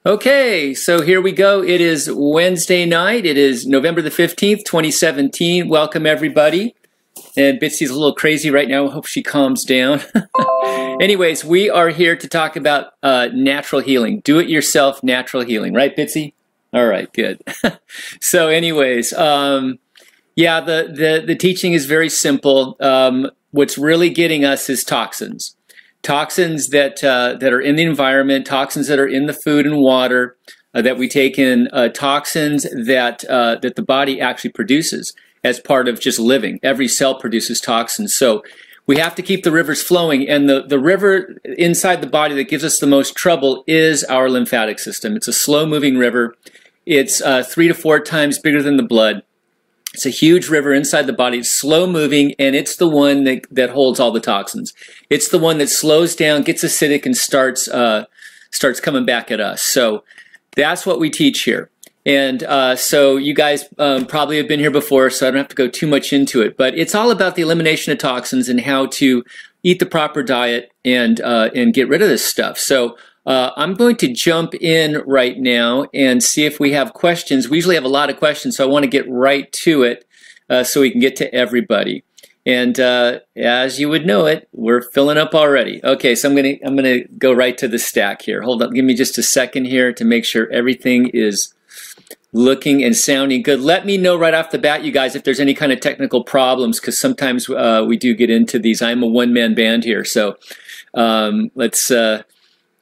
Okay, so here we go. It is Wednesday night. It is November the 15th, 2017. Welcome, everybody. And Bitsy's a little crazy right now. I hope she calms down. Anyways, we are here to talk about natural healing. Do-it-yourself natural healing. Right, Bitsy? All right, good. So anyways, yeah, the teaching is very simple. What's really getting us is toxins. Toxins that are in the environment, toxins that are in the food and water that we take in, toxins that the body actually produces as part of just living. Every cell produces toxins. So we have to keep the rivers flowing, and the river inside the body that gives us the most trouble is our lymphatic system. It's a slow-moving river. It's 3 to 4 times bigger than the blood. It's a huge river inside the body. It's slow-moving, and it's the one that holds all the toxins. It's the one that slows down, gets acidic, and starts coming back at us. So that's what we teach here. And so you guys probably have been here before, so I don't have to go too much into it. But it's all about the elimination of toxins and how to eat the proper diet and get rid of this stuff. So I'm going to jump in right now and see if we have questions. We usually have a lot of questions, so I want to get right to it so we can get to everybody. And as you would know it, we're filling up already. Okay, so I'm gonna go right to the stack here. Hold on, give me just a second here to make sure everything is looking and sounding good. Let me know right off the bat, you guys, if there's any kind of technical problems, because sometimes we do get into these. I'm a one-man band here, so let's.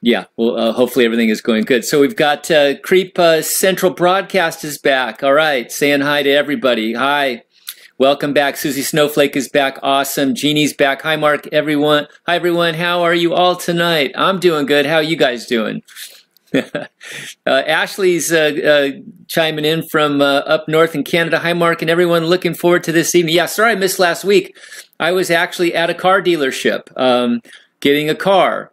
Yeah, well, hopefully everything is going good. So we've got Creep Central Broadcast is back. All right, saying hi to everybody. Hi, welcome back. Susie Snowflake is back. Awesome. Jeannie's back. Hi, Mark. Everyone. Hi, everyone. How are you all tonight? I'm doing good. How are you guys doing? Ashley's chiming in from up north in Canada. Hi, Mark, and everyone. Looking forward to this evening. Yeah, sorry I missed last week. I was actually at a car dealership getting a car.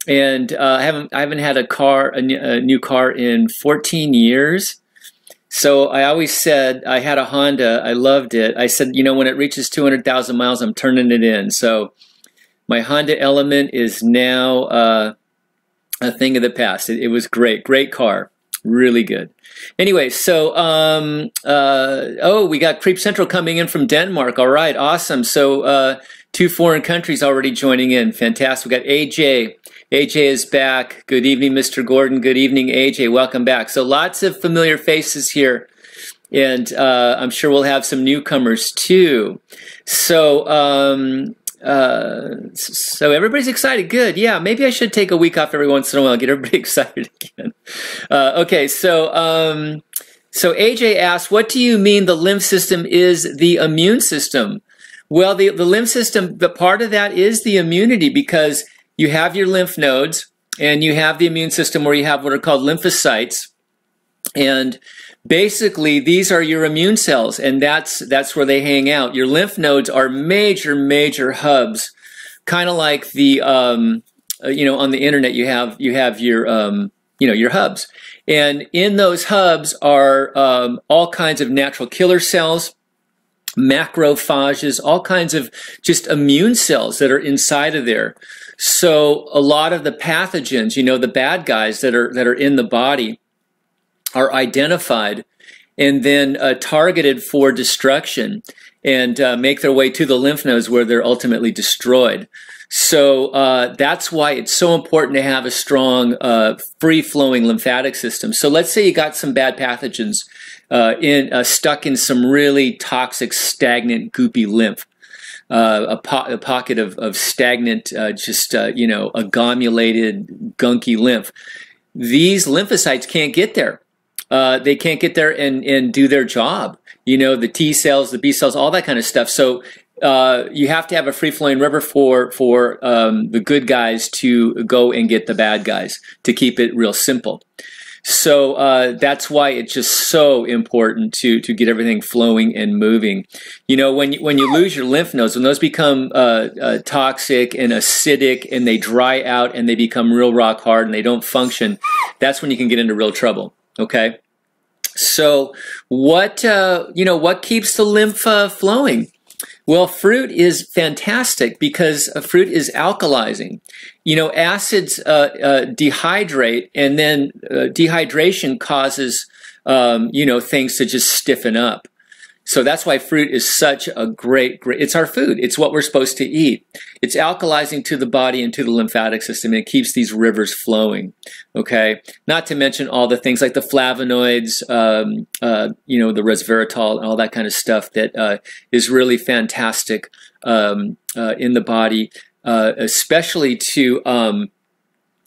And I haven't had a new car in 14 years. So I always said, I had a Honda, I loved it. I said, you know, when it reaches 200,000 miles, I'm turning it in. So my Honda Element is now a thing of the past. It was great car, really good. Anyway, so oh, we got Creep Central coming in from Denmark. All right, awesome. So 2 foreign countries already joining in. Fantastic. We got AJ. AJ is back. Good evening, Mr. Gordon. Good evening, AJ. Welcome back. So lots of familiar faces here, and I'm sure we'll have some newcomers too. So so everybody's excited. Good. Yeah, maybe I should take a week off every once in a while, get everybody excited again. Okay, so AJ asks, what do you mean the lymph system is the immune system? Well, the lymph system, the part of that is the immunity, because you have your lymph nodes, and you have the immune system where you have what are called lymphocytes. And basically, these are your immune cells, and that's where they hang out. Your lymph nodes are major hubs, kind of like the, you know, on the internet you have your, you know, your hubs. And in those hubs are all kinds of natural killer cells, macrophages, all kinds of just immune cells that are inside of there. So a lot of the pathogens, you know, the bad guys that are in the body are identified and then targeted for destruction and make their way to the lymph nodes where they're ultimately destroyed. So that's why it's so important to have a strong, free-flowing lymphatic system. So let's say you got some bad pathogens stuck in some really toxic, stagnant, goopy lymph. A pocket of stagnant, you know, agglomerated, gunky lymph. These lymphocytes can't get there. They can't get there and do their job. You know, the T cells, the B cells, all that kind of stuff. So you have to have a free-flowing river for the good guys to go and get the bad guys, to keep it real simple. So that's why it's just so important to get everything flowing and moving. You know, when you lose your lymph nodes, when those become toxic and acidic and they dry out and they become real rock hard and they don't function, that's when you can get into real trouble. Okay, so what you know, what keeps the lymph flowing? Well, fruit is fantastic because fruit is alkalizing. You know, acids dehydrate, and then dehydration causes, you know, things to just stiffen up. So that's why fruit is such a great, it's our food. It's what we're supposed to eat. It's alkalizing to the body and to the lymphatic system, and it keeps these rivers flowing, okay? Not to mention all the things like the flavonoids, you know, the resveratrol, and all that kind of stuff that is really fantastic in the body, especially to,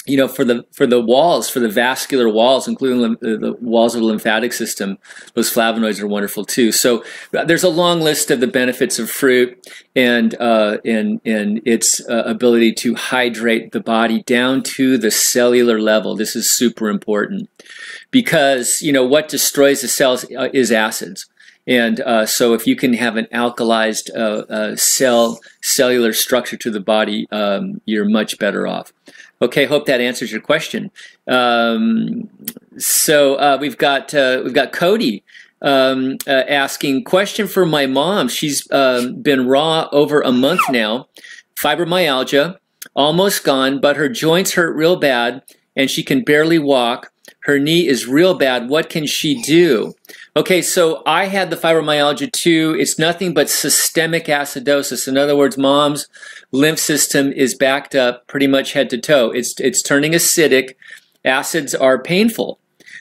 you know, for the walls, for the vascular walls, including the walls of the lymphatic system, those flavonoids are wonderful too. So there's a long list of the benefits of fruit and its ability to hydrate the body down to the cellular level. This is super important because, you know, what destroys the cells is acids. And so if you can have an alkalized cellular structure to the body, you're much better off. Okay, hope that answers your question. So we've got Cody asking, question for my mom. She's been raw over a month now, fibromyalgia, almost gone, but her joints hurt real bad and she can barely walk. Her knee is real bad. What can she do? Okay, so I had the fibromyalgia too. It's nothing but systemic acidosis. In other words, mom's lymph system is backed up pretty much head to toe. It's turning acidic. Acids are painful.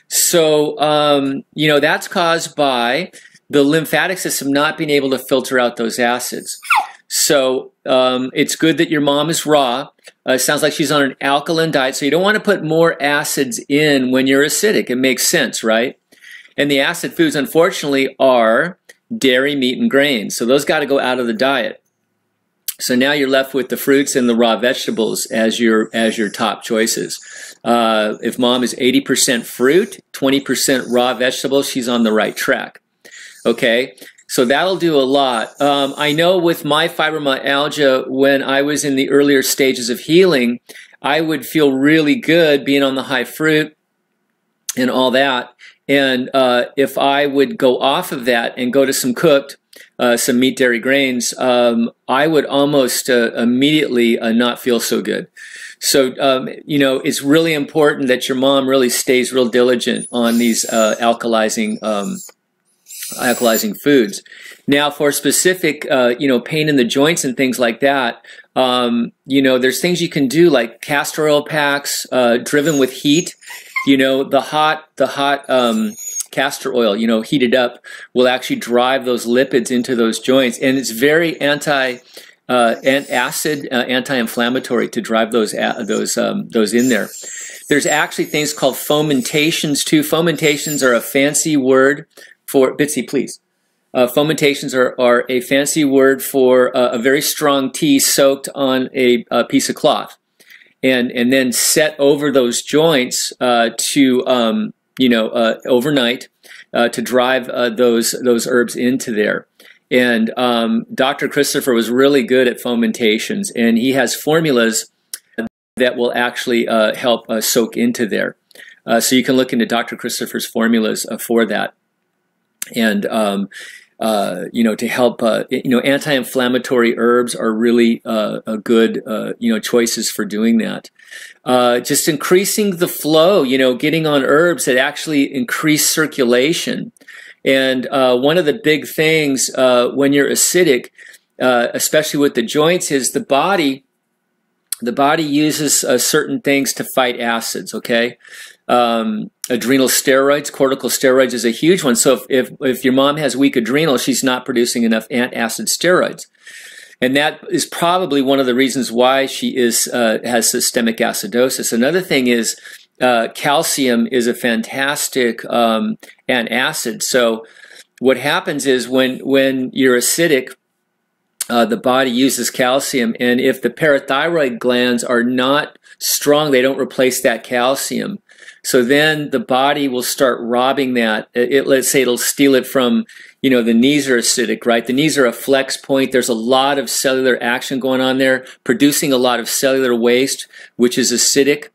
So, you know, that's caused by the lymphatic system not being able to filter out those acids. So it's good that your mom is raw. It sounds like she's on an alkaline diet, so you don't want to put more acids in when you're acidic. It makes sense, right? And the acid foods, unfortunately, are dairy, meat, and grains. So those got to go out of the diet. So now you're left with the fruits and the raw vegetables as your top choices. If mom is 80% fruit, 20% raw vegetables, she's on the right track. Okay, so that'll do a lot. I know with my fibromyalgia, when I was in the earlier stages of healing, I would feel really good being on the high fruit and all that. And if I would go off of that and go to some cooked, some meat, dairy, grains, I would almost immediately not feel so good. So, you know, it's really important that your mom really stays real diligent on these alkalizing foods. Now, for specific, you know, pain in the joints and things like that, you know, there's things you can do like castor oil packs driven with heat. You know, the hot castor oil, you know, heated up will actually drive those lipids into those joints, and it's very anti-inflammatory to drive those in there. There's actually things called fomentations too. Fomentations are a fancy word for Bitsy, please. Fomentations are a fancy word for a very strong tea soaked on a piece of cloth. And then set over those joints to you know, overnight to drive those herbs into there. And Dr. Christopher was really good at fomentations, and he has formulas that will actually help soak into there. So you can look into Dr. Christopher's formulas for that. And you know, to help, you know, anti-inflammatory herbs are really a good, you know, choices for doing that. Just increasing the flow, you know, getting on herbs that actually increase circulation. And one of the big things when you're acidic, especially with the joints, is the body uses certain things to fight acids, okay? Adrenal steroids, corticosteroids is a huge one. So if your mom has weak adrenals, she's not producing enough antacid steroids. And that is probably one of the reasons why she has systemic acidosis. Another thing is calcium is a fantastic antacid. So what happens is when you're acidic, the body uses calcium, and if the parathyroid glands are not strong, they don't replace that calcium. So then the body will start robbing that. Let's say it'll steal it from, you know, the knees are acidic, right? The knees are a flex point. There's a lot of cellular action going on there, producing a lot of cellular waste, which is acidic.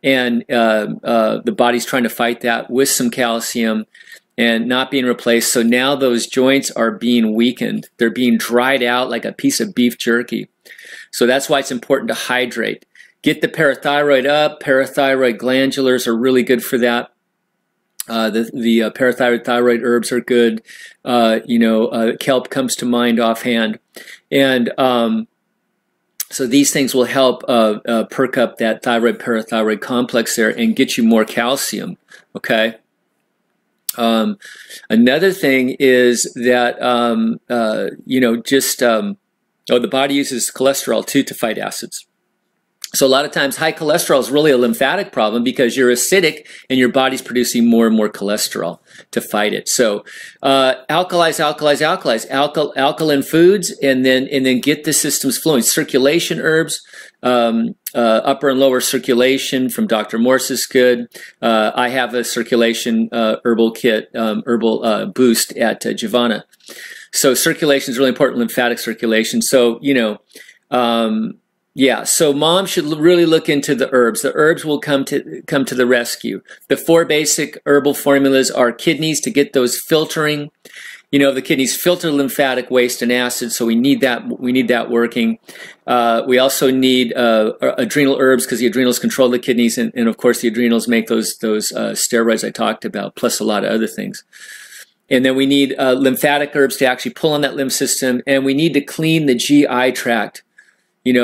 And the body's trying to fight that with some calcium. and not being replaced. So now those joints are being weakened. They're being dried out like a piece of beef jerky. So that's why it's important to hydrate. Get the parathyroid up. Parathyroid glandulars are really good for that. The parathyroid thyroid herbs are good. Kelp comes to mind offhand. And so these things will help perk up that thyroid parathyroid complex there and get you more calcium. Okay. Another thing is that the body uses cholesterol too to fight acids. So a lot of times high cholesterol is really a lymphatic problem because you're acidic and your body's producing more and more cholesterol to fight it. So alkaline foods, and then get the systems flowing. Circulation herbs, upper and lower circulation from Dr. Morse is good. I have a circulation herbal kit, herbal boost at Giovanna. So circulation is really important, lymphatic circulation. So, so mom should really look into the herbs. The herbs will come to the rescue. The 4 basic herbal formulas are kidneys to get those filtering. The kidneys filter lymphatic waste and acid, so we need that working. We also need adrenal herbs because the adrenals control the kidneys, and of course the adrenals make those steroids I talked about, plus a lot of other things. And then we need lymphatic herbs to actually pull on that lymph system, and we need to clean the GI tract.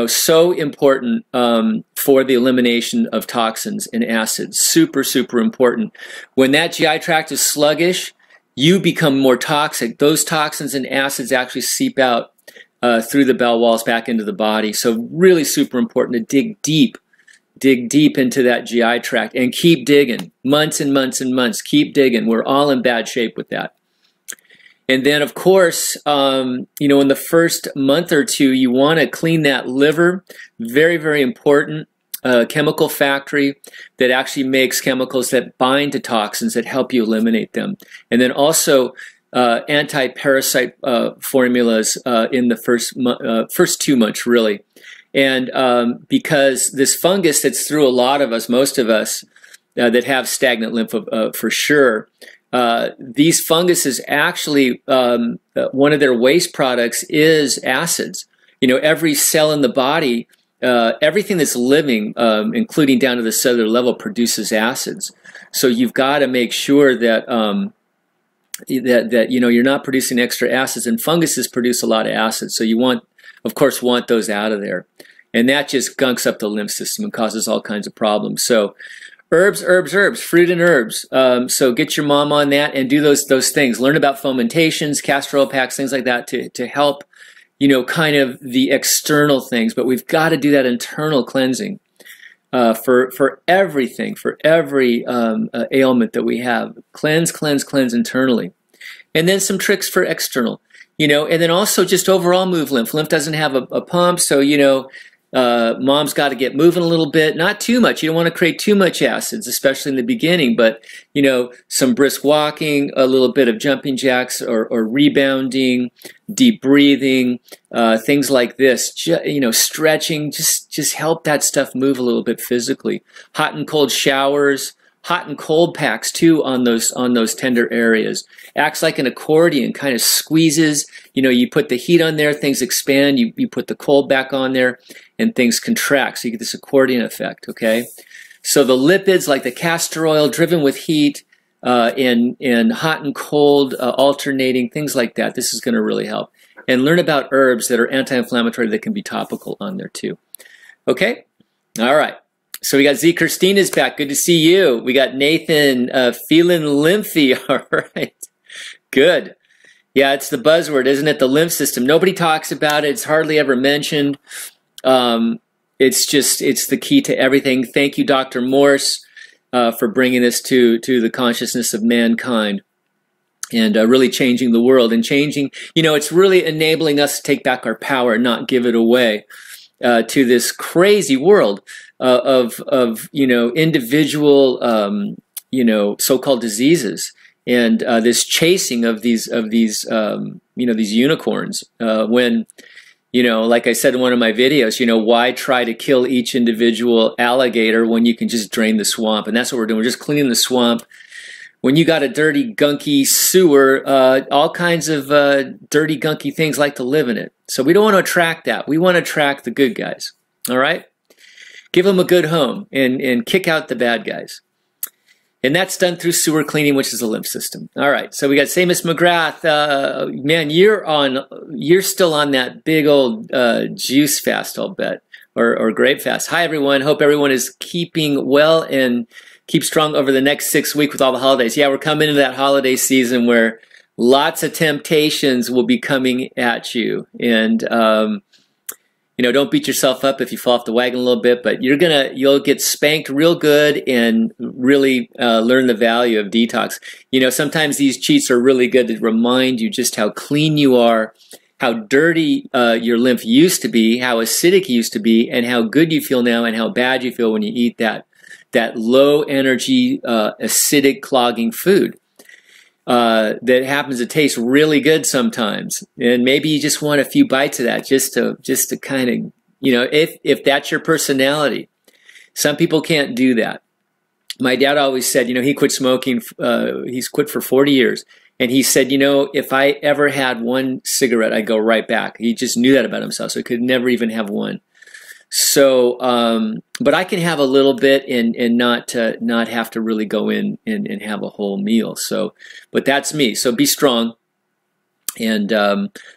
So important for the elimination of toxins and acids. Super, super important. When that GI tract is sluggish, you become more toxic. Those toxins and acids actually seep out through the bowel walls back into the body. So really super important to dig deep into that GI tract and keep digging. Months and months and months. Keep digging. We're all in bad shape with that. And then, of course, in the first month or two, you want to clean that liver. Very, very important. Chemical factory that actually makes chemicals that bind to toxins that help you eliminate them. And then also anti-parasite formulas in the first 2 months, really. And because this fungus that's through a lot of us, most of us, that have stagnant lymph for sure, these funguses actually, one of their waste products is acids. Every cell in the body, everything that's living, including down to the cellular level, produces acids. So you've got to make sure that you're not producing extra acids, and funguses produce a lot of acids. So you want those out of there, and that just gunks up the lymph system and causes all kinds of problems. So herbs, fruit and herbs. So get your mom on that and do those things. Learn about fomentations, castor oil packs, things like that to help, kind of the external things. But we've got to do that internal cleansing for everything, for every ailment that we have. Cleanse internally. And then some tricks for external, and then also just overall move lymph. Lymph doesn't have a pump, so, mom's got to get moving a little bit, not too much. You don't want to create too much acids, especially in the beginning, but, some brisk walking, a little bit of jumping jacks or rebounding, deep breathing, things like this, stretching, just help that stuff move a little bit physically. Hot and cold showers, hot and cold packs too on those tender areas. Acts like an accordion, kind of squeezes. You put the heat on there, things expand. You put the cold back on there, and things contract. So you get this accordion effect. Okay. So the lipids, like the castor oil, driven with heat, and hot and cold alternating, things like that. This is going to really help. And learn about herbs that are anti-inflammatory that can be topical on there too. Okay. All right. So we got Z. Christina's back. Good to see you. We got Nathan feeling lymphy. All right. Good. Yeah, it's the buzzword, isn't it? The lymph system. Nobody talks about it. It's hardly ever mentioned. It's the key to everything. Thank you, Dr. Morse, for bringing this to the consciousness of mankind and really changing the world and changing, it's really enabling us to take back our power and not give it away to this crazy world of individual, so-called diseases. And this chasing of these unicorns, when, like I said in one of my videos, why try to kill each individual alligator when you can just drain the swamp? And that's what we're doing. We're just cleaning the swamp. when you got a dirty, gunky sewer, all kinds of dirty, gunky things like to live in it. So we don't want to attract that. We want to attract the good guys. All right? Give them a good home and kick out the bad guys. And that's done through sewer cleaning, which is the lymph system. All right, so we got Seamus McGrath. Man, you're still on that big old juice fast, I'll bet, or grape fast. Hi, everyone. Hope everyone is keeping well and keep strong over the next 6 weeks with all the holidays. Yeah, we're coming into that holiday season where lots of temptations will be coming at you. And you know, don't beat yourself up if you fall off the wagon a little bit, but you'll get spanked real good and really learn the value of detox. You know, sometimes these cheats are really good to remind you just how clean you are, how dirty your lymph used to be, how acidic it used to be, and how good you feel now and how bad you feel when you eat that low energy, acidic, clogging food. That happens to taste really good sometimes, and maybe you just want a few bites of that just to kind of, you know, if that's your personality. Some people can't do that. My dad always said, you know, he quit smoking. He's quit for 40 years, and he said, you know, if I ever had one cigarette, I'd go right back. He just knew that about himself, so he could never even have one. So, but I can have a little bit and not have to really go in and have a whole meal. So, but that's me. So be strong. And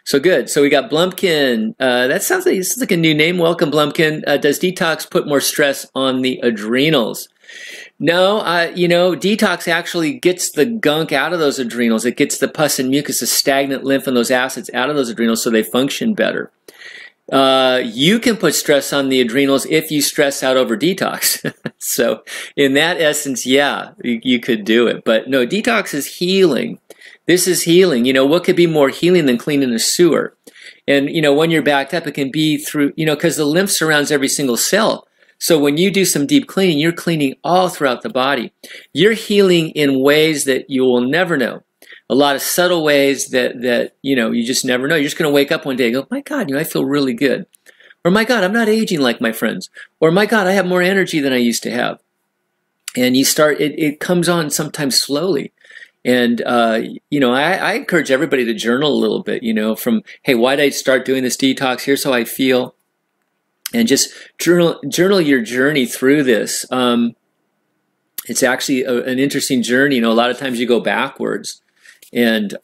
so good. So we got Blumpkin. That sounds like a new name. Welcome, Blumpkin. Does detox put more stress on the adrenals? No, you know, detox actually gets the gunk out of those adrenals. It gets the pus and mucus, the stagnant lymph and those acids out of those adrenals so they function better. You can put stress on the adrenals if you stress out over detox. So in that essence, yeah, you could do it. But no, detox is healing. This is healing. You know, what could be more healing than cleaning a sewer? And, you know, when you're backed up, it can be through, you know, because the lymph surrounds every single cell. So when you do some deep cleaning, you're cleaning all throughout the body. You're healing in ways that you will never know. A lot of subtle ways that you know, you just never know. You're just going to wake up one day and go, my God, you know, I feel really good. Or my God, I'm not aging like my friends. Or my God, I have more energy than I used to have. And you start, it comes on sometimes slowly. And, you know, I encourage everybody to journal a little bit, you know, from, hey, why did I start doing this detox? Here's how I feel. And just journal your journey through this. It's actually an interesting journey. You know, a lot of times you go backwards. And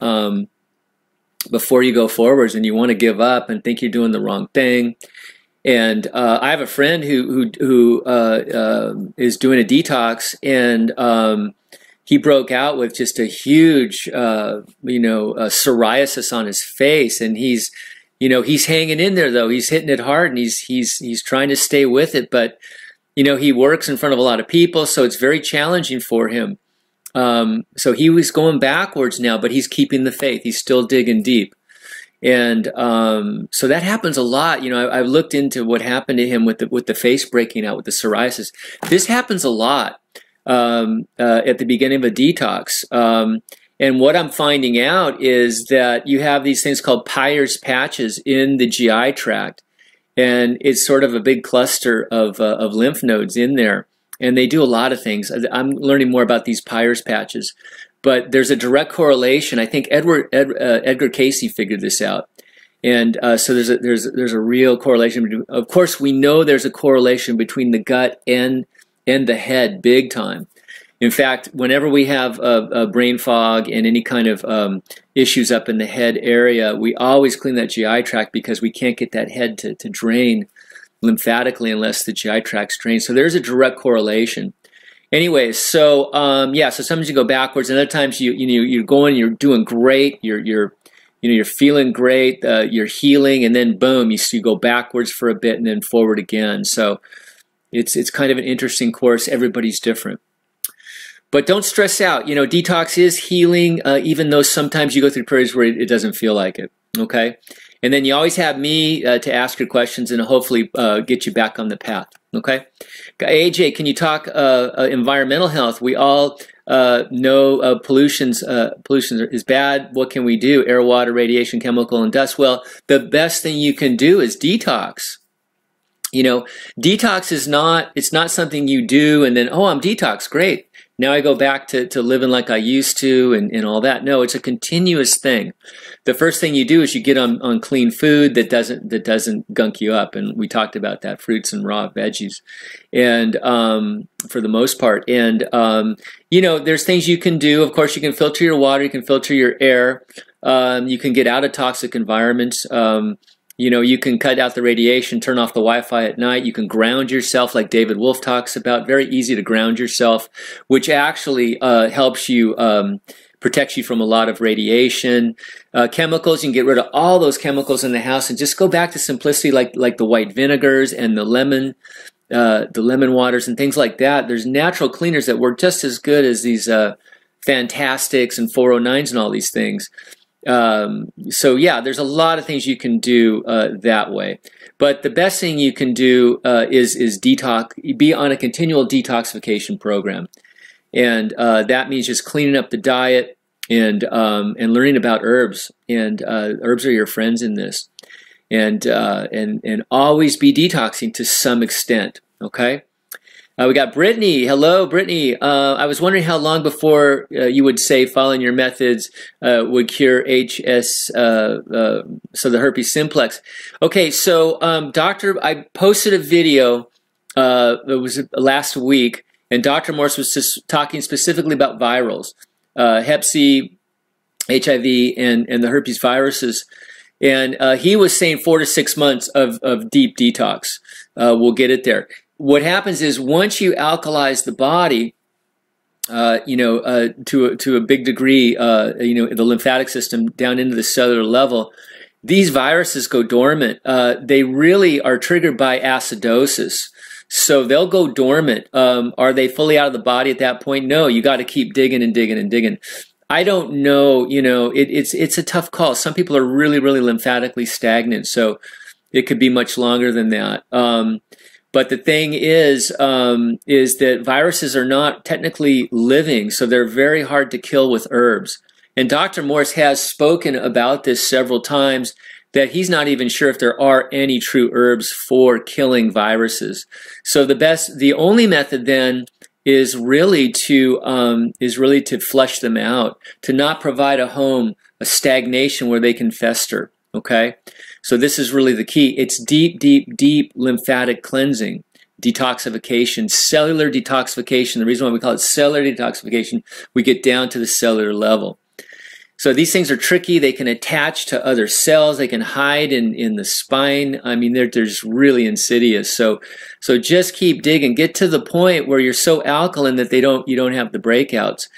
before you go forwards, and you want to give up and think you're doing the wrong thing. And I have a friend who is doing a detox, and he broke out with just a huge, you know, psoriasis on his face, and he's hanging in there though. He's hitting it hard, and he's trying to stay with it, but you know, he works in front of a lot of people, so it's very challenging for him. So he was going backwards now, but he's keeping the faith. He's still digging deep. And so that happens a lot. You know, I've looked into what happened to him with the face breaking out with the psoriasis. This happens a lot at the beginning of a detox. And what I'm finding out is that you have these things called Peyer's patches in the GI tract. And it's sort of a big cluster of lymph nodes in there. And they do a lot of things. I'm learning more about these Peyer's patches, but there's a direct correlation. I think Edgar Casey figured this out, and so there's a real correlation. Of course, we know there's a correlation between the gut and the head, big time. In fact, whenever we have a brain fog and any kind of issues up in the head area, we always clean that GI tract because we can't get that head to drain lymphatically unless the GI tract's drained. So there's a direct correlation. Anyways, so yeah, so sometimes you go backwards, and other times you're doing great, you're feeling great, you're healing, and then boom, you go backwards for a bit and then forward again. So it's kind of an interesting course. Everybody's different. But don't stress out. You know, detox is healing, even though sometimes you go through periods where it doesn't feel like it. Okay? And then you always have me to ask your questions and hopefully get you back on the path. Okay? AJ, can you talk environmental health? We all know pollution is bad. What can we do? Air, water, radiation, chemical, and dust. Well, the best thing you can do is detox. You know, detox is not, it's not something you do and then, oh, I'm detox, great. now I go back to living like I used to and all that. No, it's a continuous thing. The first thing you do is you get on clean food that doesn't gunk you up, and we talked about that, fruits and raw veggies, and for the most part. And you know, there's things you can do. Of course, you can filter your water, you can filter your air, you can get out of toxic environments. You know, you can cut out the radiation, turn off the Wi-Fi at night. You can ground yourself, like David Wolf talks about. Very easy to ground yourself, which actually helps you, protects you from a lot of radiation. Chemicals, you can get rid of all those chemicals in the house and just go back to simplicity, like the white vinegars and the lemon waters and things like that. There's natural cleaners that work just as good as these Fantastics and 409s and all these things. So yeah, there's a lot of things you can do that way. But the best thing you can do is be on a continual detoxification program, and that means just cleaning up the diet and learning about herbs. And herbs are your friends in this, and always be detoxing to some extent. Okay. We got Brittany. Hello, Brittany. I was wondering how long before you would say following your methods would cure HS, so the herpes simplex. Okay, so I posted a video, it was last week, and Dr. Morse was just talking specifically about virals, Hep C, HIV, and the herpes viruses. And he was saying 4 to 6 months of deep detox. We'll get it there. What happens is once you alkalize the body, to a big degree, the lymphatic system down into the cellular level, these viruses go dormant. They really are triggered by acidosis. So they'll go dormant. Are they fully out of the body at that point? No, you got to keep digging and digging and digging. I don't know, it's a tough call. Some people are really, really lymphatically stagnant, so it could be much longer than that. But the thing is that viruses are not technically living, so they're very hard to kill with herbs. And Dr. Morse has spoken about this several times, that he's not even sure if there are any true herbs for killing viruses. So the only method then is really to flush them out, to not provide a home, a stagnation where they can fester. Okay. So this is really the key. It's deep, deep, deep lymphatic cleansing, detoxification, cellular detoxification. The reason why we call it cellular detoxification, we get down to the cellular level. So these things are tricky. They can attach to other cells. They can hide in the spine. I mean, they're just really insidious. So just keep digging. Get to the point where you're so alkaline that you don't have the breakouts.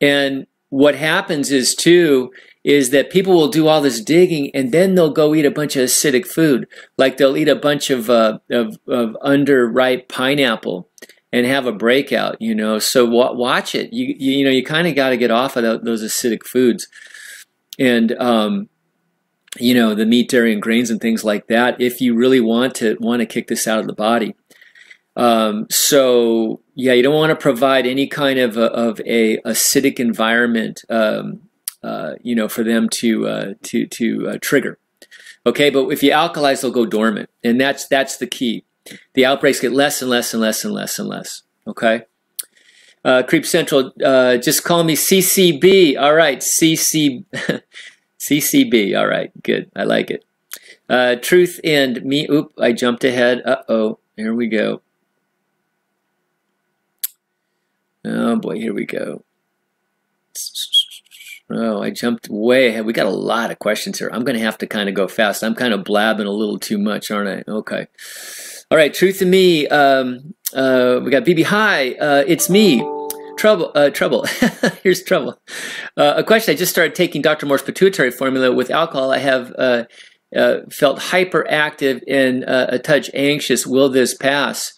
And what happens is that people will do all this digging and then they'll go eat a bunch of acidic food. Like they'll eat a bunch of underripe pineapple and have a breakout, So watch it. You kind of got to get off of those acidic foods. And, the meat, dairy, and grains and things like that, if you really want to kick this out of the body. So yeah, you don't want to provide any kind of a acidic environment, for them to trigger. Okay, but if you alkalize, they'll go dormant, and that's the key. The outbreaks get less and less and less and less and less. Okay. Creep Central, just call me CCB. All right, CCB. All right, good. I like it. Truth and me. Oop, I jumped ahead. Uh-oh. Here we go. Oh boy, here we go. Oh, I jumped way ahead. We got a lot of questions here. I'm going to have to kind of go fast. I'm kind of blabbing a little too much, aren't I? Okay. All right, Truth and me. We got BB. Hi, it's me. Trouble. Here's trouble. A question. I just started taking Dr. Morse Pituitary formula with alcohol. I have felt hyperactive and a touch anxious. Will this pass?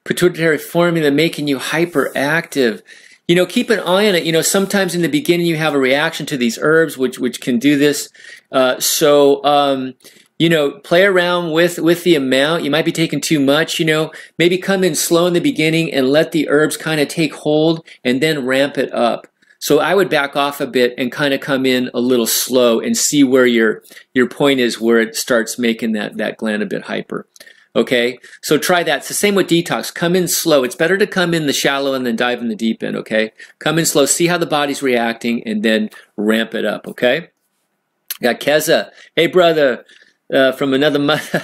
Pituitary formula making you hyperactive. Keep an eye on it. Sometimes in the beginning you have a reaction to these herbs, which can do this. Play around with the amount. You might be taking too much. Maybe come in slow in the beginning and let the herbs kind of take hold, and then ramp it up. So I would back off a bit and kind of come in a little slow and see where your point is, where it starts making that gland a bit hyper. Okay, so try that. It's the same with detox. Come in slow. It's better to come in the shallow and then dive in the deep end, okay? Come in slow, see how the body's reacting, and then ramp it up, okay? Got Keza. Hey, brother, from another month.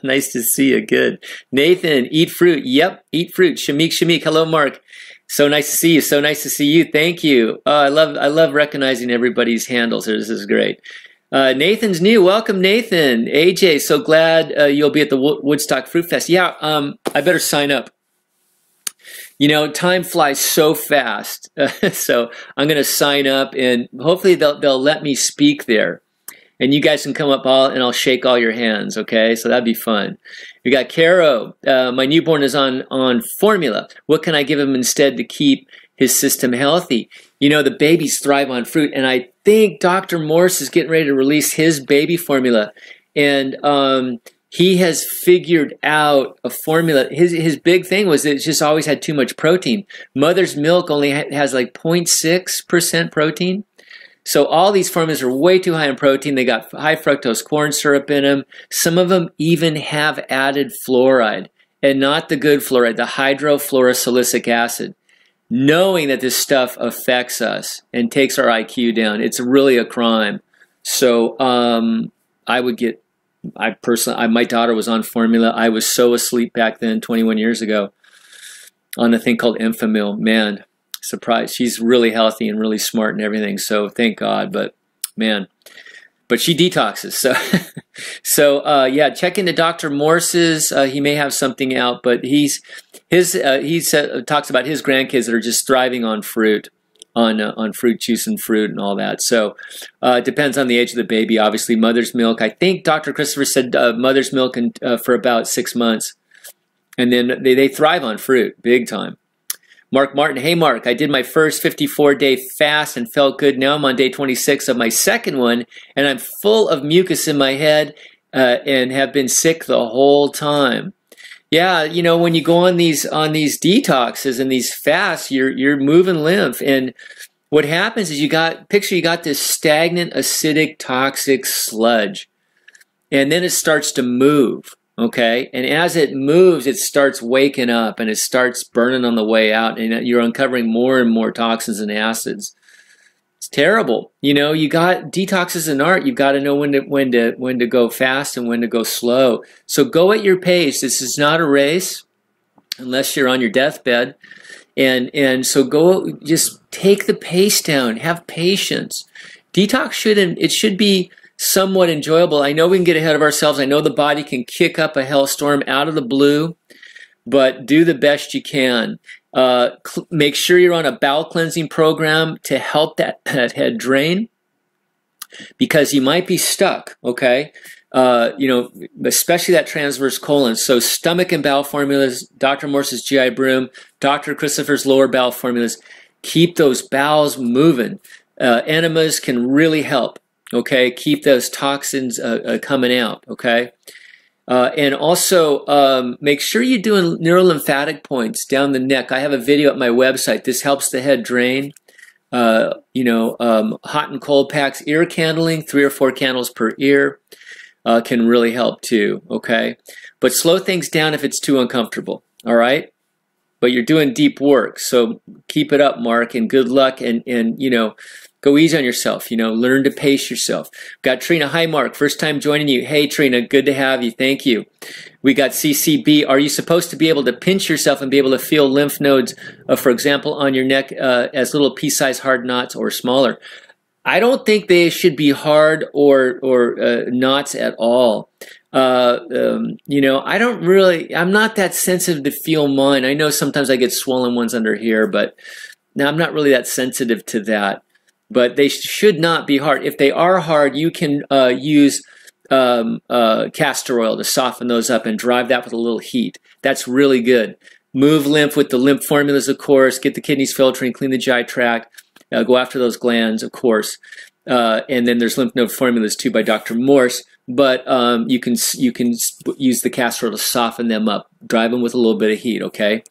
Nice to see you. Good. Nathan, eat fruit. Yep, eat fruit. Shamik. Hello, Mark. So nice to see you. So nice to see you. Thank you. I love recognizing everybody's handles here. This is great. Nathan's new. Welcome, Nathan. AJ, so glad you'll be at the Woodstock Fruit Fest. Yeah, I better sign up. You know, time flies so fast. So I'm going to sign up, and hopefully they'll let me speak there. And you guys can come up and I'll shake all your hands, okay? So that'd be fun. We got Caro. My newborn is on formula. What can I give him instead to keep his system healthy? You know, the babies thrive on fruit, and I think Dr. Morse is getting ready to release his baby formula, and he has figured out a formula. His big thing was that it just always had too much protein. Mother's milk only has like 0.6% protein. So all these formulas are way too high in protein. They got high fructose corn syrup in them. Some of them even have added fluoride, and not the good fluoride, the hydrofluorosilicic acid. Knowing that this stuff affects us and takes our IQ down, it's really a crime. So my daughter was on formula. I was so asleep back then, 21 years ago, on a thing called Enfamil. Man, surprised. She's really healthy and really smart and everything. So thank God. But man, but she detoxes. So yeah, check into Dr. Morse's. He may have something out, but he talks about his grandkids that are just thriving on fruit, on fruit juice and fruit and all that. So it depends on the age of the baby. Obviously, mother's milk. I think Dr. Christopher said mother's milk for about 6 months, and then they thrive on fruit big time. Mark Martin, hey Mark, I did my first 54-day fast and felt good. Now I'm on day 26 of my second one, and I'm full of mucus in my head and have been sick the whole time. Yeah, you know, when you go on these detoxes and these fasts, you're moving lymph, and what happens is you got this stagnant, acidic, toxic sludge, and then it starts to move. Okay, and as it moves, it starts waking up and it starts burning on the way out, and you're uncovering more and more toxins and acids. It's terrible. You know, you got detoxes in art. You've got to know when to go fast and when to go slow. So go at your pace. This is not a race unless you're on your deathbed. And so go, just take the pace down. Have patience. Detox should be somewhat enjoyable. I know we can get ahead of ourselves. I know the body can kick up a hellstorm out of the blue, but do the best you can. Make sure you're on a bowel cleansing program to help that head drain, because you might be stuck, okay? You know, especially that transverse colon. So stomach and bowel formulas, Dr. Morse's GI Broom, Dr. Christopher's lower bowel formulas, keep those bowels moving. Enemas can really help. Okay, keep those toxins coming out, okay? And also, make sure you're doing neurolymphatic points down the neck. I have a video at my website. This helps the head drain. Hot and cold packs, ear candling, 3 or 4 candles per ear can really help too, okay? But slow things down if it's too uncomfortable, all right? But you're doing deep work, so keep it up, Mark, and good luck, and you know, go easy on yourself, you know, learn to pace yourself. Got Trina. Hi, Mark. First time joining you. Hey, Trina. Good to have you. Thank you. We got CCB. Are you supposed to be able to pinch yourself and be able to feel lymph nodes, for example, on your neck as little pea-sized hard knots or smaller? I don't think they should be hard or knots at all. You know, I'm not that sensitive to feel mine. I know sometimes I get swollen ones under here, but now I'm not really that sensitive to that. But they should not be hard. If they are hard, you can use castor oil to soften those up and drive that with a little heat. That's really good. Move lymph with the lymph formulas, of course. Get the kidneys filtering, clean the GI tract. Go after those glands, of course. And then there's lymph node formulas too by Dr. Morse. But you can use the castor oil to soften them up. Drive them with a little bit of heat, okay?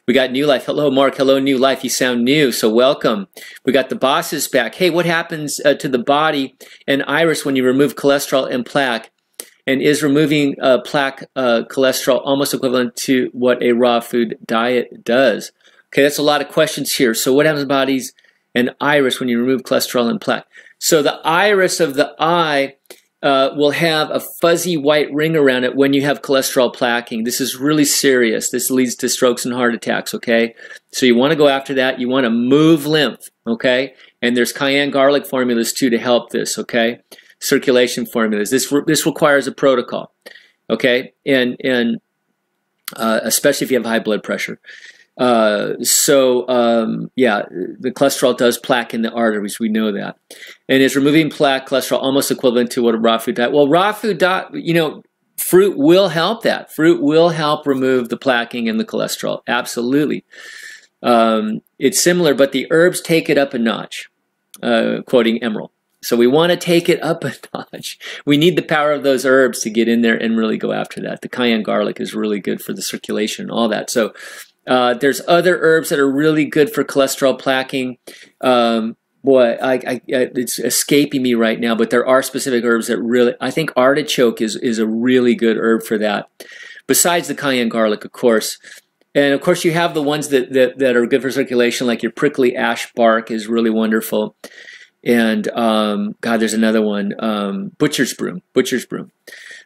We got New Life. Hello, Mark. Hello, New Life. You sound new, so welcome. We got the bosses back. Hey, what happens to the body and iris when you remove cholesterol and plaque? And is removing plaque cholesterol almost equivalent to what a raw food diet does? Okay, that's a lot of questions here. So what happens in bodies and iris when you remove cholesterol and plaque? So the iris of the eye will have a fuzzy white ring around it when you have cholesterol plaquing. This is really serious. This leads to strokes and heart attacks, okay? So you want to go after that. You want to move lymph, okay? And there's cayenne garlic formulas too to help this, okay? Circulation formulas. This requires a protocol, okay? And especially if you have high blood pressure. Yeah, the cholesterol does plaque in the arteries. We know that. And is removing plaque cholesterol almost equivalent to what a raw food diet? Well, raw food diet, you know, fruit will help that. Fruit will help remove the plaquing and the cholesterol. Absolutely. It's similar, but the herbs take it up a notch, quoting Emerald. So we want to take it up a notch. We need the power of those herbs to get in there and really go after that. The cayenne garlic is really good for the circulation and all that. So there's other herbs that are really good for cholesterol plaquing. Boy, it's escaping me right now, but there are specific herbs that really, I think artichoke is a really good herb for that. Besides the cayenne garlic, of course. And of course you have the ones that are good for circulation, like your prickly ash bark is really wonderful. And God, there's another one, butcher's broom.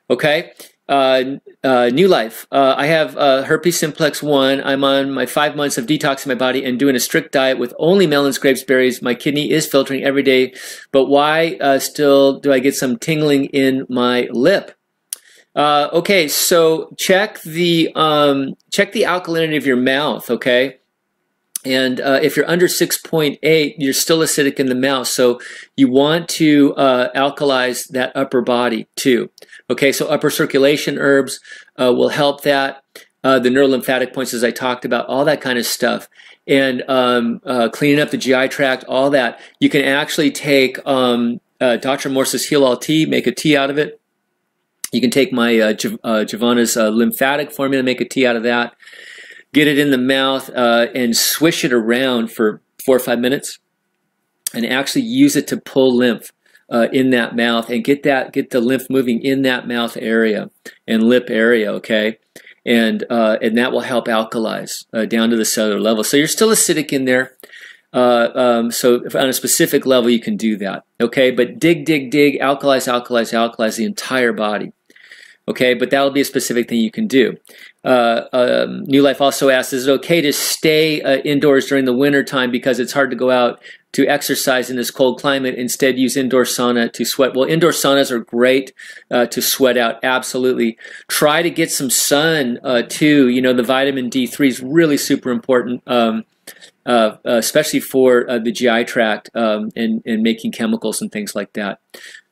Okay. New life. I have herpes simplex 1. I'm on my 5 months of detoxing my body and doing a strict diet with only melons, grapes, berries. My kidney is filtering every day, but why still do I get some tingling in my lip? Okay, so check the alkalinity of your mouth. Okay. And if you're under 6.8, you're still acidic in the mouth. So you want to alkalize that upper body too. Okay, so upper circulation herbs will help that. The neurolymphatic points, as I talked about, all that kind of stuff. And cleaning up the GI tract, all that. You can actually take Dr. Morse's Heal All Tea, make a tea out of it. You can take my Giovanna's lymphatic formula, make a tea out of that. Get it in the mouth and swish it around for 4 or 5 minutes, and actually use it to pull lymph in that mouth and get the lymph moving in that mouth area and lip area. Okay, and that will help alkalize down to the cellular level. So you're still acidic in there. So on a specific level, you can do that. Okay, but dig, alkalize the entire body. Okay, but that'll be a specific thing you can do. New Life also asks, is it okay to stay indoors during the winter time because it's hard to go out to exercise in this cold climate? Instead, use indoor sauna to sweat. Well, indoor saunas are great to sweat out, absolutely. Try to get some sun too. You know, the vitamin D3 is really super important, especially for the GI tract and making chemicals and things like that.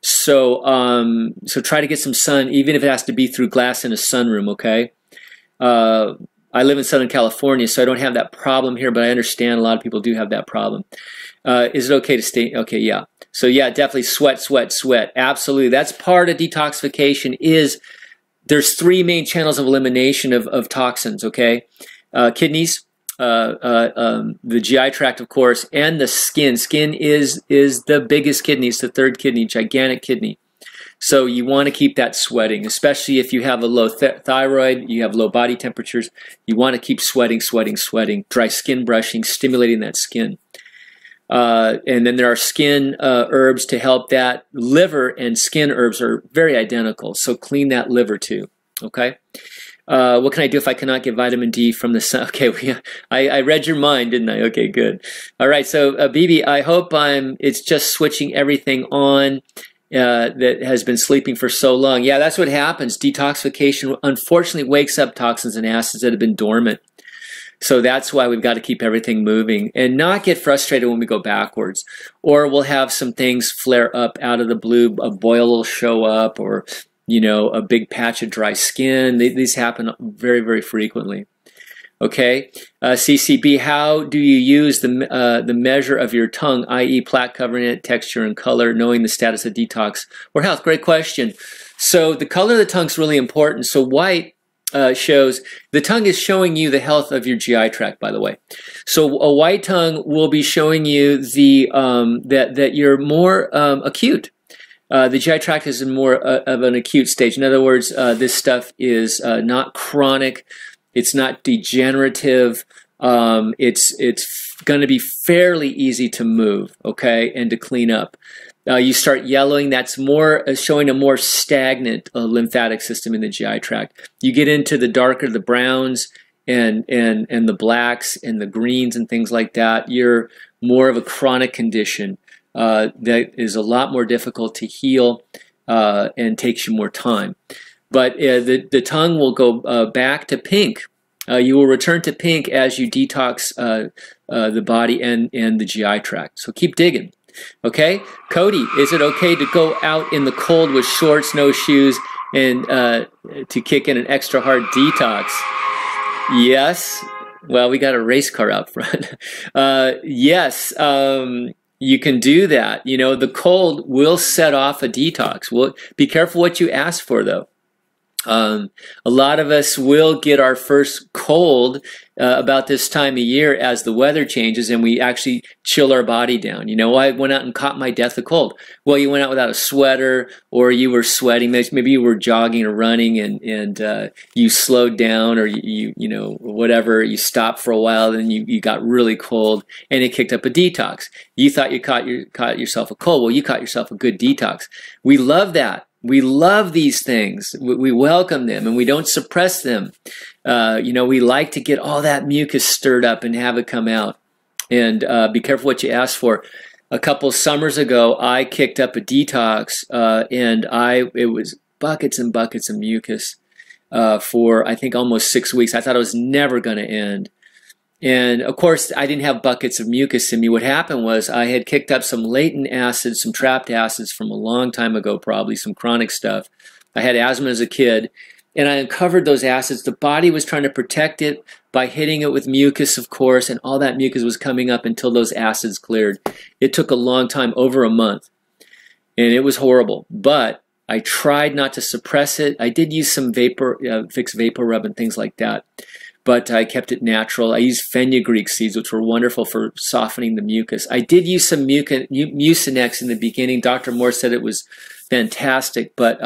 So so try to get some sun, even if it has to be through glass in a sunroom, okay? I live in Southern California, so I don't have that problem here, but I understand a lot of people do have that problem. Is it okay to stay? Okay, yeah. So yeah, definitely sweat. Absolutely. That's part of detoxification. There's 3 main channels of elimination of toxins, okay? Kidneys, the GI tract, of course, and the skin. Skin is the biggest kidney. It's the 3rd kidney, gigantic kidney. So you want to keep that sweating, especially if you have a low thyroid, you have low body temperatures. You want to keep sweating. Dry skin brushing, stimulating that skin. And then there are skin herbs to help that. Liver and skin herbs are very identical. So clean that liver too. Okay. What can I do if I cannot get vitamin D from the sun? Okay, I read your mind, didn't I? Okay, good. All right, so Bibi, I hope it's just switching everything on that has been sleeping for so long. Yeah, that's what happens. Detoxification, unfortunately, wakes up toxins and acids that have been dormant. So that's why we've got to keep everything moving and not get frustrated when we go backwards. Or we'll have some things flare up out of the blue, a boil will show up, or you know, a big patch of dry skin. These happen very, very frequently. Okay, CCB, how do you use the measure of your tongue, i.e. plaque covering it, texture and color, knowing the status of detox or health? Great question. So the color of the tongue is really important. So white shows, the tongue is showing you the health of your GI tract, by the way. So a white tongue will be showing you that you're more acute. The GI tract is in more of an acute stage. In other words, this stuff is not chronic. It's not degenerative. It's going to be fairly easy to move, okay, and to clean up. You start yellowing. That's more showing a more stagnant lymphatic system in the GI tract. You get into the darker, the browns and the blacks and the greens and things like that. You're more of a chronic condition that is a lot more difficult to heal and takes you more time. But the tongue will go back to pink. You will return to pink as you detox the body and the GI tract. So keep digging. Okay? Cody, is it okay to go out in the cold with shorts, no shoes, and to kick in an extra hard detox? Yes. Well, we got a race car out front. Yes. You can do that. You know, the cold will set off a detox. Well, be careful what you ask for, though. A lot of us will get our first cold about this time of year as the weather changes and we actually chill our body down. You know, I went out and caught my death of cold. Well, you went out without a sweater, or you were sweating. Maybe you were jogging or running and you slowed down, or you know, whatever. You stopped for a while and you got really cold and it kicked up a detox. You thought you caught yourself a cold. Well, you caught yourself a good detox. We love that. We love these things. We welcome them and we don't suppress them. You know, we like to get all that mucus stirred up and have it come out. And be careful what you ask for. A couple summers ago, I kicked up a detox and it was buckets and buckets of mucus for, I think, almost 6 weeks. I thought it was never going to end. And of course, I didn't have buckets of mucus in me. What happened was I had kicked up some latent acids, some trapped acids from a long time ago, probably some chronic stuff. I had asthma as a kid, and I uncovered those acids. The body was trying to protect it by hitting it with mucus, of course, and all that mucus was coming up until those acids cleared. It took a long time, over a month, and it was horrible. But I tried not to suppress it. I did use some Vicks Vapor Rub and things like that. But I kept it natural. I used fenugreek seeds, which were wonderful for softening the mucus. I did use some Mucinex in the beginning. Dr. Morse said it was fantastic, but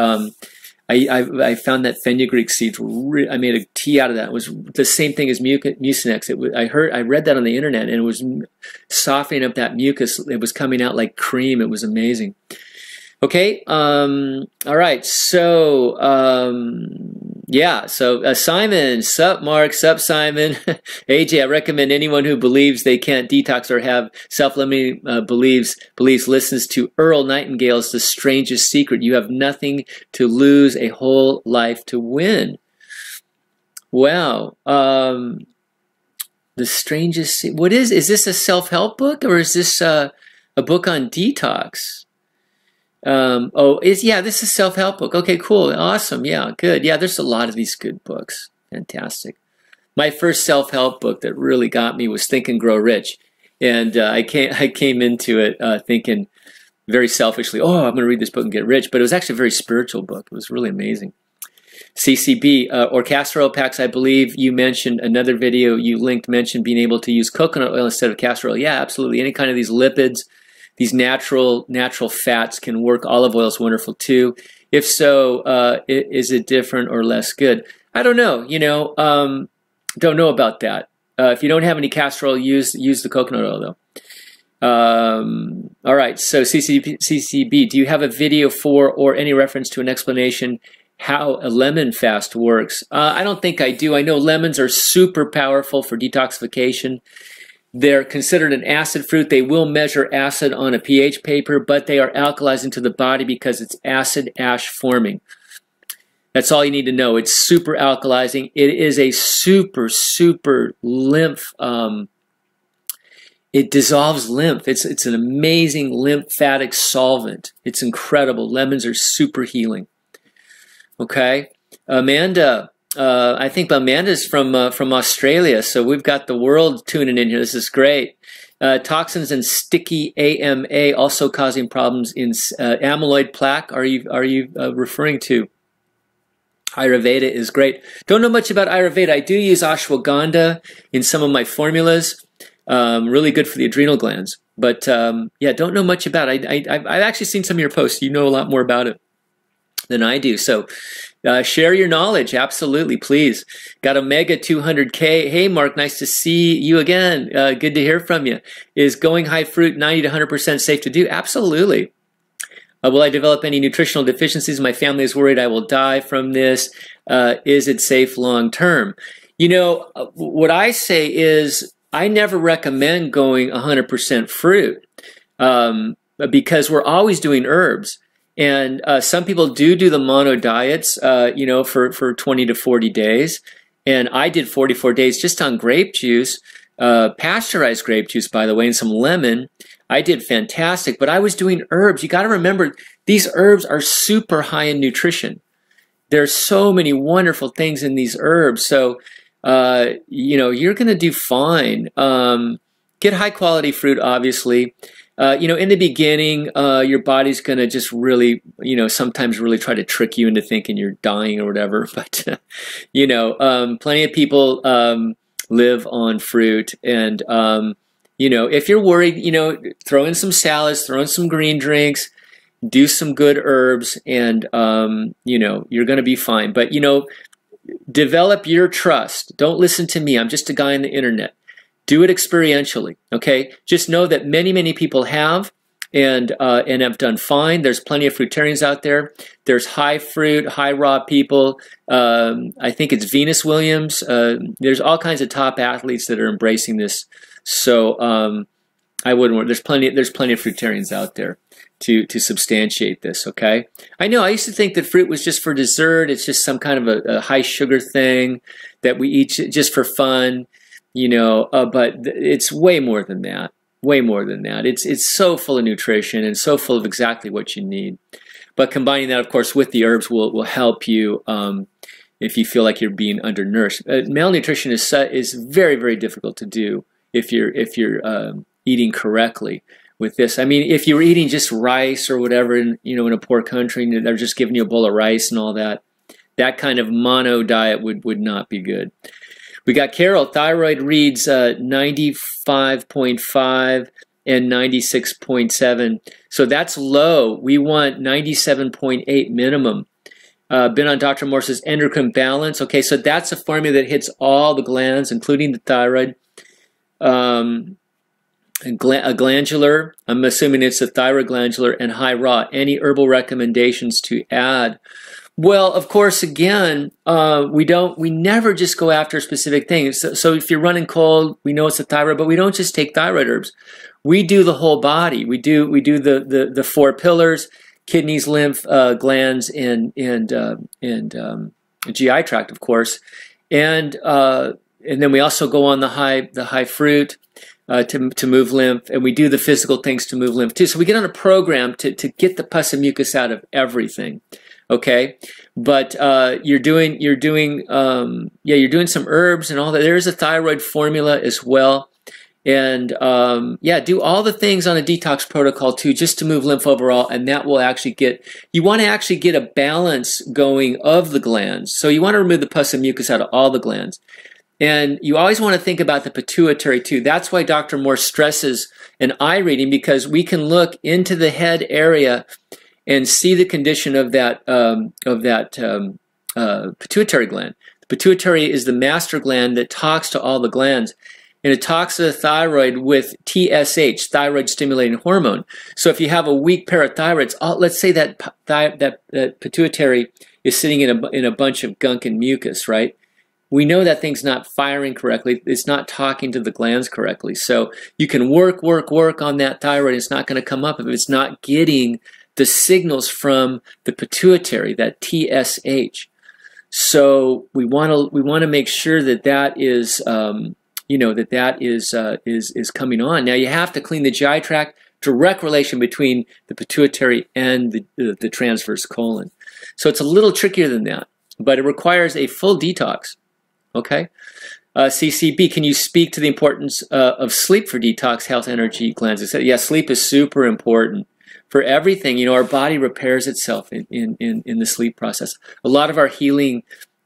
I found that fenugreek seeds were I made a tea out of that. It was the same thing as Mucinex. I read that on the internet, and it was softening up that mucus. It was coming out like cream. It was amazing. Okay, all right, so yeah, so Simon, sup Mark, sup Simon. AJ, I recommend anyone who believes they can't detox or have self-limiting beliefs listens to Earl Nightingale's The Strangest Secret. You have nothing to lose, a whole life to win. Wow. The Strangest, what is this a self-help book, or is this a book on detox? Yeah, this is a self-help book. Okay, cool. Awesome. Yeah, good. Yeah, there's a lot of these good books. Fantastic. My first self-help book that really got me was Think and Grow Rich. And I came into it thinking very selfishly, oh, I'm going to read this book and get rich. But it was actually a very spiritual book. It was really amazing. CCB, or castor oil packs, I believe you mentioned another video you linked, mentioned being able to use coconut oil instead of castor oil. Yeah, absolutely. Any kind of these lipids. These natural fats can work. Olive oil is wonderful too. If so, is it different or less good? I don't know. You know, don't know about that. If you don't have any castor oil, use the coconut oil though. All right. So CCB, do you have a video for or any reference to an explanation how a lemon fast works? I don't think I do. I know lemons are super powerful for detoxification. They're considered an acid fruit. They will measure acid on a pH paper, but they are alkalizing to the body because it's acid ash forming. That's all you need to know. It's super alkalizing. It is a super lymph. It dissolves lymph. It's an amazing lymphatic solvent. It's incredible. Lemons are super healing. Okay, Amanda. I think Amanda's from Australia, so we've got the world tuning in here. This is great. Toxins and sticky AMA also causing problems in amyloid plaque. Are you referring to? Ayurveda is great. Don't know much about Ayurveda. I do use ashwagandha in some of my formulas. Really good for the adrenal glands. But yeah, don't know much about it. I've actually seen some of your posts. You know a lot more about it than I do. So share your knowledge. Absolutely, please. Got Omega 200K. Hey, Mark, nice to see you again. Good to hear from you. Is going high fruit 90 to 100% safe to do? Absolutely. Will I develop any nutritional deficiencies? My family is worried I will die from this. Is it safe long term? You know, what I say is I never recommend going 100% fruit because we're always doing herbs. And some people do the mono diets, you know, for 20 to 40 days. And I did 44 days just on grape juice, pasteurized grape juice, by the way, and some lemon. I did fantastic, but I was doing herbs. You got to remember, these herbs are super high in nutrition. There's so many wonderful things in these herbs. So, you know, you're going to do fine. Get high quality fruit, obviously. You know, in the beginning, your body's going to just really, you know, sometimes really try to trick you into thinking you're dying or whatever. But, you know, plenty of people live on fruit. And, you know, if you're worried, you know, throw in some salads, throw in some green drinks, do some good herbs, and, you know, you're going to be fine. But, you know, develop your trust. Don't listen to me. I'm just a guy on the internet. Do it experientially, okay? Just know that many, many people have and have done fine. There's plenty of fruitarians out there. There's high fruit, high raw people. I think it's Venus Williams. There's all kinds of top athletes that are embracing this. So I wouldn't worry. There's plenty of fruitarians out there to substantiate this, okay? I know I used to think that fruit was just for dessert. It's just some kind of a high sugar thing that we eat just for fun. You know, but it's way more than that. Way more than that. It's so full of nutrition and so full of exactly what you need. But combining that, of course, with the herbs will help you if you feel like you're being undernourished. Malnutrition is very, very difficult to do if you're eating correctly with this. I mean, if you were eating just rice or whatever, in a poor country, and they're just giving you a bowl of rice and all that, that kind of mono diet would not be good. We got Carol, thyroid reads 95.5 and 96.7. So that's low. We want 97.8 minimum. Been on Dr. Morse's endocrine balance. Okay, so that's a formula that hits all the glands, including the thyroid. A glandular, I'm assuming it's a thyroid glandular, and high raw. Any herbal recommendations to add? Well, of course, again, we never just go after specific things. So if you're running cold, we know it's a thyroid, but we don't just take thyroid herbs. We do the whole body. We do the four pillars: kidneys, lymph, glands, and GI tract, of course. And then we also go on the high fruit to move lymph, and we do the physical things to move lymph too. So we get on a program to get the pus and mucus out of everything. Okay, but you're doing some herbs and all that. There's a thyroid formula as well, and yeah, do all the things on a detox protocol too, just to move lymph overall, and that will actually you want to actually get a balance going of the glands. So you want to remove the pus and mucus out of all the glands, and you always want to think about the pituitary too. That's why Dr. Morse stresses an eye reading, because we can look into the head area and see the condition of that pituitary gland. The pituitary is the master gland that talks to all the glands, and it talks to the thyroid with TSH, thyroid stimulating hormone. So if you have a weak parathyroid, let's say that pituitary is sitting in a bunch of gunk and mucus, right? We know that thing's not firing correctly. It's not talking to the glands correctly. So you can work on that thyroid. It's not going to come up if it's not getting the signals from the pituitary, that TSH. So we want to make sure that is is coming on. Now you have to clean the GI tract. Direct relation between the pituitary and the transverse colon. So it's a little trickier than that, but it requires a full detox. Okay. CCB, can you speak to the importance of sleep for detox, health, energy, glands, etc.? Yeah, sleep is super important for everything. You know, our body repairs itself in the sleep process. A lot of our healing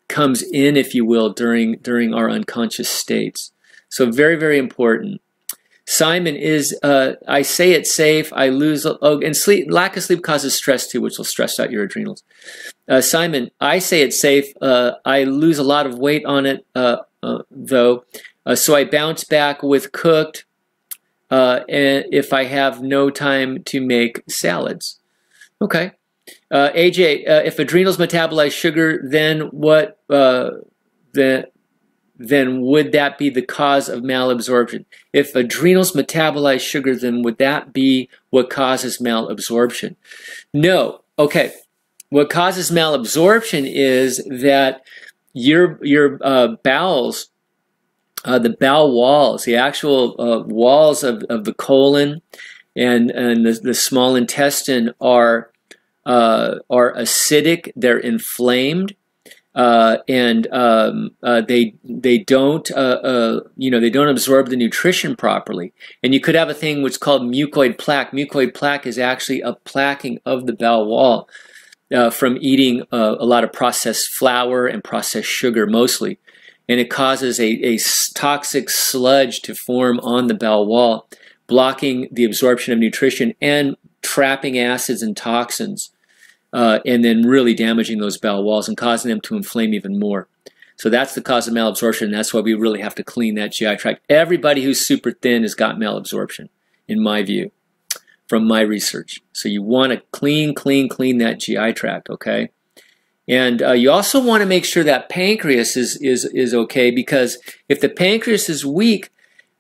comes in, if you will, during our unconscious states. So very, very important. Simon is, I say it's safe. I lose, and lack of sleep causes stress too, which will stress out your adrenals. Simon, I say it's safe. I lose a lot of weight on it, though. So I bounce back with cooked, and if I have no time to make salads. Okay. AJ, if adrenals metabolize sugar, then what, then would that be the cause of malabsorption? If adrenals metabolize sugar, then would that be what causes malabsorption? No. Okay. What causes malabsorption is that your bowels, the bowel walls, the actual walls of the colon and the small intestine are acidic. They're inflamed. And they don't they don't absorb the nutrition properly, and you could have a thing which is called mucoid plaque. Mucoid plaque is actually a plaquing of the bowel wall from eating a lot of processed flour and processed sugar mostly, and it causes a toxic sludge to form on the bowel wall, blocking the absorption of nutrition and trapping acids and toxins. And then really damaging those bowel walls and causing them to inflame even more. So that's the cause of malabsorption, and that's why we really have to clean that GI tract. Everybody who's super thin has got malabsorption, in my view, from my research. So you want to clean that GI tract, okay? And you also want to make sure that pancreas is okay, because if the pancreas is weak,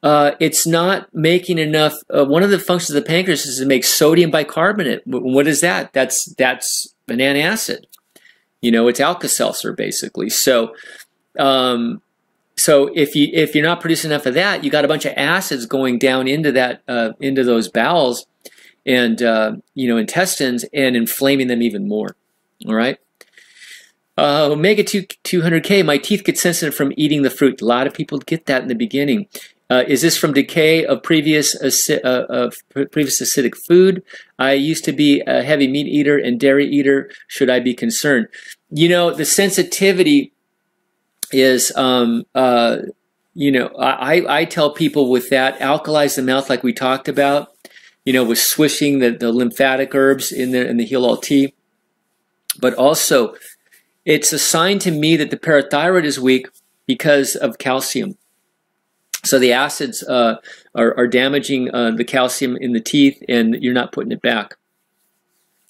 it's not making enough. One of the functions of the pancreas is to make sodium bicarbonate. What is that? That's banana acid. You know, it's Alka-Seltzer basically. So, so if you're not producing enough of that, you got a bunch of acids going down into that into those bowels and intestines and inflaming them even more. All right. Omega 200K. My teeth get sensitive from eating the fruit. A lot of people get that in the beginning. Is this from decay of previous acidic food? I used to be a heavy meat eater and dairy eater. Should I be concerned? You know, the sensitivity is, I tell people with that, alkalize the mouth like we talked about, with swishing the lymphatic herbs in the heal all tea. But also, it's a sign to me that the parathyroid is weak because of calcium. So the acids are damaging the calcium in the teeth, and you're not putting it back.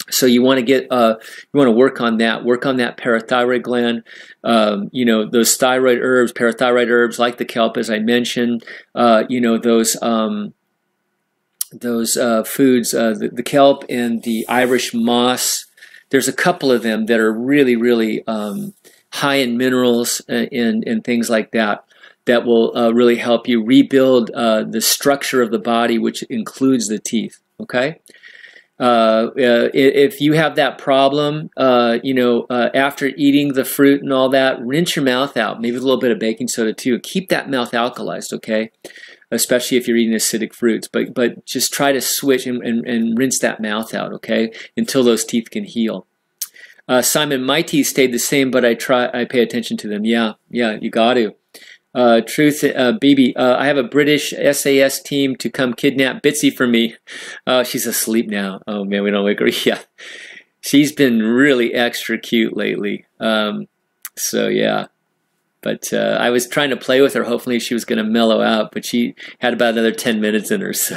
So you want to work on that. Work on that parathyroid gland. Those thyroid herbs, parathyroid herbs like the kelp, as I mentioned. Those foods, the kelp and the Irish moss. There's a couple of them that are really, really high in minerals and things like that. That will really help you rebuild the structure of the body, which includes the teeth, okay? If you have that problem, after eating the fruit and all that, rinse your mouth out, maybe with a little bit of baking soda too. Keep that mouth alkalized, okay? Especially if you're eating acidic fruits, but just try to switch and rinse that mouth out, okay? Until those teeth can heal. Simon, my teeth stayed the same, but I pay attention to them. Yeah, you got to. Truth, BB, I have a British SAS team to come kidnap Bitsy for me. She's asleep now. Oh man, we don't wake her. Yeah, she's been really extra cute lately. So yeah, but I was trying to play with her. Hopefully she was going to mellow out, but she had about another 10 minutes in her. So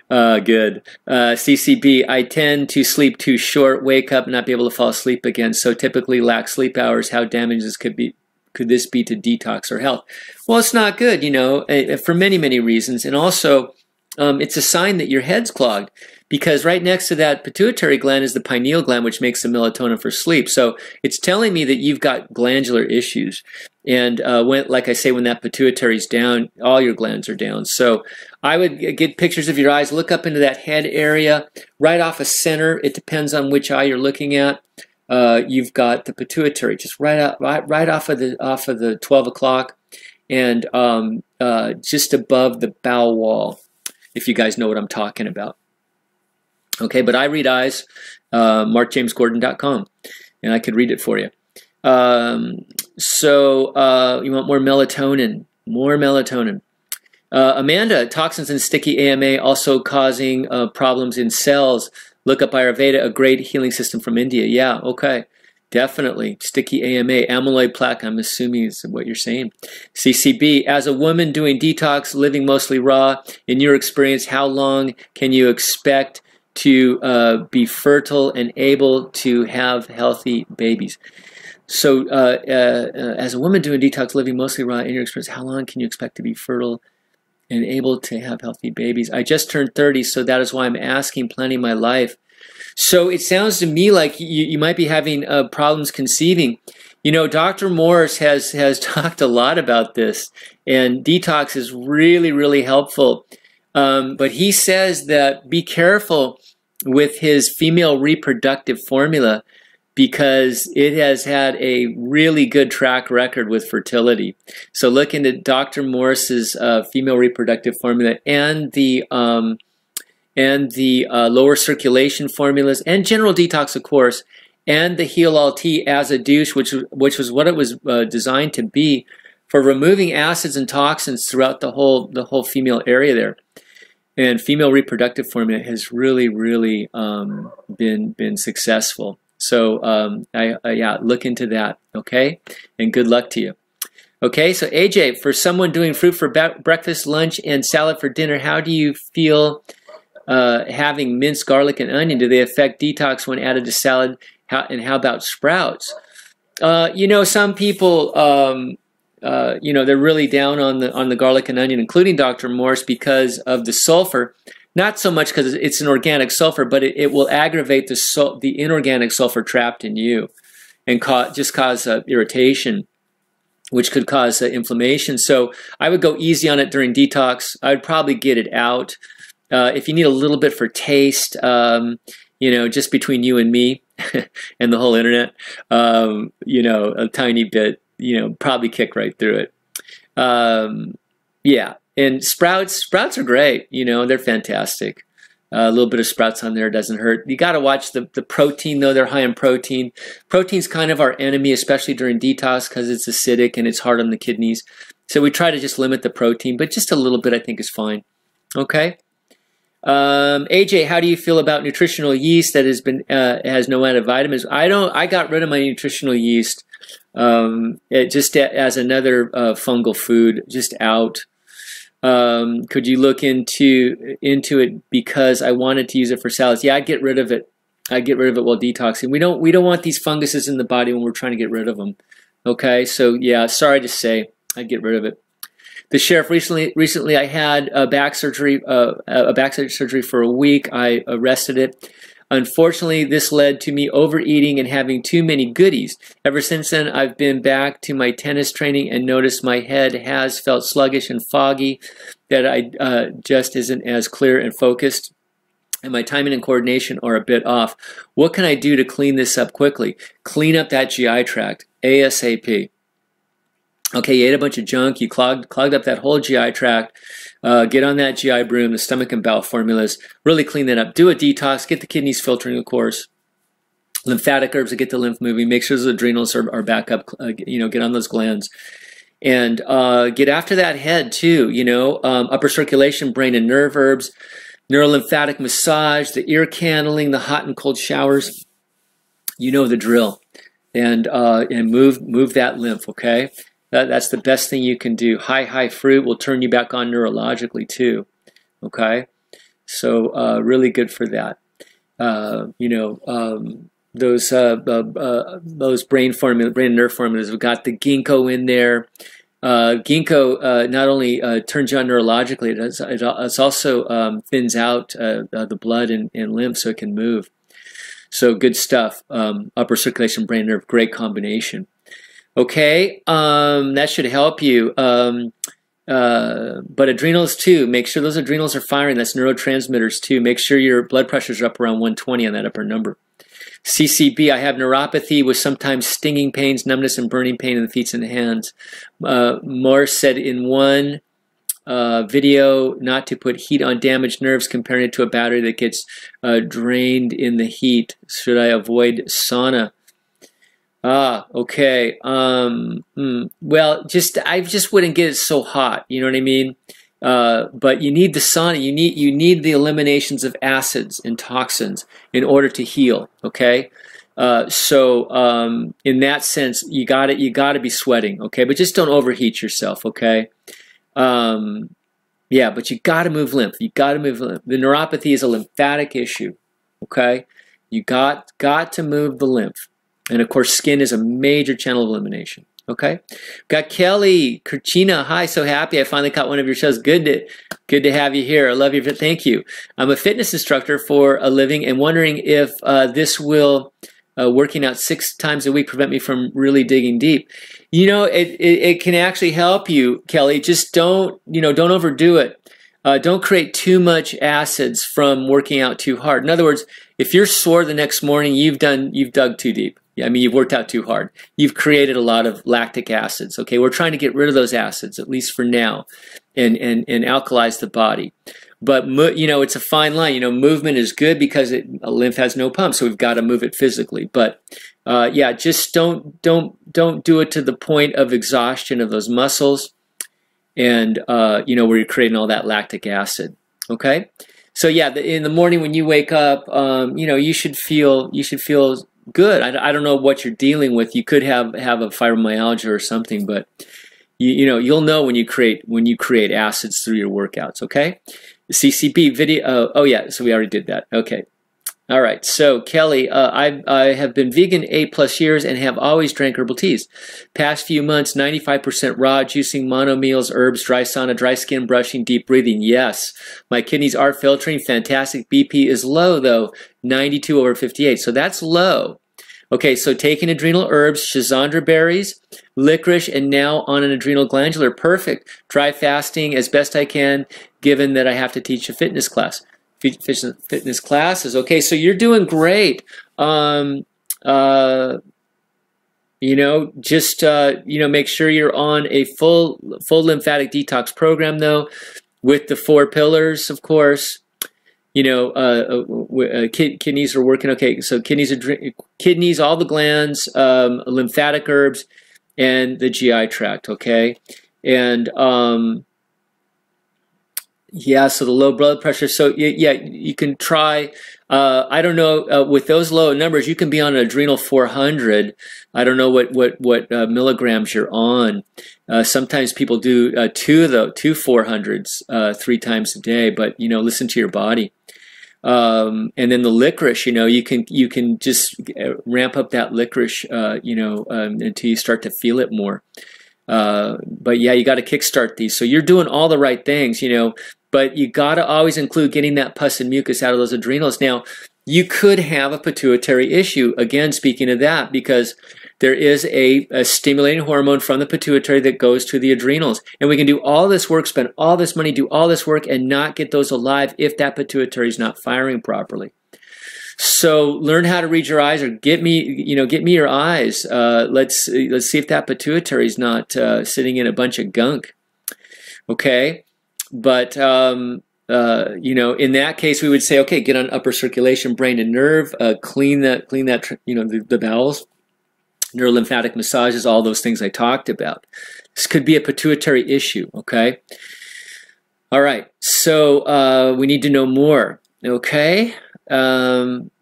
good. CCB, I tend to sleep too short, wake up, and not be able to fall asleep again. So typically lack sleep hours. How damaging this could be. Could this be to detox or health? Well, it's not good, for many, many reasons. And also, it's a sign that your head's clogged, because right next to that pituitary gland is the pineal gland, which makes the melatonin for sleep. So it's telling me that you've got glandular issues. And like I say, when that pituitary's down, all your glands are down. So I would get pictures of your eyes, look up into that head area, right off a center. It depends on which eye you're looking at. You've got the pituitary just right off of the 12 o'clock, and just above the bowel wall, if you guys know what I'm talking about. Okay, but I read eyes, MarkJamesGordon.com, and I could read it for you. So you want more melatonin? More melatonin. Amanda, toxins and sticky AMA also causing problems in cells. Look up Ayurveda, a great healing system from India. Yeah, okay. Definitely. Sticky AMA, amyloid plaque, I'm assuming is what you're saying. CCB, as a woman doing detox, living mostly raw, in your experience, how long can you expect to be fertile and able to have healthy babies? So as a woman doing detox, living mostly raw, in your experience, how long can you expect to be fertile and able to have healthy babies? I just turned 30, so that is why I'm asking, planning my life. So it sounds to me like you might be having problems conceiving. You know, Dr. Morse has talked a lot about this, and detox is really, really helpful. But he says that be careful with his female reproductive formula because it has had a really good track record with fertility. So look into Dr. Morse's female reproductive formula and the lower circulation formulas and general detox, of course, and the Heal All Tea as a douche, which was what it was designed to be for removing acids and toxins throughout the whole female area there. And female reproductive formula has really, really been successful. So yeah, look into that, okay? And good luck to you. Okay, so AJ, for someone doing fruit for breakfast, lunch, and salad for dinner, how do you feel having minced garlic and onion? Do they affect detox when added to salad? And how about sprouts? You know, some people, you know, they're really down on the garlic and onion, including Dr. Morse, because of the sulfur. Not so much because it's an organic sulfur, but it will aggravate the inorganic sulfur trapped in you and just cause irritation, which could cause inflammation. So I would go easy on it during detox. I would probably get it out. If you need a little bit for taste, you know, just between you and me and the whole internet, you know, a tiny bit, you know, probably kick right through it. Yeah, and sprouts are great. You know, they're fantastic. A little bit of sprouts on there doesn't hurt. You got to watch the protein, though. They're high in protein. Protein's kind of our enemy, especially during detox because it's acidic and it's hard on the kidneys. So we try to just limit the protein, but just a little bit I think is fine. Okay. AJ, how do you feel about nutritional yeast that has no added vitamins? I got rid of my nutritional yeast just as another fungal food, just out. Could you look into it because I wanted to use it for salads? Yeah, I'd get rid of it. I'd get rid of it while detoxing. We don't want these funguses in the body when we're trying to get rid of them. Okay, so yeah, sorry to say, I'd get rid of it. The sheriff recently I had a back surgery for a week. I arrested it. Unfortunately, this led to me overeating and having too many goodies. Ever since then, I've been back to my tennis training and noticed my head has felt sluggish and foggy, that I just isn't as clear and focused, and my timing and coordination are a bit off. What can I do to clean this up quickly? Clean up that GI tract ASAP. Okay, you ate a bunch of junk, you clogged up that whole GI tract, get on that GI broom, the stomach and bowel formulas, really clean that up. Do a detox, get the kidneys filtering, of course. Lymphatic herbs to get the lymph moving, make sure those adrenals are back up, you know, get on those glands. And get after that head too, you know, upper circulation, brain and nerve herbs, neurolymphatic massage, the ear candling, the hot and cold showers. You know the drill. And move that lymph, okay? That's the best thing you can do. High fruit will turn you back on neurologically too. Okay, so really good for that. You know, those brain and nerve formulas. We've got the ginkgo in there. Ginkgo not only turns you on neurologically, it also thins out the blood and lymph so it can move. So good stuff. Upper circulation, brain, nerve, great combination. Okay, that should help you. But adrenals too, make sure those adrenals are firing. That's neurotransmitters too. Make sure your blood pressures are up around 120 on that upper number. CCB, I have neuropathy with sometimes stinging pains, numbness, and burning pain in the feet and the hands. Morse said in one video not to put heat on damaged nerves, comparing it to a battery that gets drained in the heat. Should I avoid sauna? Okay. Well, I just wouldn't get it so hot. You know what I mean? But you need the sauna. You need the eliminations of acids and toxins in order to heal. Okay. So in that sense, you gotta be sweating. Okay, but just don't overheat yourself. Okay. Yeah, but you gotta move lymph. You gotta move lymph. The neuropathy is a lymphatic issue. Okay. You got to move the lymph. And of course, skin is a major channel of elimination. Okay. Got Kelly, Kirchina. Hi, so happy I finally caught one of your shows. Good to have you here. I love you. Thank you. I'm a fitness instructor for a living and wondering if this will working out 6 times a week prevent me from really digging deep. You know, it can actually help you, Kelly. Just don't overdo it. Don't create too much acids from working out too hard. In other words, if you're sore the next morning, you've dug too deep. Yeah, I mean, you've worked out too hard. You've created a lot of lactic acids. Okay, we're trying to get rid of those acids, at least for now, and alkalize the body. But you know, it's a fine line. You know, movement is good because lymph has no pump, so we've got to move it physically. But yeah, just don't do it to the point of exhaustion of those muscles, and you know, where you're creating all that lactic acid. Okay, so yeah, in the morning when you wake up, you know, you should feel good. I don't know what you're dealing with. You could have a fibromyalgia or something, but you know, you'll know when you create acids through your workouts. Okay. CCP video. Oh yeah, so we already did that. Okay. All right. So Kelly, I have been vegan 8+ years and have always drank herbal teas. Past few months, 95% raw, juicing, mono meals, herbs, dry sauna, dry skin brushing, deep breathing. Yes, my kidneys are filtering. Fantastic. BP is low though, 92/58. So that's low. Okay, so taking adrenal herbs, schizandra berries, licorice, and now on an adrenal glandular. Perfect. Dry fasting as best I can, given that I have to teach a fitness class. Fitness classes. Okay, so you're doing great. You know, just you know, make sure you're on a full lymphatic detox program though, with the 4 pillars, of course. You know, kidneys are working. Okay, so kidneys, all the glands, lymphatic herbs, and the GI tract. Okay, and yeah, so the low blood pressure. So yeah, you can try. I don't know, with those low numbers, you can be on an adrenal 400. I don't know what milligrams you're on. Sometimes people do 2 400s 3 times a day. But you know, listen to your body. And then the licorice, you know, you can just ramp up that licorice, you know, until you start to feel it more. But yeah, you got to kickstart these. So you're doing all the right things, you know, but you got to always include getting that pus and mucus out of those adrenals. Now, you could have a pituitary issue. Again, speaking of that, because there is a stimulating hormone from the pituitary that goes to the adrenals. And we can do all this work, spend all this money, do all this work, and not get those alive if that pituitary is not firing properly. So learn how to read your eyes, or get me your eyes. Let's see if that pituitary is not sitting in a bunch of gunk. Okay, but you know, in that case, we would say, okay, get on upper circulation, brain and nerve, clean that, you know, the bowels, neurolymphatic massages, all those things I talked about. This could be a pituitary issue. Okay, all right. So we need to know more. Okay.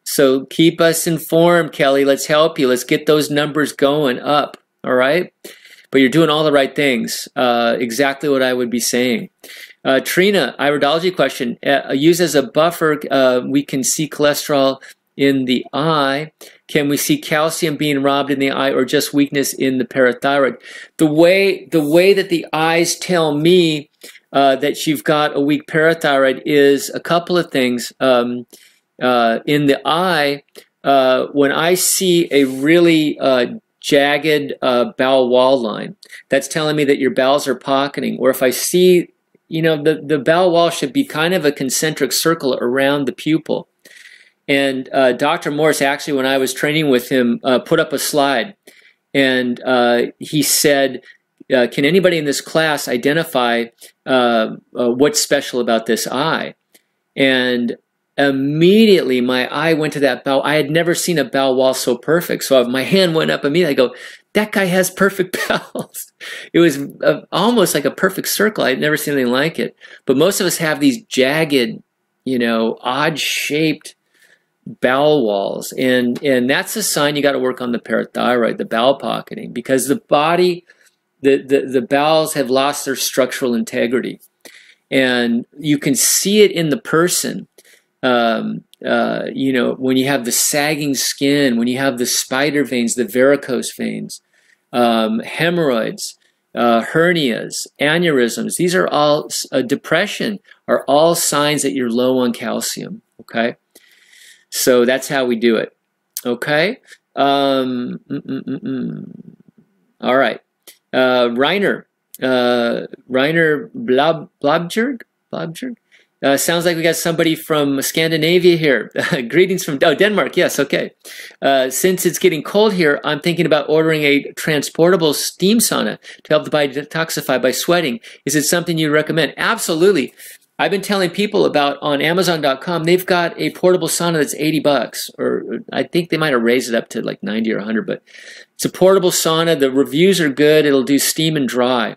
So keep us informed, Kelly. Let's help you. Let's get those numbers going up. All right. But you're doing all the right things. Exactly what I would be saying. Trina, iridology question. Use as a buffer, we can see cholesterol in the eye. Can we see calcium being robbed in the eye, or just weakness in the parathyroid? The way that the eyes tell me that you've got a weak parathyroid is a couple of things. In the eye, when I see a really jagged bowel wall line, that's telling me that your bowels are pocketing. Or if I see, you know, the bowel wall should be kind of a concentric circle around the pupil. And Dr. Morse, actually, when I was training with him, put up a slide, and he said, can anybody in this class identify what's special about this eye? And immediately my eye went to that bowel. I had never seen a bowel wall so perfect. So my hand went up immediately. I go, that guy has perfect bowels. It was almost like a perfect circle. I had never seen anything like it. But most of us have these jagged, you know, odd-shaped bowel walls. And that's a sign you got to work on the parathyroid, the bowel pocketing, because the body, the bowels have lost their structural integrity. And you can see it in the person. You know, when you have the sagging skin, when you have the spider veins, the varicose veins, hemorrhoids, hernias, aneurysms, these are all, depression are all signs that you're low on calcium, okay? So that's how we do it, okay? All right. Reiner Blobjerg? Sounds like we got somebody from Scandinavia here. Greetings from Denmark. Yes, okay. Since it's getting cold here, I'm thinking about ordering a transportable steam sauna to help the body detoxify by sweating. Is it something you recommend? Absolutely. I've been telling people about on Amazon.com, they've got a portable sauna that's $80, or I think they might have raised it up to like 90 or 100, but it's a portable sauna. The reviews are good. It'll do steam and dry.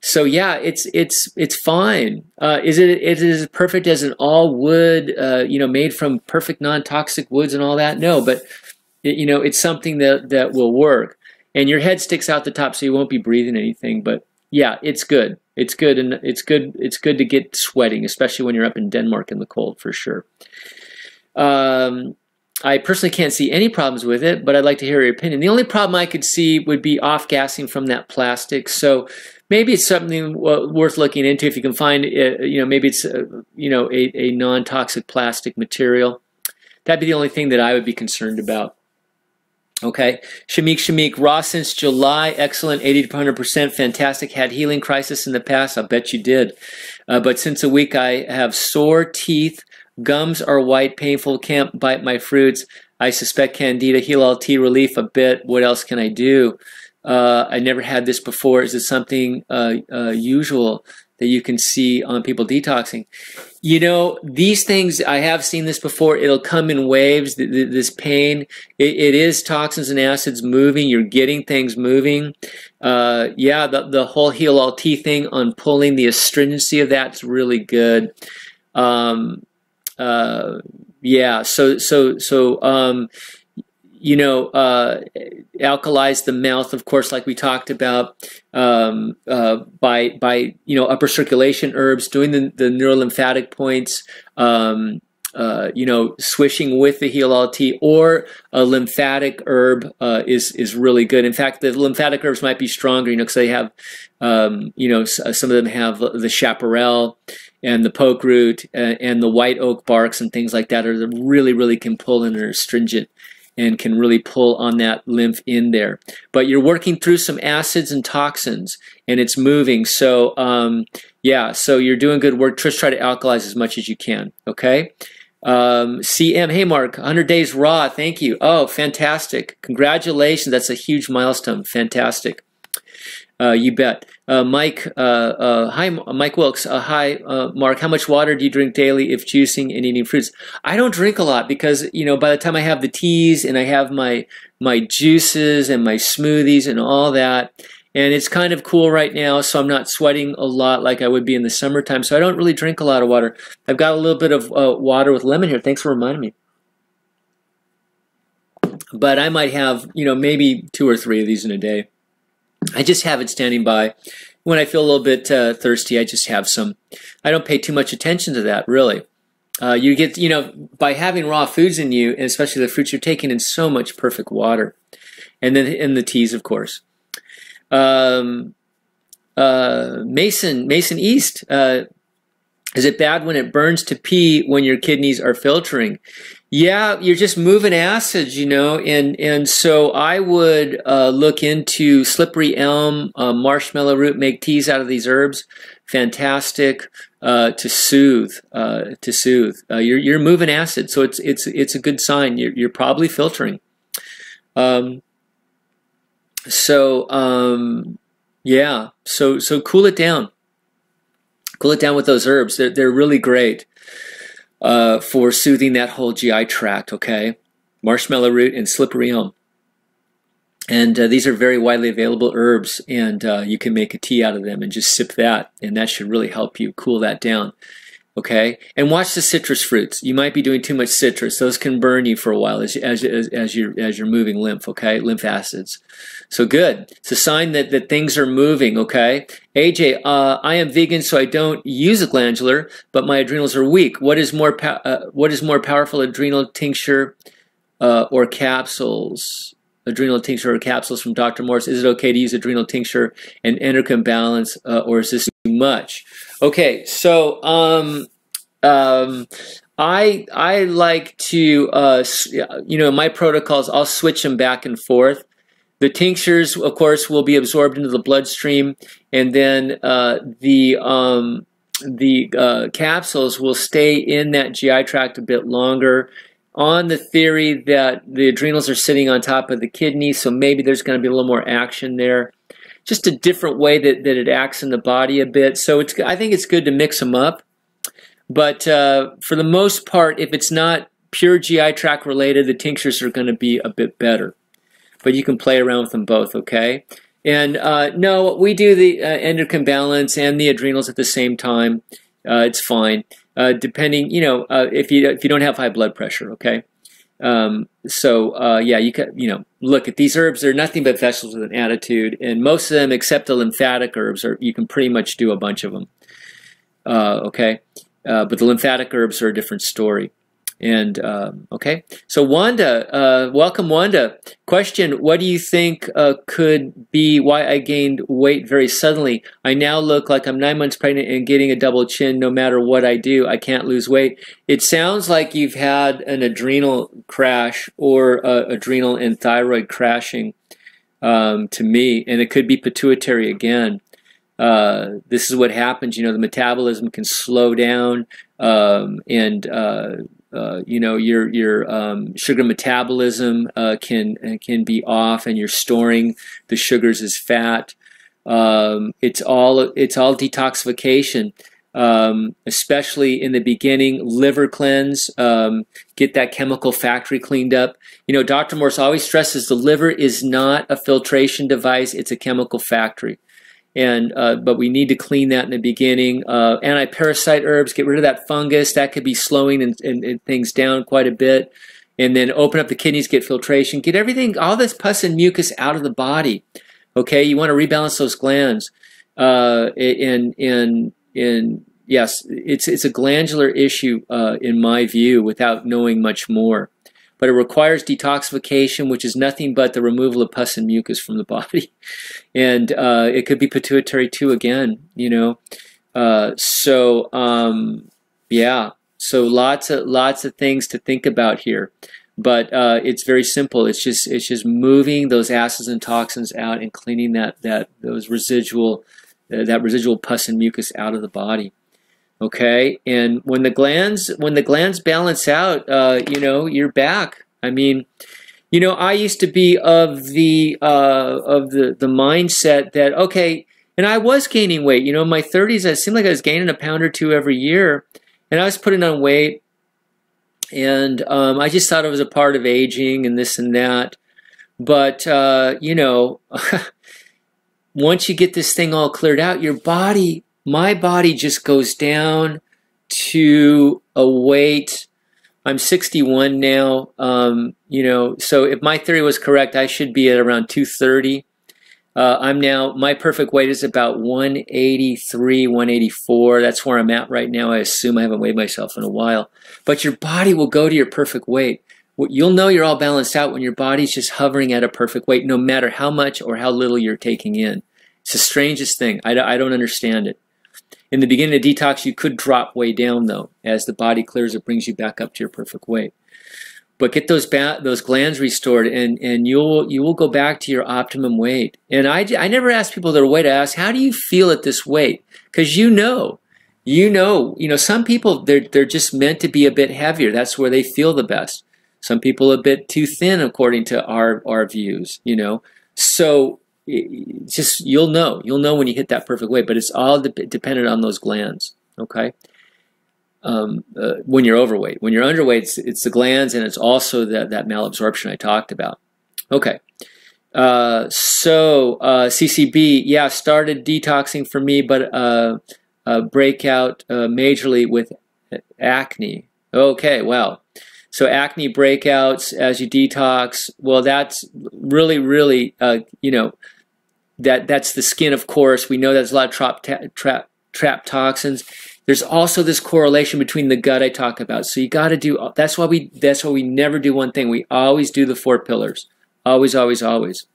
So yeah, it's fine. Is it perfect as an all wood, you know, made from perfect non-toxic woods and all that? No, but you know, it's something that will work. And your head sticks out the top, so you won't be breathing anything. But yeah, it's good. It's good, and it's good to get sweating, especially when you're up in Denmark in the cold, for sure. I personally can't see any problems with it, but I'd like to hear your opinion. The only problem I could see would be off-gassing from that plastic. So maybe it's something worth looking into if you can find, you know, maybe it's, you know, a non-toxic plastic material. That'd be the only thing that I would be concerned about. Okay. Shamik, raw since July, excellent, 80 to 100%, fantastic. Had healing crisis in the past, I bet you did. But since a week I have sore teeth, gums are white, painful, can't bite my fruits. I suspect candida, heal all T, relief a bit. What else can I do? I never had this before. Is it something usual that you can see on people detoxing? You know, these things, I have seen this before. It'll come in waves, this pain. It is toxins and acids moving. You're getting things moving. Yeah, the whole heal all T thing on pulling the astringency of that's really good. Yeah, you know, alkalize the mouth, of course, like we talked about, by you know, upper circulation herbs, doing the neurolymphatic points, you know, swishing with the heal all T, or a lymphatic herb is really good. In fact, the lymphatic herbs might be stronger, you know, because they have, you know, some of them have the chaparral and the poke root and the white oak barks and things like that are really can pull and are astringent and can really pull on that lymph in there. But you're working through some acids and toxins, and it's moving. So, yeah, so you're doing good work. Just try to alkalize as much as you can, okay? CM, hey, Mark, 100 days raw, thank you. Oh, fantastic. Congratulations, that's a huge milestone. Fantastic. You bet. Mike, hi, Mike Wilkes. Hi, Mark. How much water do you drink daily if juicing and eating fruits? I don't drink a lot because, you know, by the time I have the teas and I have my juices and my smoothies and all that, and it's kind of cool right now, so I'm not sweating a lot like I would be in the summertime. So I don't really drink a lot of water. I've got a little bit of water with lemon here. Thanks for reminding me. But I might have, you know, maybe 2 or 3 of these in a day. I just have it standing by. When I feel a little bit thirsty, I just have some. I don't pay too much attention to that, really. You get, you know, by having raw foods in you, and especially the fruits, you're taking in so much perfect water. And then in the teas, of course. Mason East, is it bad when it burns to pee when your kidneys are filtering? Yeah, you're just moving acids, you know, and so I would look into slippery elm, marshmallow root, make teas out of these herbs. Fantastic to soothe. You're moving acid, so it's a good sign. You're probably filtering. Yeah, so cool it down. Cool it down with those herbs. They're really great. for soothing that whole GI tract, okay? Marshmallow root and slippery elm. And these are very widely available herbs, and you can make a tea out of them and just sip that, and that should really help you cool that down, okay? And watch the citrus fruits. You might be doing too much citrus. Those can burn you for a while as you're moving lymph, okay? Lymph acids. So good. It's a sign that things are moving, okay? AJ, I am vegan, so I don't use a glandular, but my adrenals are weak. What is more powerful, adrenal tincture or capsules? Adrenal tincture or capsules from Dr. Morse. Is it okay to use adrenal tincture and endocrine balance, or is this too much? Okay, so I like to, you know, my protocols, I'll switch them back and forth. The tinctures, of course, will be absorbed into the bloodstream, and then the capsules will stay in that GI tract a bit longer, on the theory that the adrenals are sitting on top of the kidney, so maybe there's going to be a little more action there. Just a different way that it acts in the body a bit. So I think it's good to mix them up. But for the most part, if it's not pure GI tract related, the tinctures are going to be a bit better. But you can play around with them both, okay? And no, we do the endocrine balance and the adrenals at the same time. It's fine. Depending, you know, if you don't have high blood pressure, okay. Yeah, you can, you know, look at these herbs. They're nothing but vegetables with an attitude, and most of them, except the lymphatic herbs, you can pretty much do a bunch of them. Okay, but the lymphatic herbs are a different story. And okay, so Wanda, welcome, Wanda. Question: what do you think could be why I gained weight very suddenly? I now look like I'm 9 months pregnant and getting a double chin. No matter what I do, I can't lose weight. It sounds like you've had an adrenal crash or adrenal and thyroid crashing to me, and it could be pituitary again. This is what happens. You know, the metabolism can slow down, you know, your sugar metabolism can be off, and you're storing the sugars as fat. It's all detoxification, especially in the beginning. Liver cleanse, get that chemical factory cleaned up. You know, Dr. Morse always stresses the liver is not a filtration device; it's a chemical factory. And but we need to clean that in the beginning. Anti-parasite herbs, get rid of that fungus. That could be slowing and things down quite a bit. And then open up the kidneys, get filtration, get everything, all this pus and mucus out of the body. Okay, you want to rebalance those glands. Yes, it's a glandular issue in my view, without knowing much more. But it requires detoxification, which is nothing but the removal of pus and mucus from the body. And it could be pituitary too again, you know. Yeah, so lots of things to think about here. But it's very simple. It's just moving those acids and toxins out and cleaning that residual pus and mucus out of the body. Okay, and when the glands balance out, you know, you're back. I mean, you know, I used to be of the mindset that, okay, and I was gaining weight. You know, in my 30s, it seemed like I was gaining a pound or two every year, and I was putting on weight, and I just thought it was a part of aging and this and that. But you know, once you get this thing all cleared out, your body. My body just goes down to a weight. I'm 61 now, you know, so if my theory was correct, I should be at around 230. My perfect weight is about 183, 184. That's where I'm at right now. I assume I haven't weighed myself in a while. But your body will go to your perfect weight. You'll know you're all balanced out when your body's just hovering at a perfect weight, no matter how much or how little you're taking in. It's the strangest thing. I don't understand it. In the beginning of detox, you could drop way down, though. As the body clears, it brings you back up to your perfect weight. But get those glands restored, and you will go back to your optimum weight. And I never ask people their weight. I ask, how do you feel at this weight? Because you know, some people they're just meant to be a bit heavier. That's where they feel the best. Some people a bit too thin, according to our views. You know, so. Just you'll know when you hit that perfect weight, but it's all dependent on those glands. Okay. when you're overweight. When you're underweight, it's the glands, and it's also that malabsorption I talked about. Okay. CCB, yeah, started detoxing for me, but breakout majorly with acne. Okay, wow. So acne breakouts as you detox, well, that's really, really, you know, that's the skin, of course. We know there's a lot of trap toxins. There's also this correlation between the gut I talk about. So you got to do, that's why we never do one thing. We always do the 4 pillars. Always, always, always.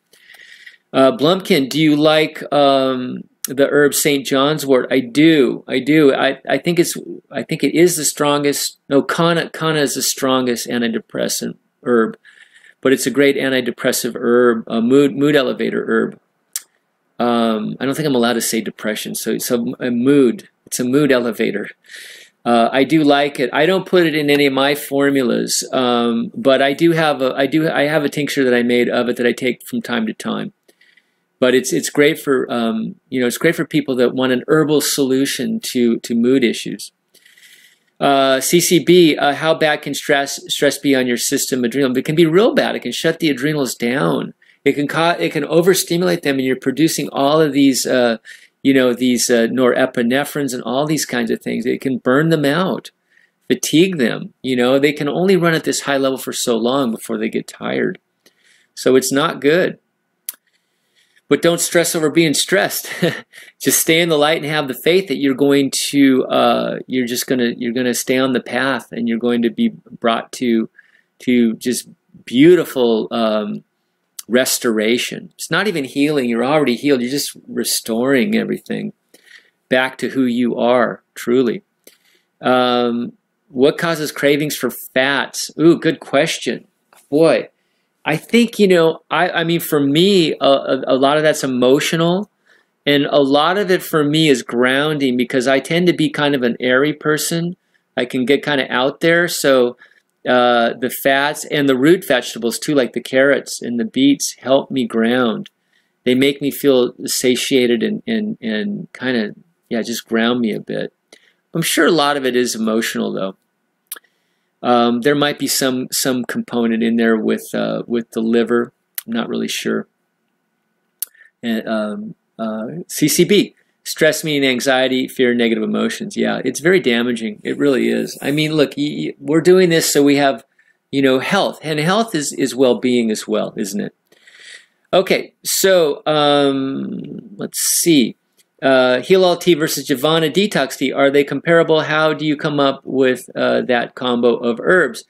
Blumpkin, do you like the herb St. John's wort? I do. I think it is the strongest. No, Canna is the strongest antidepressant herb, but it's a great antidepressive herb, a mood elevator herb. I don't think I'm allowed to say depression, so a mood. It's a mood elevator. I do like it. I don't put it in any of my formulas, but I have a tincture that I made of it that I take from time to time. But it's great for you know, it's great for people that want an herbal solution to mood issues. CCB, how bad can stress be on your system, adrenal? It can be real bad. It can shut the adrenals down. It can overstimulate them, and you're producing all of these you know, these norepinephrines and all these kinds of things. It can burn them out, fatigue them. You know, they can only run at this high level for so long before they get tired. So it's not good. But don't stress over being stressed. Just stay in the light and have the faith that you're going to, you're going to stay on the path, and you're going to be brought to just beautiful restoration. It's not even healing. You're already healed. You're just restoring everything back to who you are, truly. What causes cravings for fats? Ooh, good question. Boy, I think, you know, I mean, for me, a lot of that's emotional, and a lot of it for me is grounding, because I tend to be kind of an airy person. I can get kind of out there, so the fats and the root vegetables too, like the carrots and the beets, help me ground. They make me feel satiated and kind of, yeah, just ground me a bit. I'm sure a lot of it is emotional, though. There might be some component in there with the liver. I'm not really sure. And CCB, stress meaning anxiety, fear, negative emotions. Yeah, it's very damaging. It really is. I mean, look, we're doing this so we have, you know, health, and health is well-being as well, isn't it? Okay, so let's see. Heal All Tea versus Javana Detox Tea. Are they comparable? How do you come up with that combo of herbs?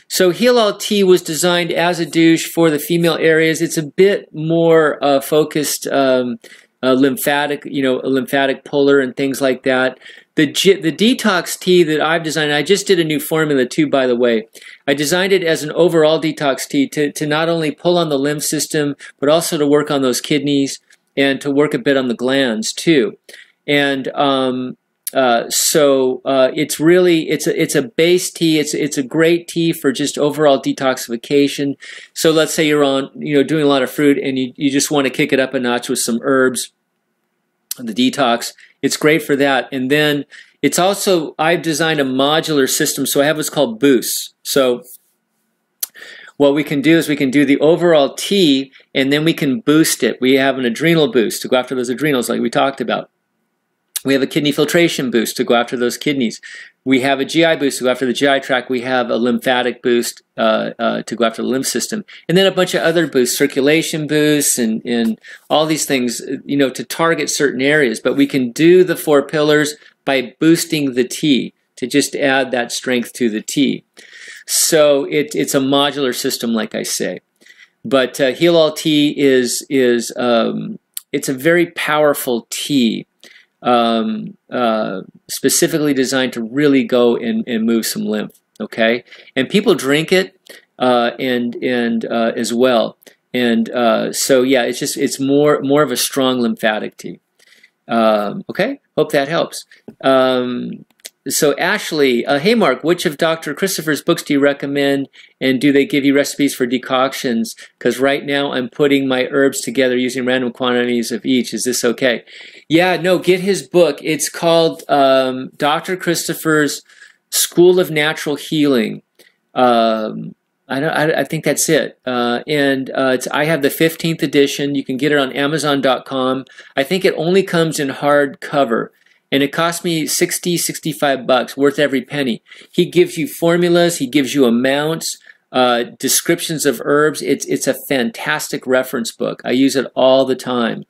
So Heal All Tea was designed as a douche for the female areas. It's a bit more focused, lymphatic, you know, a lymphatic puller and things like that. The detox tea that I've designed, I just did a new formula too, by the way. I designed it as an overall detox tea to not only pull on the lymph system, but also to work on those kidneys, and to work a bit on the glands too. And it's really, it's a base tea. It's a great tea for just overall detoxification. So let's say you're on, you know, doing a lot of fruit, and you just want to kick it up a notch with some herbs, the detox. It's great for that. And then it's also, I've designed a modular system. So I have what's called boosts. So what we can do is we can do the overall tea, and then we can boost it. We have an adrenal boost to go after those adrenals like we talked about. We have a kidney filtration boost to go after those kidneys. We have a GI boost to go after the GI tract. We have a lymphatic boost to go after the lymph system. And then a bunch of other boosts, circulation boosts, and all these things, you know, to target certain areas. But we can do the 4 pillars by boosting the tea, to just add that strength to the tea. So it's a modular system, like I say. But Heal All Tea is it's a very powerful tea, specifically designed to really go and move some lymph. Okay, and people drink it as well. And so yeah, it's more of a strong lymphatic tea. Okay, hope that helps. So Ashley, hey Mark, which of Dr. Christopher's books do you recommend, and do they give you recipes for decoctions? Because right now I'm putting my herbs together using random quantities of each. Is this okay? Yeah, no, get his book. It's called Dr. Christopher's School of Natural Healing. I think that's it. I have the 15th edition. You can get it on Amazon.com. I think it only comes in hardcover. And it cost me $65, worth every penny. He gives you formulas. He gives you amounts, descriptions of herbs. It's a fantastic reference book. I use it all the time.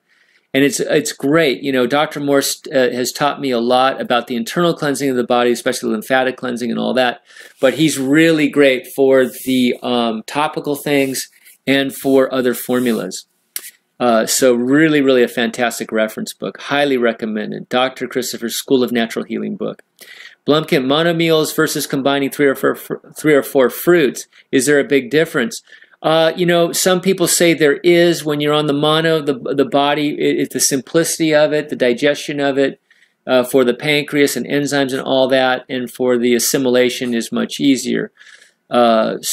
And it's great. You know, Dr. Morse has taught me a lot about the internal cleansing of the body, especially lymphatic cleansing and all that. But he's really great for the topical things and for other formulas. So really, really a fantastic reference book. Highly recommended. Dr. Christopher's School of Natural Healing book. Blumkin, monomeals versus combining three or four fruits. Is there a big difference? You know, some people say there is. When you're on the mono, the body, it's the simplicity of it, the digestion of it, for the pancreas and enzymes and all that, and for the assimilation is much easier. But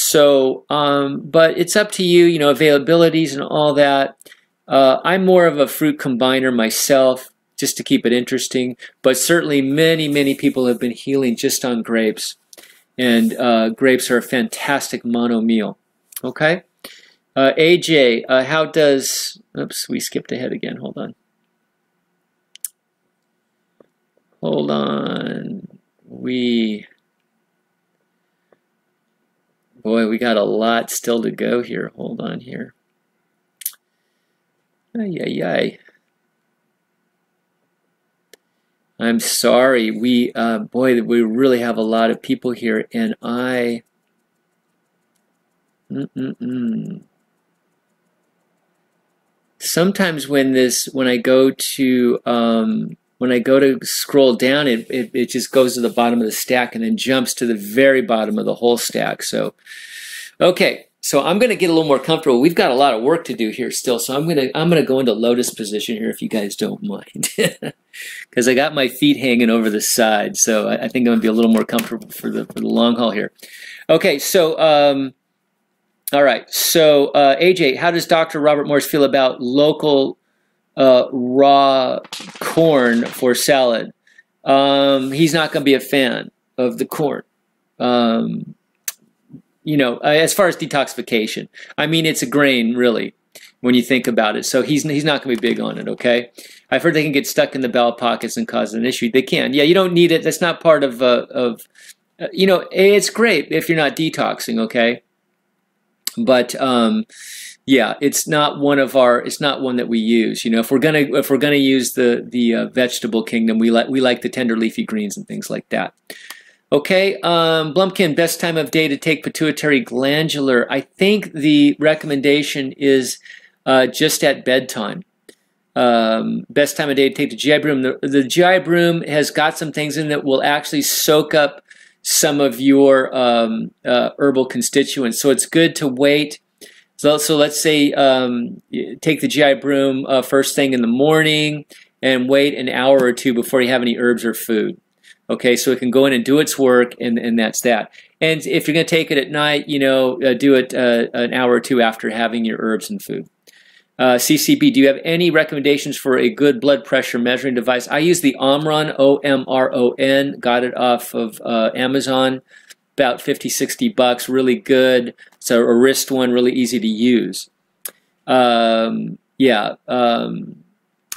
it's up to you, you know, availabilities and all that. I'm more of a fruit combiner myself, just to keep it interesting. But certainly many, many people have been healing just on grapes. And grapes are a fantastic mono meal. Okay? AJ, how does... Oops, we skipped ahead again. Hold on. Hold on. Boy, we got a lot still to go here. Hold on here. Ay, ay, ay. I'm sorry. We really have a lot of people here, and Sometimes when I go to scroll down, it just goes to the bottom of the stack and then jumps to the very bottom of the whole stack. So, okay. So I'm going to get a little more comfortable. We've got a lot of work to do here still, so I'm going to go into lotus position here if you guys don't mind, because I got my feet hanging over the side. So I think I'm going to be a little more comfortable for the long haul here. Okay, so all right. So AJ, how does Dr. Robert Morse feel about local raw corn for salad? He's not going to be a fan of the corn. You know, as far as detoxification, I mean, it's a grain, really, when you think about it. So he's not going to be big on it, okay? I've heard they can get stuck in the bowel pockets and cause an issue. They can. Yeah, you don't need it. That's not part of you know, it's great if you're not detoxing, okay? But yeah, it's not one that we use. You know, if we're gonna use the vegetable kingdom, we like the tender leafy greens and things like that. Okay, Blumpkin, best time of day to take pituitary glandular. I think the recommendation is just at bedtime. Best time of day to take the GI broom. The GI broom has got some things in that will actually soak up some of your herbal constituents. So it's good to wait. So let's say take the GI broom first thing in the morning and wait an hour or two before you have any herbs or food. Okay, so it can go in and do its work, and that's that. And if you're going to take it at night, you know, do it an hour or two after having your herbs and food. CCB, do you have any recommendations for a good blood pressure measuring device? I use the Omron, O-M-R-O-N, got it off of Amazon, about $50-60, really good. It's a wrist one, really easy to use.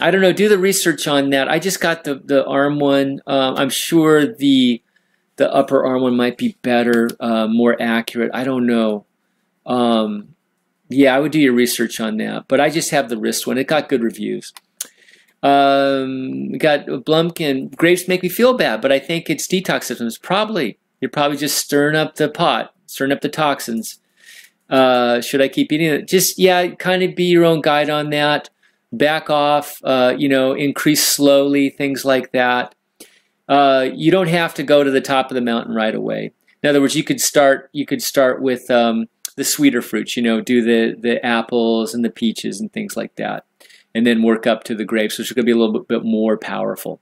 I don't know, do the research on that. I just got the arm one. I'm sure the upper arm one might be better, more accurate. I don't know. Yeah, I would do your research on that. But I just have the wrist one. It got good reviews. We got Blumpkin. Grapes make me feel bad, but I think it's detox symptoms. Probably. You're probably just stirring up the pot, stirring up the toxins. Should I keep eating it? Just, yeah, kind of be your own guide on that. Back off, you know, increase slowly, things like that. You don't have to go to the top of the mountain right away. In other words, you could start with the sweeter fruits, you know, do the apples and the peaches and things like that, and then work up to the grapes, which are going to be a little bit more powerful.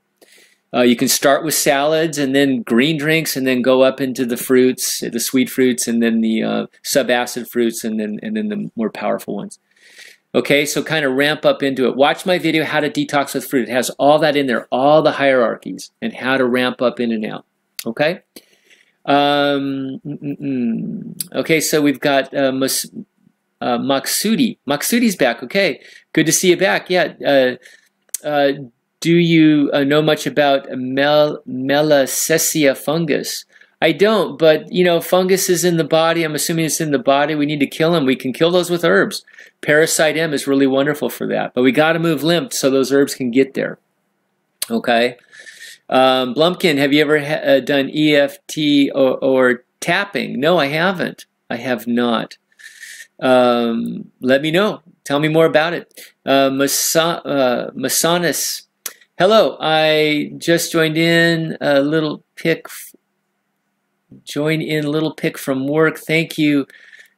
You can start with salads and then green drinks, and then go up into the fruits, the sweet fruits, and then the subacid fruits, and then the more powerful ones. Okay, so kind of ramp up into it. Watch my video, How to Detox with Fruit. It has all that in there, all the hierarchies, and how to ramp up in and out. Okay? Okay, so we've got Maksudi. Maksudi's back. Okay, good to see you back. Yeah. Do you know much about Melasessia fungus? I don't, but you know, fungus is in the body. I'm assuming it's in the body. We need to kill them. We can kill those with herbs. Parasite M is really wonderful for that, but we got to move lymph so those herbs can get there. Okay. Blumpkin, have you ever done EFT or tapping? No, I haven't. I have not. Let me know. Tell me more about it. Masonis, hello. I just joined in a little pic. Little pic from work. Thank you,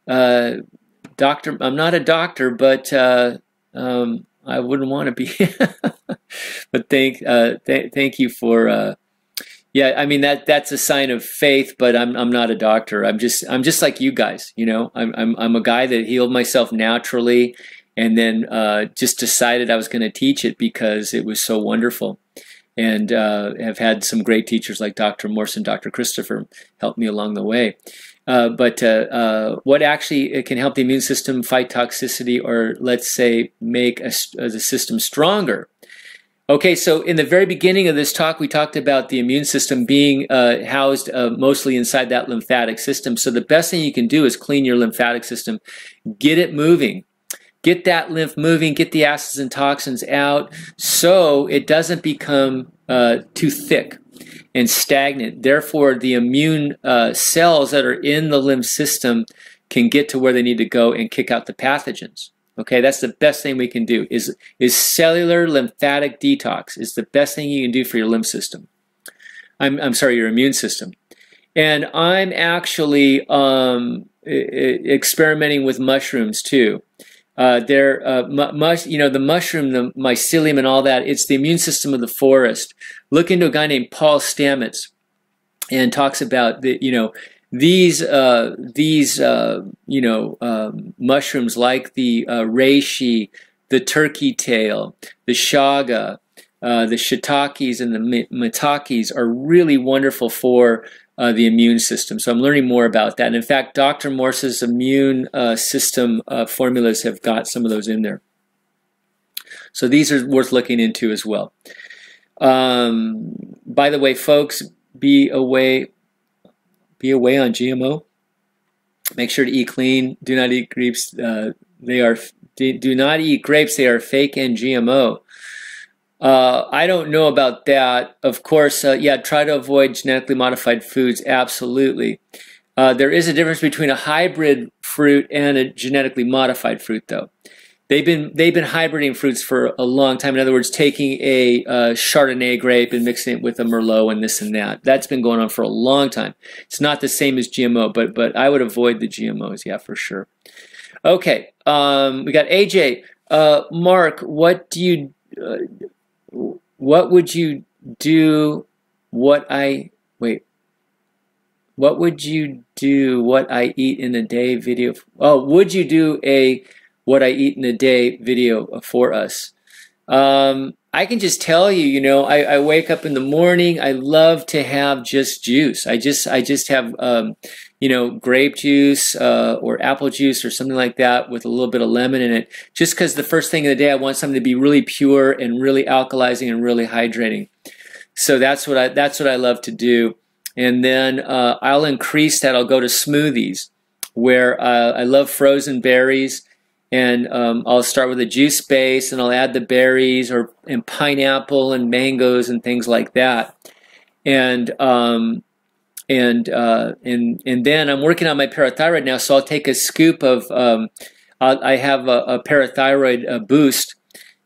doctor. I'm not a doctor, but I wouldn't want to be. But thank you for. Yeah, I mean that's a sign of faith, but I'm not a doctor. I'm just like you guys. You know, I'm a guy that healed myself naturally, and then just decided I was going to teach it because it was so wonderful. And have had some great teachers like Dr. Morse and Dr. Christopher help me along the way. But what actually can help the immune system fight toxicity, or let's say make the system stronger? Okay, so in the very beginning of this talk, we talked about the immune system being housed mostly inside that lymphatic system. So the best thing you can do is clean your lymphatic system, get it moving. Get that lymph moving, get the acids and toxins out so it doesn't become too thick and stagnant. Therefore, the immune cells that are in the lymph system can get to where they need to go and kick out the pathogens. Okay, that's the best thing we can do is cellular lymphatic detox is the best thing you can do for your lymph system. I'm sorry, your immune system. And I'm actually experimenting with mushrooms too. The mushroom, the mycelium and all that, it's the immune system of the forest. Look into a guy named Paul Stamets and talks about these mushrooms like the reishi, the turkey tail, the chaga, the shiitakes and the matakes are really wonderful for the immune system. So I'm learning more about that. And in fact, Dr. Morse's immune system formulas have got some of those in there. So these are worth looking into as well. By the way, folks, be away on GMO. Make sure to eat clean. Do not eat grapes. Do not eat grapes. They are fake and GMO. I don't know about that. Of course, yeah, try to avoid genetically modified foods. Absolutely. There is a difference between a hybrid fruit and a genetically modified fruit, though. They've been hybriding fruits for a long time. In other words, taking a Chardonnay grape and mixing it with a Merlot and this and that. That's been going on for a long time. It's not the same as GMO, but I would avoid the GMOs, yeah, for sure. Okay, we got AJ. Mark, what would you do what I eat in a day video? Oh, would you do a what I eat in a day video for us? I can just tell you, I wake up in the morning. I love to have just juice. I just have, grape juice or apple juice or something like that with a little bit of lemon in it. Just because the first thing of the day, I want something to be really pure and really alkalizing and really hydrating. So that's what I love to do. And then I'll increase that. I'll go to smoothies where I love frozen berries. And I'll start with a juice base, and I'll add the berries and pineapple and mangoes and things like that. And then I'm working on my parathyroid now, so I'll take a scoop of. I have a parathyroid boost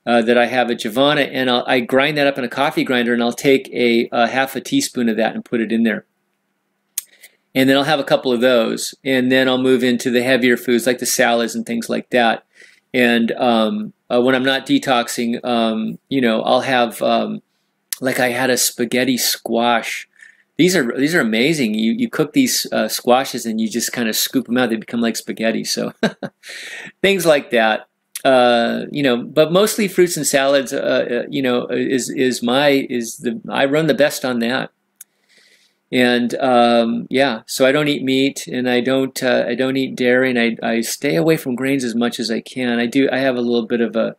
that I have at Javana, and I grind that up in a coffee grinder, and I'll take a half a teaspoon of that and put it in there. And then I'll have a couple of those, and then I'll move into the heavier foods like the salads and things like that. And when I'm not detoxing, I'll have like I had a spaghetti squash. These are amazing. You cook these squashes and you just kind of scoop them out. They become like spaghetti. So things like that. But mostly fruits and salads. I run the best on that. And yeah, so I don't eat meat, and I don't eat dairy, and I stay away from grains as much as I can. I have a little bit of a,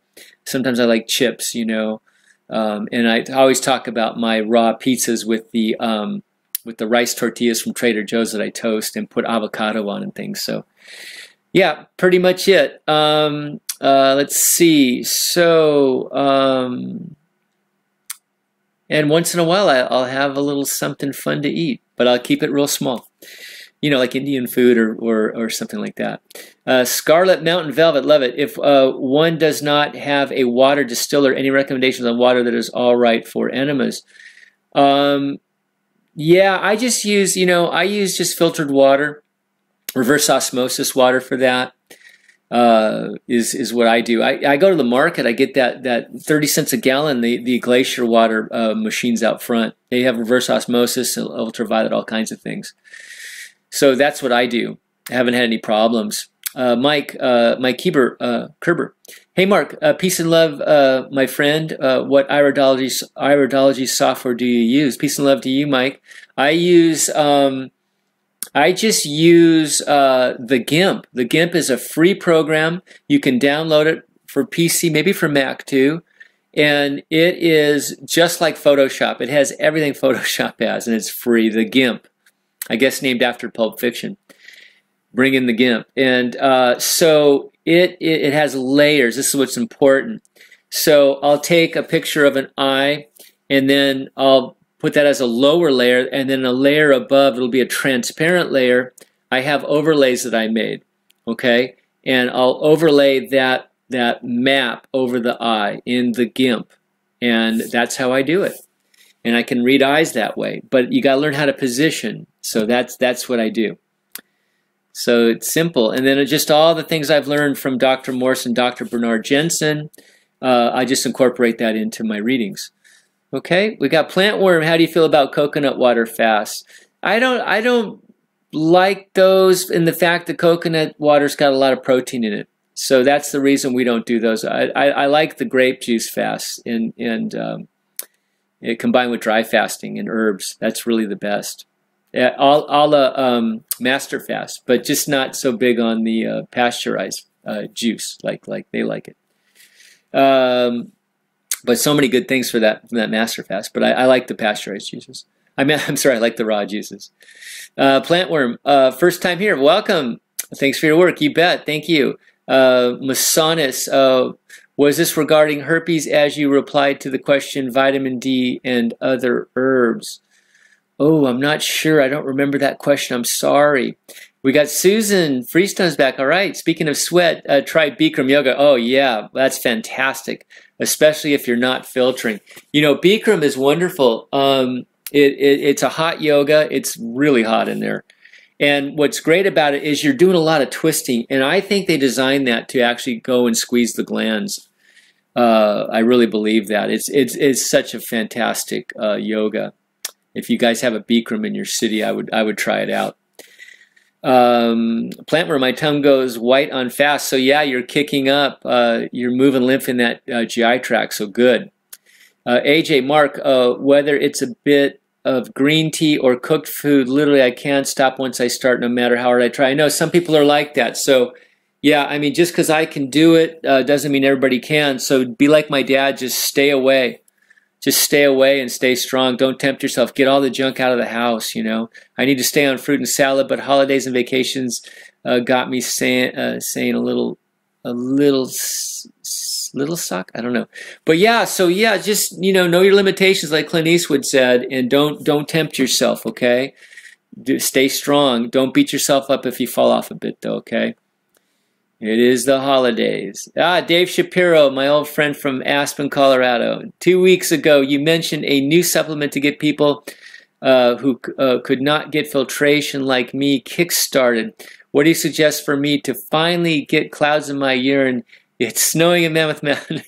sometimes I like chips, you know, and I always talk about my raw pizzas with the rice tortillas from Trader Joe's that I toast and put avocado on and things. So yeah, pretty much it. Let's see. So and once in a while I'll have a little something fun to eat, but I'll keep it real small. You know, like Indian food or something like that. Scarlet Mountain Velvet, love it. If one does not have a water distiller, any recommendations on water that is all right for enemas? Yeah, I just use, you know, I use just filtered water. Reverse osmosis water for that is what I do. I go to the market. I get that 30 cents a gallon, the glacier water machines out front. They have reverse osmosis, ultraviolet, all kinds of things. So that's what I do. I haven't had any problems. Mike Kerber. Hey Mark, peace and love, my friend. What iridology software do you use? Peace and love to you, Mike. I just use the GIMP. The GIMP is a free program. You can download it for PC, maybe for Mac too. And it is just like Photoshop. It has everything Photoshop has, and it's free. The GIMP, I guess named after Pulp Fiction. Bring in the GIMP. And so it has layers. This is what's important. So I'll take a picture of an eye, and then I'll put that as a lower layer, and then a layer above, it'll be a transparent layer. I have overlays that I made, okay? And I'll overlay that map over the eye in the GIMP, and that's how I do it. And I can read eyes that way, but you got to learn how to position. So that's what I do. So it's simple. And then just all the things I've learned from Dr. Morse and Dr. Bernard Jensen, I just incorporate that into my readings. Okay, we got plant worm. How do you feel about coconut water fasts? I don't like those in the fact that coconut water's got a lot of protein in it. So that's the reason we don't do those. I like the grape juice fasts and combined with dry fasting and herbs. That's really the best. All master fast, but just not so big on the pasteurized juice like they like it. But so many good things for that master fast. But I like the pasteurized juices. I'm sorry, I like the raw juices. Plantworm, first time here. Welcome. Thanks for your work. You bet. Thank you. Masonis, was this regarding herpes as you replied to the question vitamin D and other herbs? Oh, I'm not sure. I don't remember that question. I'm sorry. We got Susan Freestone's back. All right. Speaking of sweat, try Bikram Yoga. Oh, yeah. That's fantastic, especially if you're not filtering. You know, Bikram is wonderful. It's a hot yoga. It's really hot in there. And what's great about it is you're doing a lot of twisting. And I think they designed that to actually go and squeeze the glands. I really believe that. It's such a fantastic yoga. If you guys have a Bikram in your city, I would try it out. Plantworm, my tongue goes white on fast. So yeah, you're kicking up. You're moving lymph in that GI tract. So good. AJ, Mark, whether it's a bit of green tea or cooked food, literally I can't stop once I start, no matter how hard I try. I know some people are like that. So yeah, I mean, just because I can do it doesn't mean everybody can. So be like my dad, just stay away. Just stay away and stay strong. Don't tempt yourself. Get all the junk out of the house, you know. I need to stay on fruit and salad, but holidays and vacations got me saying a little suck. I don't know. But yeah, so yeah, just, you know your limitations like Clint Eastwood said, and don't tempt yourself, okay? Stay strong. Don't beat yourself up if you fall off a bit though, okay? It is the holidays. Dave Shapiro, my old friend from Aspen, Colorado. 2 weeks ago, you mentioned a new supplement to get people who could not get filtration like me kick-started. What do you suggest for me to finally get clouds in my urine? It's snowing in Mammoth Mountain.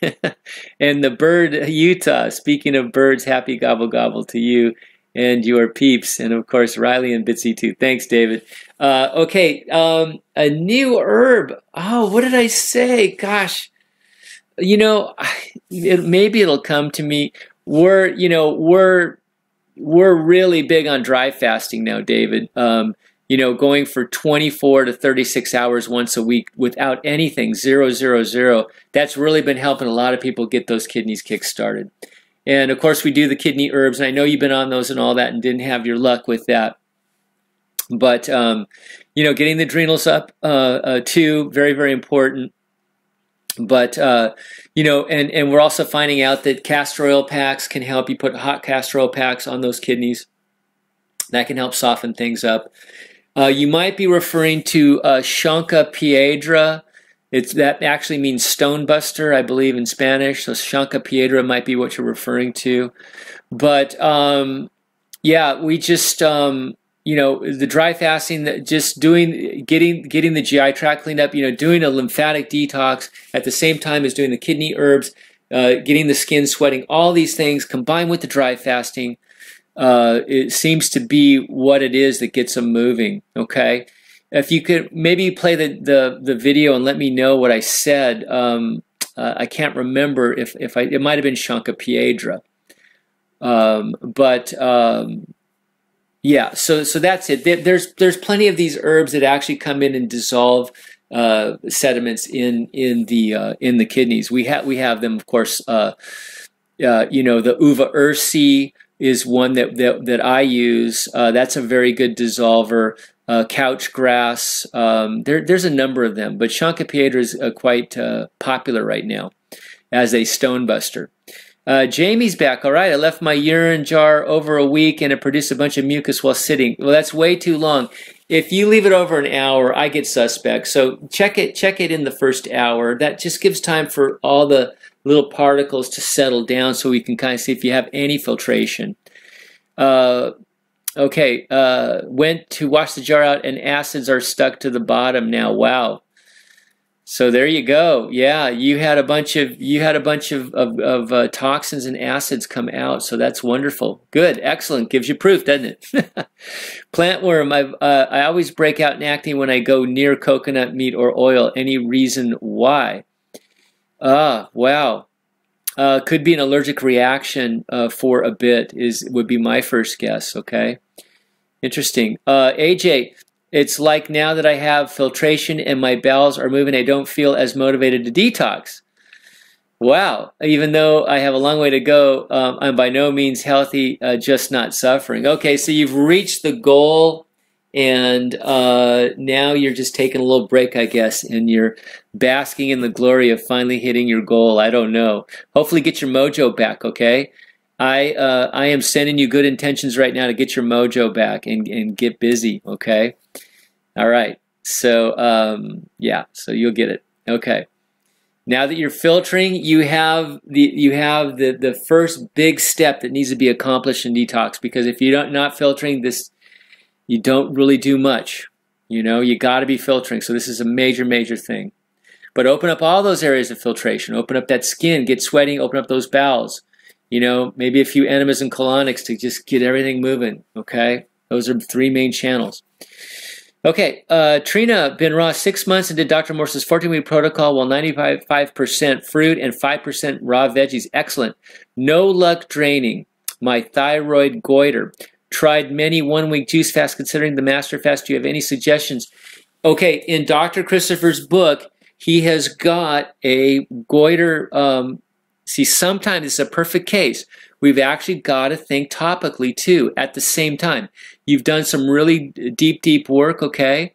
And the bird, Utah. Speaking of birds, happy gobble gobble to you and your peeps. And of course, Riley and Bitsy too. Thanks, David. Okay, a new herb. Oh, what did I say? Gosh, maybe it'll come to me. We're we're really big on dry fasting now, David. You know, going for 24 to 36 hours once a week without anything, 0, 0, 0. That's really been helping a lot of people get those kidneys kick-started. And of course, we do the kidney herbs, and I know you've been on those and all that and didn't have your luck with that. But, you know, getting the adrenals up, too, very, very important. But, you know, and we're also finding out that castor oil packs can help. You put hot castor oil packs on those kidneys. That can help soften things up. You might be referring to Chanca Piedra. That actually means stone buster, I believe, in Spanish. So Chanca Piedra might be what you're referring to. But, yeah, we just, you know, the dry fasting, just getting the GI tract cleaned up, you know, doing a lymphatic detox at the same time as doing the kidney herbs, getting the skin sweating, all these things combined with the dry fasting, it seems to be what it is that gets them moving, okay? If you could maybe play the video and let me know what I said. I can't remember if it might have been Chanca Piedra. Yeah, so that's it. There's plenty of these herbs that actually come in and dissolve sediments in the kidneys. We have them, of course. You know, the uva ursi is one that I use. That's a very good dissolver. Couch grass. There's a number of them, but Chanca Piedra is quite popular right now as a stone buster. Jamie's back. All right, I left my urine jar over a week and it produced a bunch of mucus while sitting. Well, that's way too long. If you leave it over an hour, I get suspect. So check it in the first hour. That just gives time for all the little particles to settle down so we can kind of see if you have any filtration. Okay, went to wash the jar out and acids are stuck to the bottom now. Wow. So there you go. Yeah, you had a bunch of toxins and acids come out. So that's wonderful. Good, excellent. Gives you proof, doesn't it? Plantworm. I always break out in acne when I go near coconut meat or oil. Any reason why? Wow. Could be an allergic reaction for a bit. Would be my first guess. Okay. Interesting. AJ. It's like now that I have filtration and my bowels are moving, I don't feel as motivated to detox. Wow. Even though I have a long way to go, I'm by no means healthy, just not suffering. Okay, so you've reached the goal, and now you're just taking a little break, I guess, and you're basking in the glory of finally hitting your goal. I don't know. Hopefully get your mojo back, okay? I am sending you good intentions right now to get your mojo back and get busy, okay? All right, so yeah, so you'll get it. Okay, now that you're filtering, you have the first big step that needs to be accomplished in detox. Because if you're not filtering this, you don't really do much. You know, you got to be filtering. So this is a major thing. But open up all those areas of filtration. Open up that skin, get sweating. Open up those bowels. You know, maybe a few enemas and colonics to just get everything moving. Okay, those are the three main channels. Okay, Trina, been raw 6 months and did Dr. Morse's 14-week protocol while 95% fruit and 5% raw veggies. Excellent. No luck draining my thyroid goiter. Tried many one-week juice fasts considering the master fast. Do you have any suggestions? Okay, in Dr. Christopher's book, he has got a goiter. See, sometimes it's a perfect case. We've actually got to think topically too at the same time. You've done some really deep work, okay?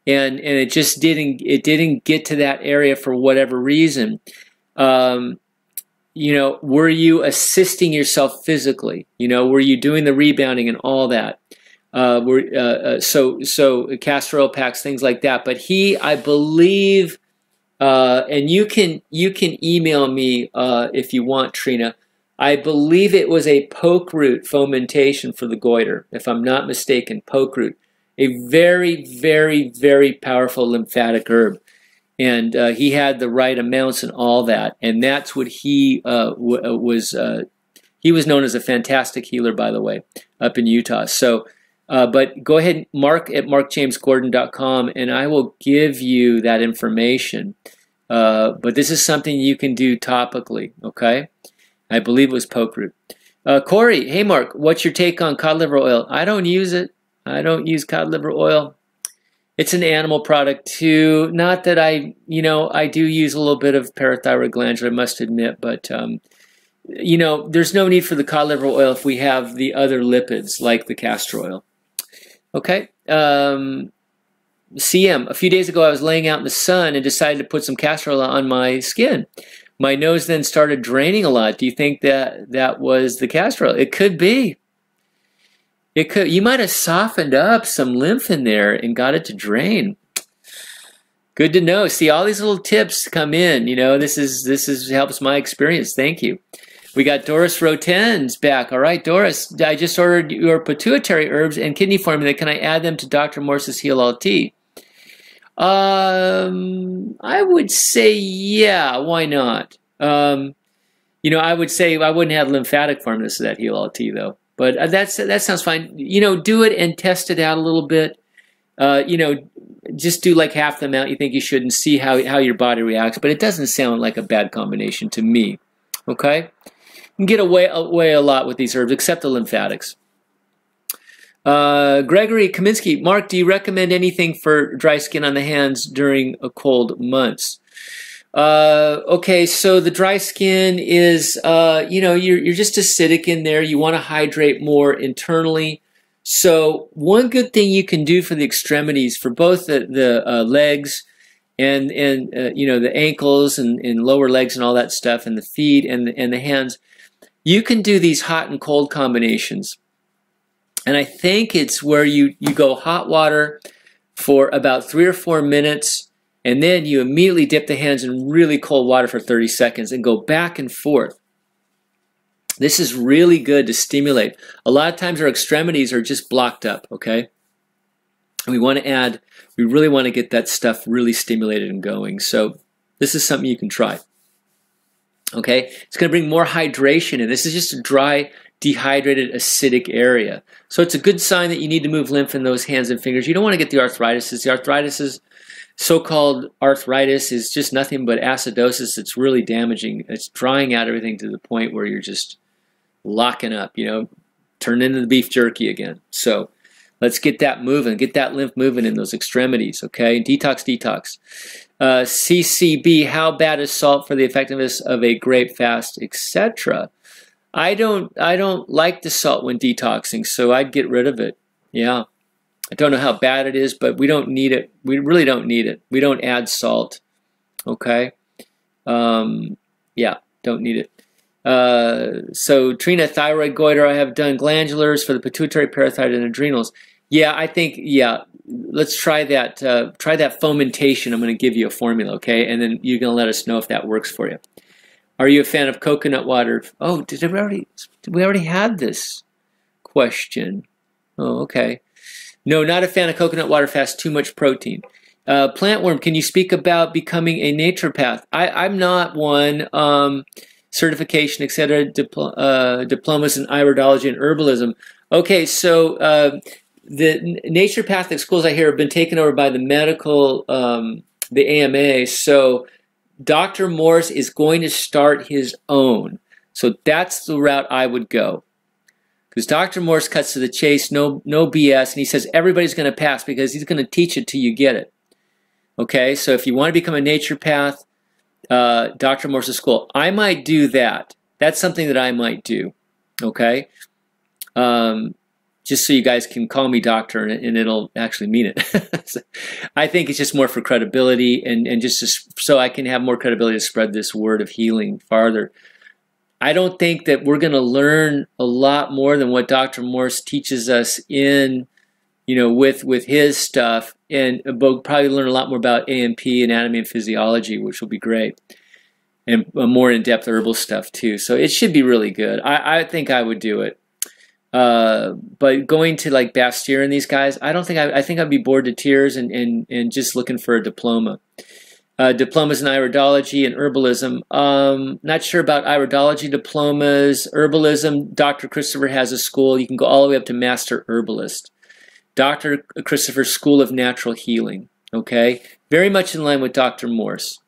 And it just didn't get to that area for whatever reason. You know, were you assisting yourself physically? You know, were you doing the rebounding and all that? So castor oil packs, things like that. But I believe, and you can email me if you want, Trina. I believe it was a poke root fomentation for the goiter, if I'm not mistaken. Poke root, a very powerful lymphatic herb, and he had the right amounts and all that, and that's what he was. He was known as a fantastic healer, by the way, up in Utah. So, but go ahead, Mark at MarkJamesGordon.com, and I will give you that information. But this is something you can do topically, okay? I believe it was poke root. Corey, hey Mark, what's your take on cod liver oil? I don't use it. I don't use cod liver oil. It's an animal product too. Not that I do use a little bit of parathyroid glandular, I must admit, but there's no need for the cod liver oil if we have the other lipids like the castor oil. Okay. CM, a few days ago I was laying out in the sun and decided to put some castor oil on my skin. My nose then started draining a lot. Do you think that was the castor oil? It could be. It could. You might have softened up some lymph in there and got it to drain. Good to know. See, all these little tips come in. This helps my experience. Thank you. We got Doris Rotens back. All right, Doris, I just ordered your pituitary herbs and kidney formula. Can I add them to Dr. Morse's Heal All Tea? I would say, yeah, why not? I would say I wouldn't have lymphatic formulas to that Heal All Tea, though. But that sounds fine. Do it and test it out a little bit. Just do like half the amount you think you should and see how your body reacts. But it doesn't sound like a bad combination to me. Okay? You can get away a lot with these herbs, except the lymphatics. Gregory Kaminsky, Mark, do you recommend anything for dry skin on the hands during cold months? Okay, so the dry skin is, you're just acidic in there. You want to hydrate more internally. So one good thing you can do for the extremities, for both the legs and the ankles and lower legs and all that stuff, and the feet and the hands, you can do these hot and cold combinations. And I think it's where you go hot water for about 3 or 4 minutes, and then you immediately dip the hands in really cold water for 30 seconds and go back and forth. This is really good to stimulate. A lot of times our extremities are just blocked up, okay? And we really want to get that stuff really stimulated and going. So this is something you can try. Okay? It's going to bring more hydration in. This is just a dry, dehydrated, acidic area. So it's a good sign that you need to move lymph in those hands and fingers. You don't want to get the arthritis. The arthritis is, so-called arthritis is just nothing but acidosis. It's really damaging. It's drying out everything to the point where you're just locking up, turn into the beef jerky again. So let's get that moving, get that lymph moving in those extremities, okay? Detox. CCB, how bad is salt for the effectiveness of a grape fast, etc.? I don't like the salt when detoxing, so I'd get rid of it. Yeah. I don't know how bad it is, but we don't need it. We really don't need it. We don't add salt. Okay? Yeah, don't need it. So Trina, thyroid goiter, I have done glandulars for the pituitary, parathyroid, and adrenals. Yeah, I think, yeah, let's try that. Try that fomentation. I'm going to give you a formula, okay? And then you're going to let us know if that works for you. Are you a fan of coconut water? Oh, did we already had this question? Oh, okay. No, not a fan of coconut water fast, too much protein. Plantworm, can you speak about becoming a naturopath? I'm not one. Certification, etc., diplomas in iridology and herbalism. Okay, so the naturopathic schools I hear have been taken over by the medical, the AMA. So Dr. Morse is going to start his own. So that's the route I would go. Because Dr. Morse cuts to the chase, no BS, and he says everybody's going to pass because he's going to teach it till you get it. Okay, so if you want to become a naturopath, Dr. Morse's school, I might do that. That's something that I might do. Okay, just so you guys can call me doctor and it'll actually mean it. So I think it's just more for credibility and just so I can have more credibility to spread this word of healing farther. I don't think that we're going to learn a lot more than what Dr. Morse teaches us in, with his stuff, and we'll probably learn a lot more about AMP, anatomy and physiology, which will be great, and more in-depth herbal stuff too. So it should be really good. I think I would do it. But going to like Bastyr and these guys, I think I'd be bored to tears and just looking for a diploma. Diplomas in iridology and herbalism. Not sure about iridology diplomas. Herbalism, Dr. Christopher has a school. You can go all the way up to Master Herbalist. Dr. Christopher's School of Natural Healing. Okay? Very much in line with Dr. Morse.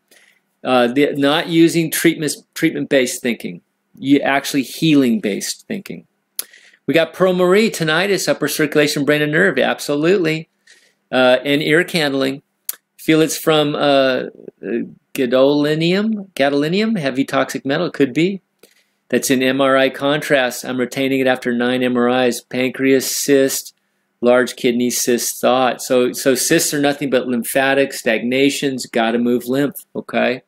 Not using treatment-based thinking. actually healing-based thinking. We got Pearl Marie, tinnitus, upper circulation, brain and nerve. Absolutely. And ear candling. Feel it's from gadolinium, heavy toxic metal. Could be. That's in MRI contrast. I'm retaining it after 9 MRIs. Pancreas, cyst, large kidney cyst, thought. So cysts are nothing but lymphatic stagnations. Got to move lymph, okay?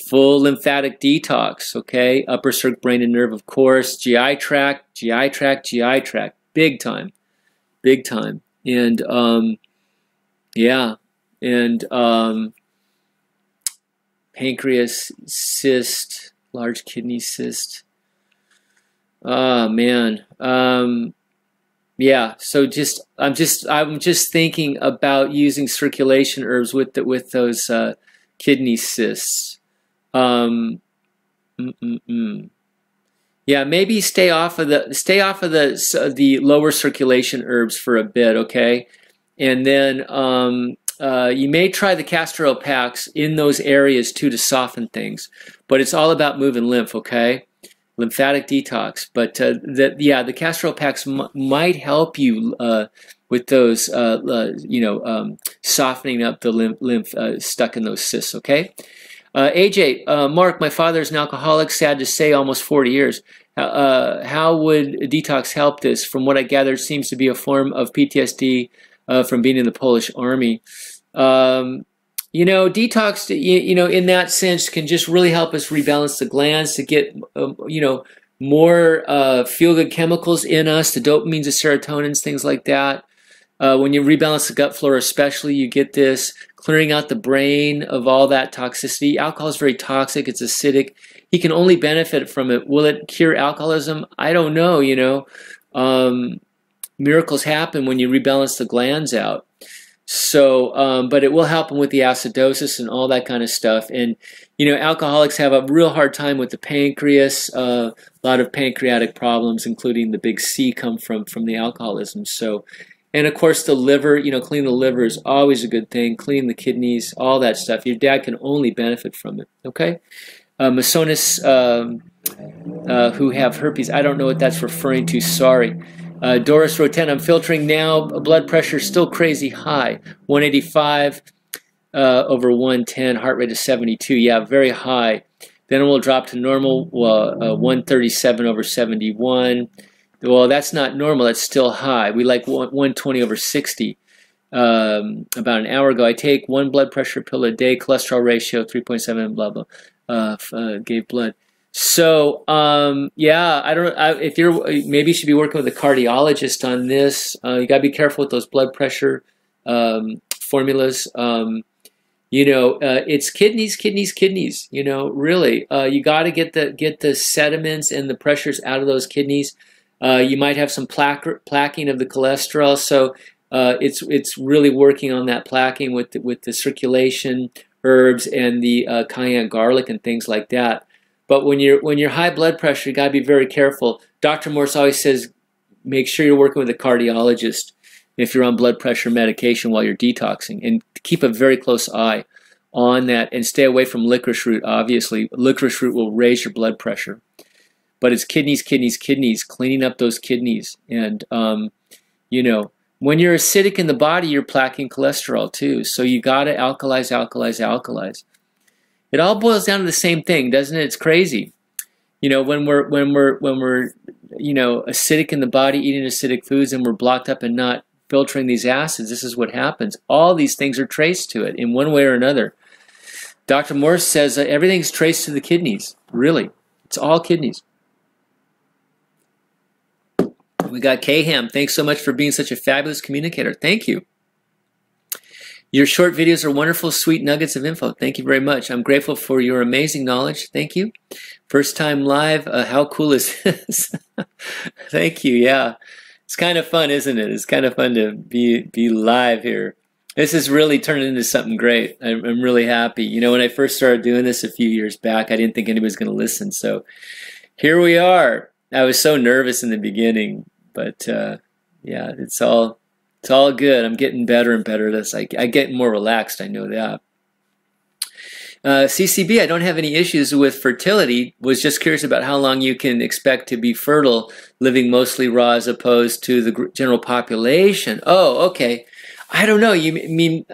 Full lymphatic detox, okay? Upper circ, brain and nerve, of course. GI tract, GI tract, GI tract. Big time. Big time. And, yeah. And pancreas, cyst, large kidney cyst. Oh, man. Yeah, so I'm just thinking about using circulation herbs with those kidney cysts. Yeah, maybe stay off of the lower circulation herbs for a bit, okay? And then you may try the castor oil packs in those areas too to soften things, but it's all about moving lymph, okay? Lymphatic detox. But the castor oil packs might help you with those, softening up the lymph stuck in those cysts, okay? AJ, Mark, my father is an alcoholic, sad to say, almost 40 years. How would detox help this? From what I gathered, seems to be a form of PTSD from being in the Polish army. Detox, in that sense, can just really help us rebalance the glands to get, more feel-good chemicals in us, the dopamines, the serotonins, things like that. When you rebalance the gut flora especially, you get this clearing out the brain of all that toxicity. Alcohol is very toxic. It's acidic. He can only benefit from it. Will it cure alcoholism? I don't know, miracles happen when you rebalance the glands out. So, but it will help him with the acidosis and all that kind of stuff. And, alcoholics have a real hard time with the pancreas. A lot of pancreatic problems, including the big C, come from the alcoholism. So, and of course the liver, clean the liver is always a good thing. Clean the kidneys, all that stuff. Your dad can only benefit from it, okay? Masonis, who have herpes, I don't know what that's referring to, sorry. Doris Roten, I'm filtering now. Blood pressure still crazy high, 185 over 110, heart rate is 72. Yeah, very high. Then it will drop to normal, 137 over 71. Well, that's not normal. That's still high. We like 120 over 60. About an hour ago, I take 1 blood pressure pill a day, cholesterol ratio 3.7, blah blah. Gave blood. So, yeah, if maybe you should be working with a cardiologist on this. You gotta be careful with those blood pressure, formulas. It's kidneys, really. You gotta get the sediments and the pressures out of those kidneys. You might have some plaquing of the cholesterol. So, it's really working on that plaquing with the circulation herbs and the cayenne garlic and things like that. But when you're high blood pressure, you gotta be very careful. Dr. Morse always says, make sure you're working with a cardiologist if you're on blood pressure medication while you're detoxing, and keep a very close eye on that, and stay away from licorice root. Obviously, licorice root will raise your blood pressure. But it's kidneys, cleaning up those kidneys, and when you're acidic in the body, you're plaquing cholesterol too. So you gotta alkalize. It all boils down to the same thing, doesn't it? It's crazy. When we're acidic in the body, eating acidic foods, and we're blocked up and not filtering these acids, this is what happens. All these things are traced to it in one way or another. Dr. Morse says everything's traced to the kidneys. Really, it's all kidneys. We got Kaham. Thanks so much for being such a fabulous communicator. Thank you. Your short videos are wonderful, sweet nuggets of info. Thank you very much. I'm grateful for your amazing knowledge. Thank you. First time live. How cool is this? Thank you. Yeah. It's kind of fun, isn't it? It's kind of fun to be live here. This is really turning into something great. I'm really happy. When I first started doing this a few years back, I didn't think anybody was going to listen. So here we are. I was so nervous in the beginning, but yeah, it's all good. I'm getting better and better at this. I get more relaxed. I know that. CCB, I don't have any issues with fertility. Was just curious about how long you can expect to be fertile, living mostly raw as opposed to the general population. Oh, okay. I don't know. You mean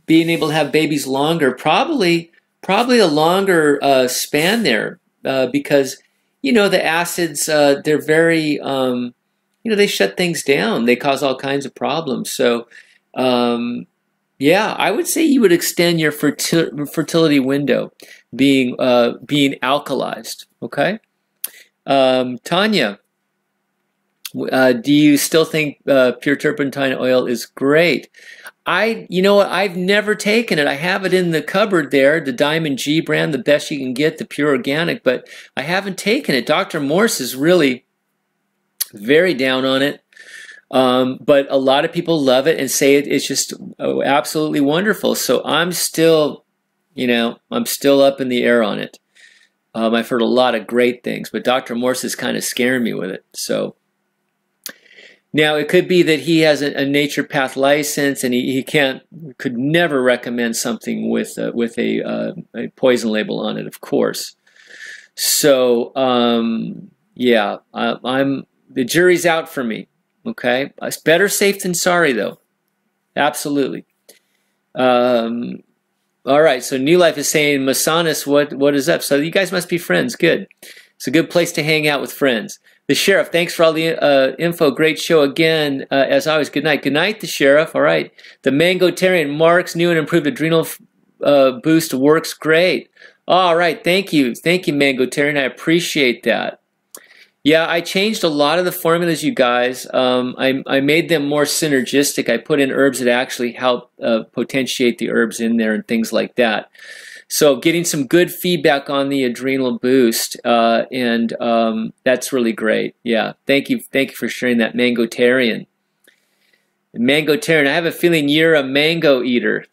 being able to have babies longer? Probably a longer span there, because the acids, they're very they shut things down. They cause all kinds of problems. So yeah, I would say you would extend your fertility window, being alkalized. Okay, Tanya, do you still think pure turpentine oil is great? You know what? I've never taken it. I have it in the cupboard there, the Diamond G brand, the best you can get, the pure organic, but I haven't taken it. Dr. Morse is really very down on it. But a lot of people love it and say it's just absolutely wonderful. So I'm still, I'm still up in the air on it. I've heard a lot of great things, but Dr. Morse is kind of scaring me with it. So now it could be that he has a naturopath license and he could never recommend something with a poison label on it, of course. So yeah, the jury's out for me. Okay, it's better safe than sorry, though. Absolutely. All right. So New Life is saying, Masanis, what is up? So you guys must be friends. Good. It's a good place to hang out with friends. The Sheriff, thanks for all the info. Great show again. As always, good night. Good night, the Sheriff. All right. The Mangotarian, Mark's new and improved adrenal boost works great. All right. Thank you. Thank you, Mangotarian. I appreciate that. Yeah, I changed a lot of the formulas, you guys. I made them more synergistic. I put in herbs that actually help potentiate the herbs in there and things like that. So getting some good feedback on the adrenal boost, and that's really great. Yeah, thank you for sharing that, Mangotarian. Mangotarian, I have a feeling you're a mango eater.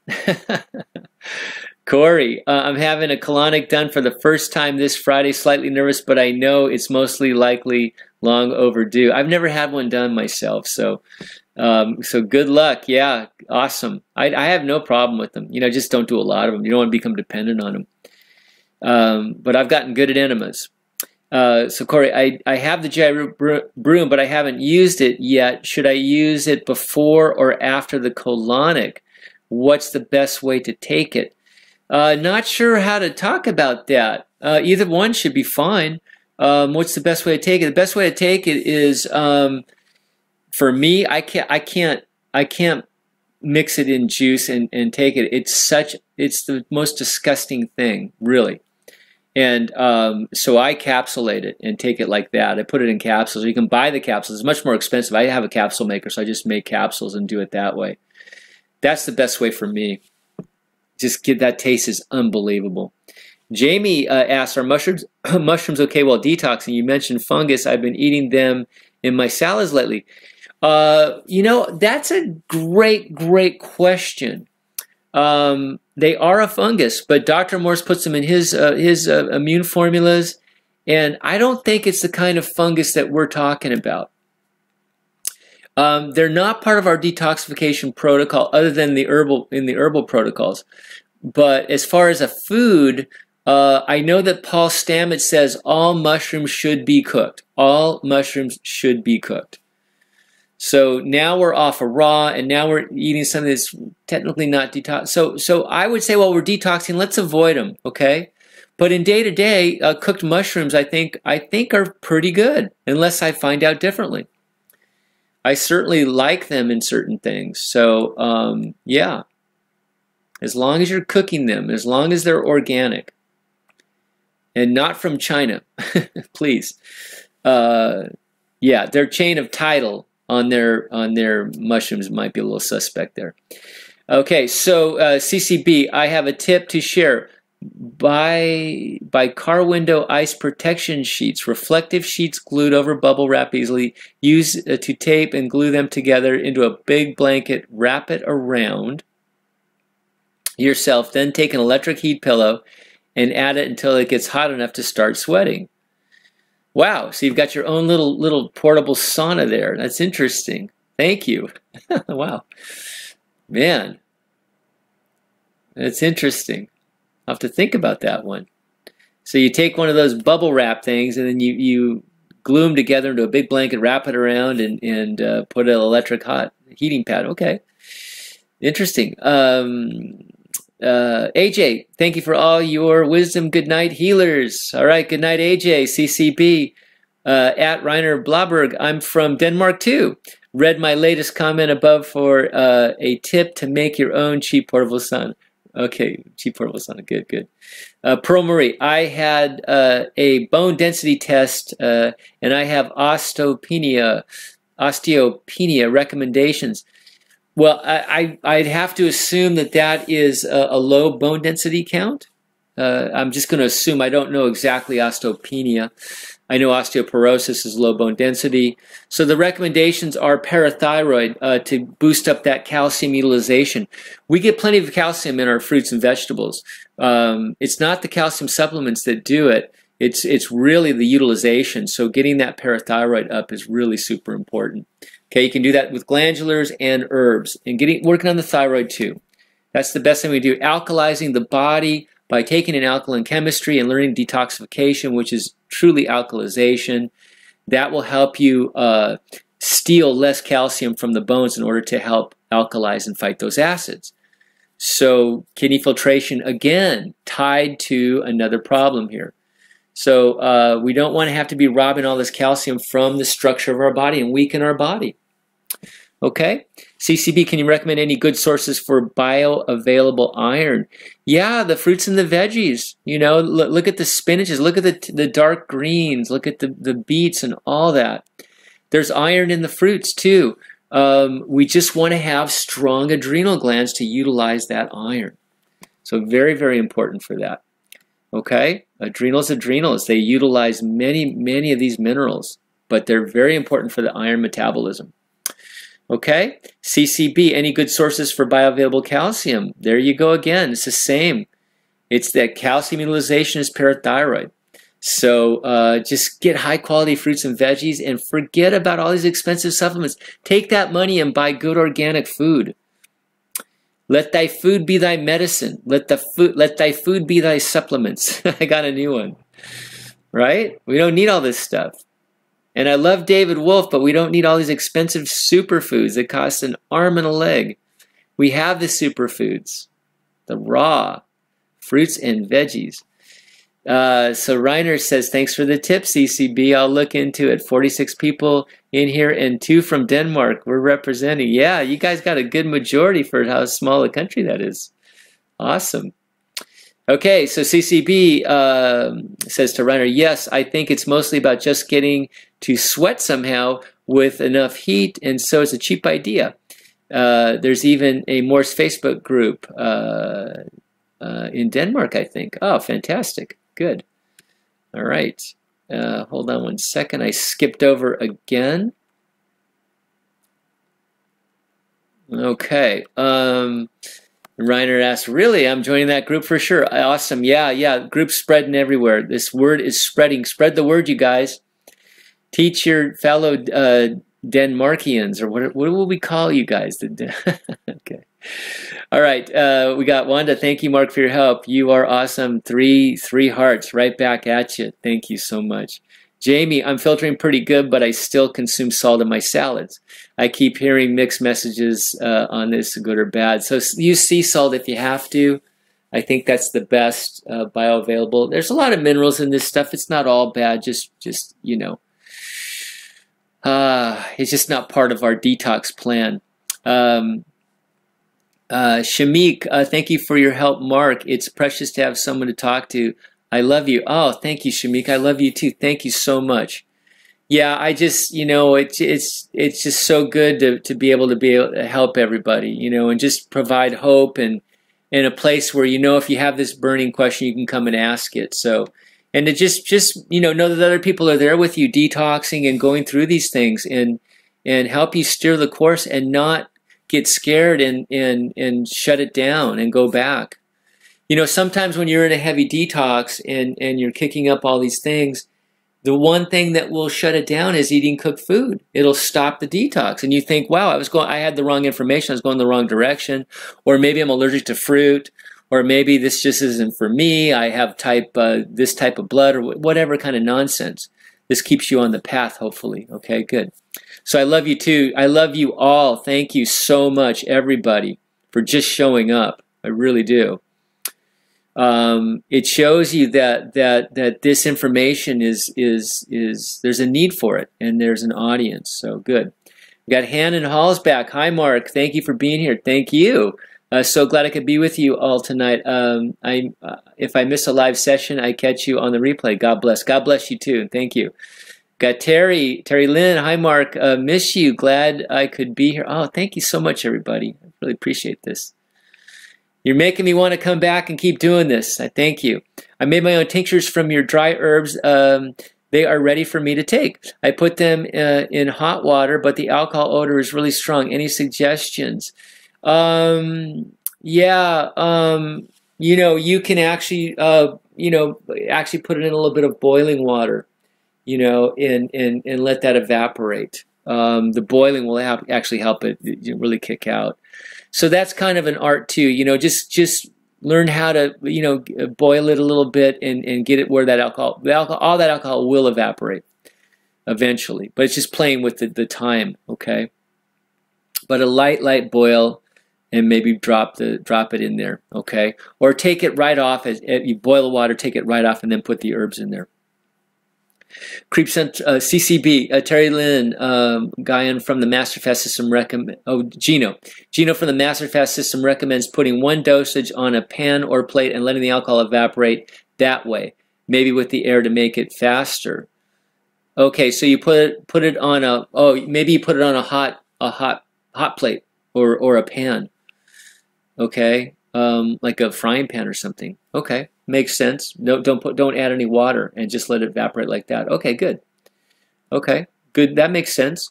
Corey, I'm having a colonic done for the first time this Friday. Slightly nervous, but I know it's mostly likely long overdue. I've never had one done myself, so good luck. Yeah, awesome. I have no problem with them. Just don't do a lot of them. You don't want to become dependent on them. But I've gotten good at enemas. So Corey, I have the GI broom, but I haven't used it yet. Should I use it before or after the colonic? What's the best way to take it? Not sure how to talk about that. Either one should be fine. What's the best way to take it? The best way to take it is, for me, I can't mix it in juice and take it. It's the most disgusting thing, really. And so I capsulate it and take it like that. I put it in capsules. You can buy the capsules. It's much more expensive. I have a capsule maker, so I just make capsules and do it that way. That's the best way for me. Just get that taste is unbelievable. Jamie asks, are mushrooms okay while detoxing? You mentioned fungus. I've been eating them in my salads lately. That's a great question. They are a fungus, but Dr. Morse puts them in his immune formulas, and I don't think it's the kind of fungus that we're talking about. They're not part of our detoxification protocol, other than the herbal protocols. But as far as a food, I know that Paul Stamets says all mushrooms should be cooked. All mushrooms should be cooked. So now we're off of raw, and now we're eating something that's technically not detox. So I would say while we're detoxing, let's avoid them, okay? But in day-to-day, cooked mushrooms, I think are pretty good, unless I find out differently. I certainly like them in certain things. So, yeah, as long as you're cooking them, as long as they're organic and not from China, please. Yeah, their chain of title on their mushrooms might be a little suspect there. Okay, so CCB, I have a tip to share. Buy car window ice protection sheets, reflective sheets glued over bubble wrap easily. Use to tape and glue them together into a big blanket. Wrap it around yourself. Then take an electric heat pillow and add it until it gets hot enough to start sweating. Wow! So you've got your own little portable sauna there. That's interesting. Thank you. Wow, man, that's interesting. I'll have to think about that one. So you take one of those bubble wrap things, and then you glue them together into a big blanket, wrap it around, and put an electric hot heating pad. Okay, interesting. AJ, thank you for all your wisdom. Good night, healers. All right, good night, AJ. CCB at Reiner Blaberg. I'm from Denmark too. Read my latest comment above for a tip to make your own cheap portable sauna. Okay, cheap portable sauna. Good, good. Pearl Marie, I had a bone density test, and I have osteopenia recommendations. Well, I'd have to assume that that is a low bone density count. I'm just going to assume. I don't know exactly osteopenia. I know osteoporosis is low bone density. So the recommendations are parathyroid to boost up that calcium utilization. We get plenty of calcium in our fruits and vegetables. It's not the calcium supplements that do it. It's really the utilization. So getting that parathyroid up is really super important. Okay, you can do that with glandulars and herbs, and working on the thyroid too. That's the best thing we do. Alkalizing the body by taking an alkaline chemistry and learning detoxification, which is truly alkalization. That will help you steal less calcium from the bones in order to help alkalize and fight those acids. So kidney filtration, again, tied to another problem here. So we don't want to have to be robbing all this calcium from the structure of our body and weaken our body. Okay, CCB, can you recommend any good sources for bioavailable iron? Yeah, the fruits and the veggies. You know, look at the spinaches, look at the dark greens, look at the beets and all that. There's iron in the fruits too. We just want to have strong adrenal glands to utilize that iron. So very, very important for that. Okay, adrenals, they utilize many of these minerals, but they're very important for the iron metabolism. Okay, CCB, any good sources for bioavailable calcium? There you go again. It's the same. It's that calcium utilization is parathyroid. So just get high quality fruits and veggies and forget about all these expensive supplements. Take that money and buy good organic food. Let thy food be thy medicine. Let thy food be thy supplements. I got a new one. Right? We don't need all this stuff. And I love David Wolf, but we don't need all these expensive superfoods that cost an arm and a leg. We have the superfoods, the raw fruits and veggies. So Reiner says, thanks for the tip, CCB. I'll look into it. 46 people in here and 2 from Denmark. We're representing. Yeah, you guys got a good majority for how small a country that is. Awesome. Okay, so CCB says to Reiner, yes, I think it's mostly about just getting to sweat somehow with enough heat, and so it's a cheap idea. There's even a Morse Facebook group in Denmark, I think. Oh, fantastic. Good. All right. Hold on one second. I skipped over again. Okay. Reiner asks, really? I'm joining that group for sure. Awesome. Yeah. Group's spreading everywhere. This word is spreading. Spread the word, you guys. Teach your fellow Denmarkians, or what will we call you guys? Okay. All right. We got Wanda. Thank you, Mark, for your help. You are awesome. Three hearts right back at you. Thank you so much. Jamie, I'm filtering pretty good, but I still consume salt in my salads. I keep hearing mixed messages on this, good or bad. So use sea salt if you have to. I think that's the best bioavailable. There's a lot of minerals in this stuff. It's not all bad. Just you know, it's just not part of our detox plan. Shamik, thank you for your help, Mark. It's precious to have someone to talk to. I love you. Oh, thank you, Shamik. I love you too. Thank you so much. Yeah, I just, you know, it's just so good to be able to help everybody, you know, and just provide hope and a place where, you know, if you have this burning question, you can come and ask it. So, and to just you know that other people are there with you, detoxing and going through these things, and help you steer the course and not get scared and shut it down and go back. You know, sometimes when you're in a heavy detox and you're kicking up all these things, the one thing that will shut it down is eating cooked food. It'll stop the detox. And you think, wow, I had the wrong information. I was going the wrong direction. Or maybe I'm allergic to fruit. or maybe this just isn't for me. I have this type of blood, or whatever kind of nonsense. This keeps you on the path, hopefully. Okay, good. So I love you too. I love you all. Thank you so much, everybody, for just showing up. I really do. It shows you that this information is there's a need for it, and there's an audience. So good. We got Hannah and Hall's back. Hi, Mark. Thank you for being here. Thank you. So glad I could be with you all tonight. If I miss a live session, I catch you on the replay. God bless. God bless you too. Thank you. Got Terry Lynn. Hi, Mark. Miss you. Glad I could be here. Oh, thank you so much, everybody. I really appreciate this. You're making me want to come back and keep doing this. I thank you. I made my own tinctures from your dry herbs. They are ready for me to take. I put them in hot water, but the alcohol odor is really strong. Any suggestions? Yeah, you know, you can actually, actually put it in a little bit of boiling water, and let that evaporate. The boiling will actually help it really kick out. So that's kind of an art too, just learn how to, boil it a little bit and get it where that all that alcohol will evaporate eventually. But it's just playing with the time, okay? But a light boil, and maybe drop it in there, okay? Or take it right off as you boil the water, take it right off, and then put the herbs in there. Creeps on CCB, Terry Lynn, Guyan from the Master Fast System recommend. Oh, Gino from the Master Fast System recommends putting one dosage on a pan or plate and letting the alcohol evaporate that way, maybe with the air to make it faster. Okay, so you put it on maybe you put it on a hot plate or a pan. Okay, like a frying pan or something. Okay, makes sense. No, don't add any water and just let it evaporate like that. Okay, good. Okay, good. That makes sense.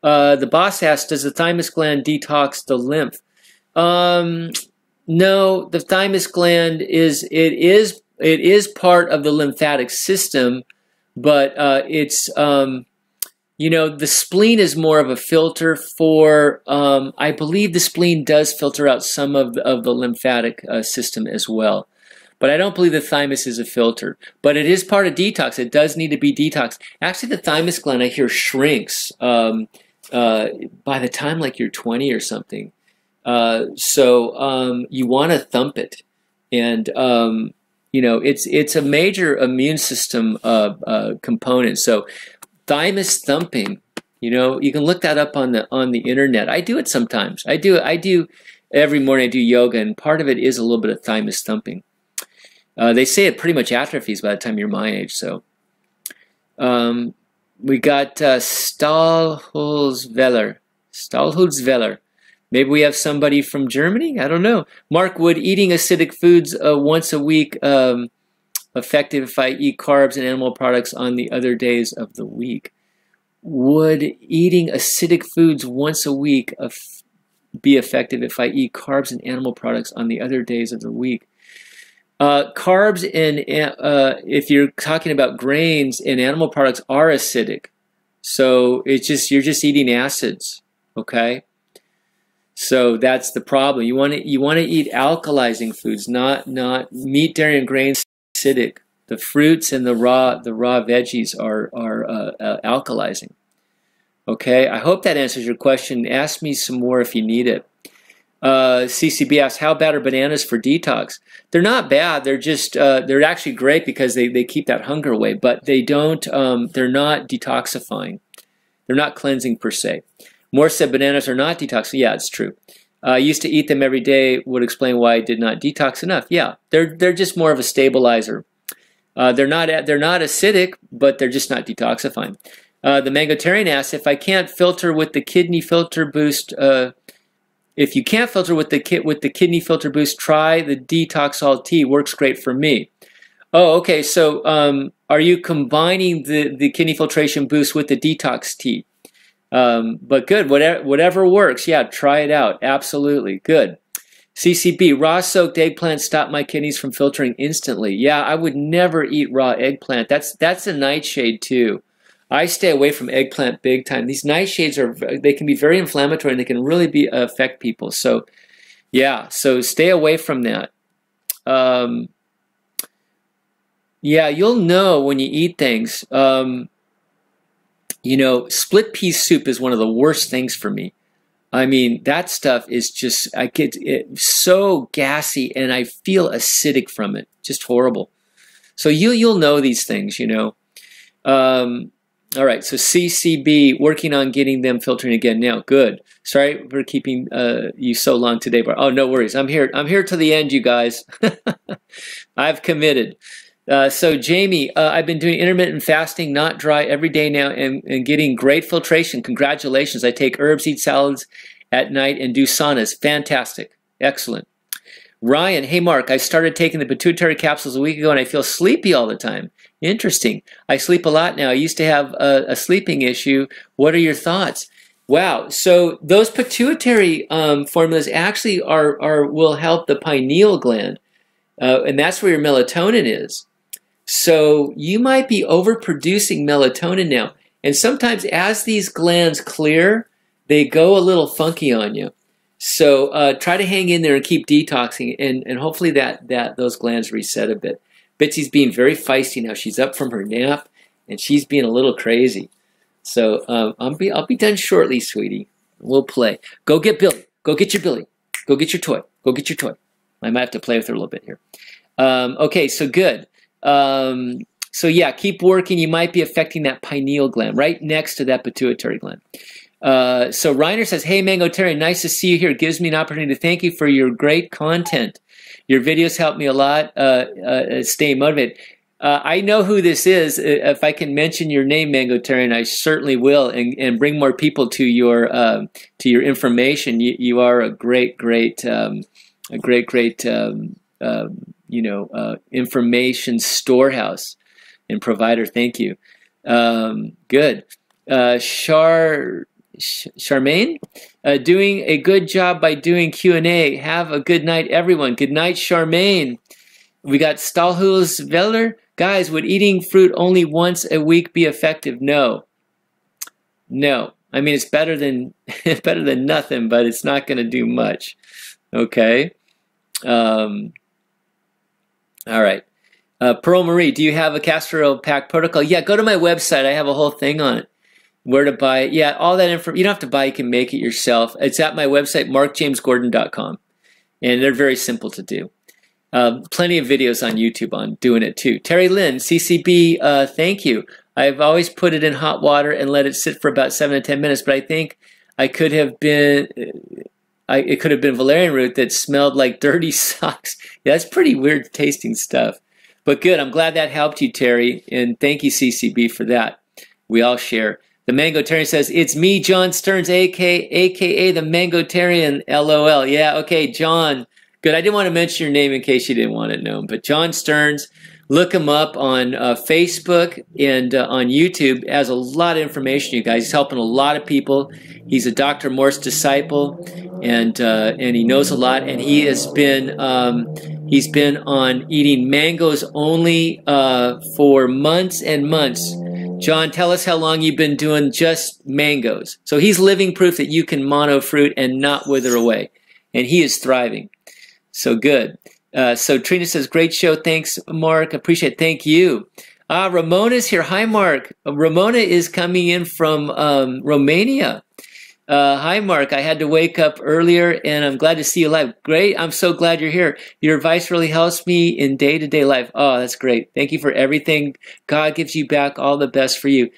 The boss asks, does the thymus gland detox the lymph? No, the thymus gland is part of the lymphatic system, but it's the spleen is more of a filter for, I believe the spleen does filter out some of the lymphatic system as well. But I don't believe the thymus is a filter. But it is part of detox. It does need to be detoxed. Actually, the thymus gland, I hear, shrinks by the time like you're 20 or something. So you want to thump it. And, it's a major immune system component. So thymus thumping, you can look that up on the internet. I do it sometimes. I do every morning. I do yoga, and part of it is a little bit of thymus thumping. They say it pretty much atrophies by the time you're my age. So we got Stahlholzweller. Maybe we have somebody from Germany. I don't know. Mark, would eating acidic foods once a week effective if I eat carbs and animal products on the other days of the week? Would eating acidic foods once a week be effective if I eat carbs and animal products on the other days of the week? Carbs and if you're talking about grains and animal products are acidic, so you're just eating acids, okay? So that's the problem. You want to eat alkalizing foods, not meat, dairy, and grains. Acidic. The fruits and the raw veggies are alkalizing. Okay, I hope that answers your question. Ask me some more if you need it. CCB asks, how bad are bananas for detox? They're not bad. They're just they're actually great because they keep that hunger away, but they don't. They're not detoxifying. They're not cleansing per se. Morse said bananas are not detoxing. Yeah, it's true. I used to eat them every day. Would explain why I did not detox enough. Yeah, they're just more of a stabilizer. They're not acidic, but they're just not detoxifying. The Mangotarian asks, if I can't filter with the kidney filter boost, if you can't filter with the kidney filter boost, try the Detox All Tea. Works great for me. Oh, okay. So are you combining the kidney filtration boost with the detox tea? But good, whatever works. Yeah, try it out. Absolutely. Good. CCB, raw soaked eggplant stopped my kidneys from filtering instantly. Yeah, I would never eat raw eggplant. That's a nightshade too. I stay away from eggplant big time. These nightshades they can be very inflammatory and they can really affect people. So yeah, so stay away from that. Yeah, you'll know when you eat things. You know, split pea soup is one of the worst things for me. I mean, that stuff is just, I get it so gassy and I feel acidic from it. Just horrible. So you'll know these things, you know. All right, so CCB, working on getting them filtering again now. Good. Sorry for keeping you so long today, but oh, no worries. I'm here to the end, you guys. I've committed. So Jamie, I've been doing intermittent fasting, not dry, every day now, and getting great filtration. Congratulations. I take herbs, eat salads at night, and do saunas. Fantastic. Excellent. Ryan, hey Mark, I started taking the pituitary capsules a week ago and I feel sleepy all the time. Interesting. I sleep a lot now. I used to have a sleeping issue. What are your thoughts? Wow. So those pituitary formulas actually will help the pineal gland, and that's where your melatonin is. So you might be overproducing melatonin now. And sometimes as these glands clear, they go a little funky on you. So try to hang in there and keep detoxing, and hopefully those glands reset a bit. Bitsy's being very feisty now. She's up from her nap, and she's being a little crazy. So I'll be done shortly, sweetie. We'll play. Go get Billy. Go get your Billy. Go get your toy. Go get your toy. I might have to play with her a little bit here. Okay, so good. So yeah, keep working. You might be affecting that pineal gland right next to that pituitary gland. So Reiner says, hey, Mangotarian, nice to see you here. It gives me an opportunity to thank you for your great content. Your videos help me a lot stay motivated. I know who this is. If I can mention your name, Mangotarian, I certainly will, and bring more people to your information. You are a great information storehouse and provider. Thank you. Good. Charmaine, doing a good job by doing Q&A. Have a good night, everyone. Good night, Charmaine. We got Stahlhusveller. Guys, would eating fruit only once a week be effective? No. No. I mean, it's better than nothing, but it's not going to do much. Okay. All right. Pearl Marie, do you have a castor oil pack protocol? Yeah, go to my website. I have a whole thing on it. Where to buy it. Yeah, all that information. You don't have to buy it. You can make it yourself. It's at my website, MarkJamesGordon.com. And they're very simple to do. Plenty of videos on YouTube on doing it too. Terry Lynn, CCB, thank you. I've always put it in hot water and let it sit for about 7 to 10 minutes, but I think it could have been valerian root that smelled like dirty socks. Yeah, that's pretty weird tasting stuff. But good, I'm glad that helped you, Terry, and thank you, CCB, for that. We all share. The Mangotarian says, it's me, John Stearns, a.k.a. the Mangotarian, LOL. Yeah, okay, John. Good. I didn't want to mention your name in case you didn't want it known. But John Stearns, look him up on Facebook and on YouTube. Has a lot of information, you guys. He's helping a lot of people. He's a Dr. Morse disciple, and he knows a lot. And he has been he's been on eating mangoes only for months and months. John, tell us how long you've been doing just mangoes. So he's living proof that you can mono fruit and not wither away. And he is thriving. So good. So Trina says, great show. Thanks, Mark. Appreciate it. Thank you. Ramona's here. Hi, Mark. Ramona is coming in from Romania. Hi, Mark. I had to wake up earlier, and I'm glad to see you live. Great. I'm so glad you're here. Your advice really helps me in day-to-day life. Oh, that's great. Thank you for everything. God gives you back all the best for you.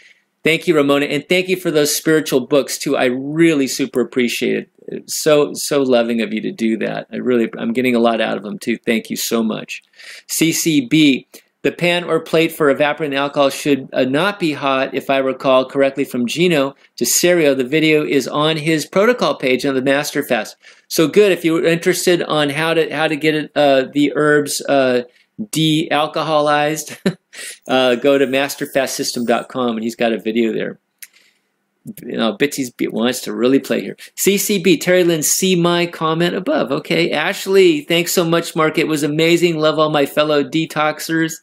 Thank you, Ramona. And thank you for those spiritual books, too. I really super appreciate it. So loving of you to do that. I'm getting a lot out of them, too. Thank you so much. CCB. The pan or plate for evaporating alcohol should not be hot, if I recall correctly from Gino to Serio. The video is on his protocol page on the Master Fast. So good. If you're interested on how to get it, the herbs de-alcoholized, go to masterfastsystem.com, and he's got a video there. You know, Bitsy wants to really play here. CCB, Terry Lynn, see my comment above. Okay, Ashley, thanks so much, Mark. It was amazing. Love all my fellow detoxers.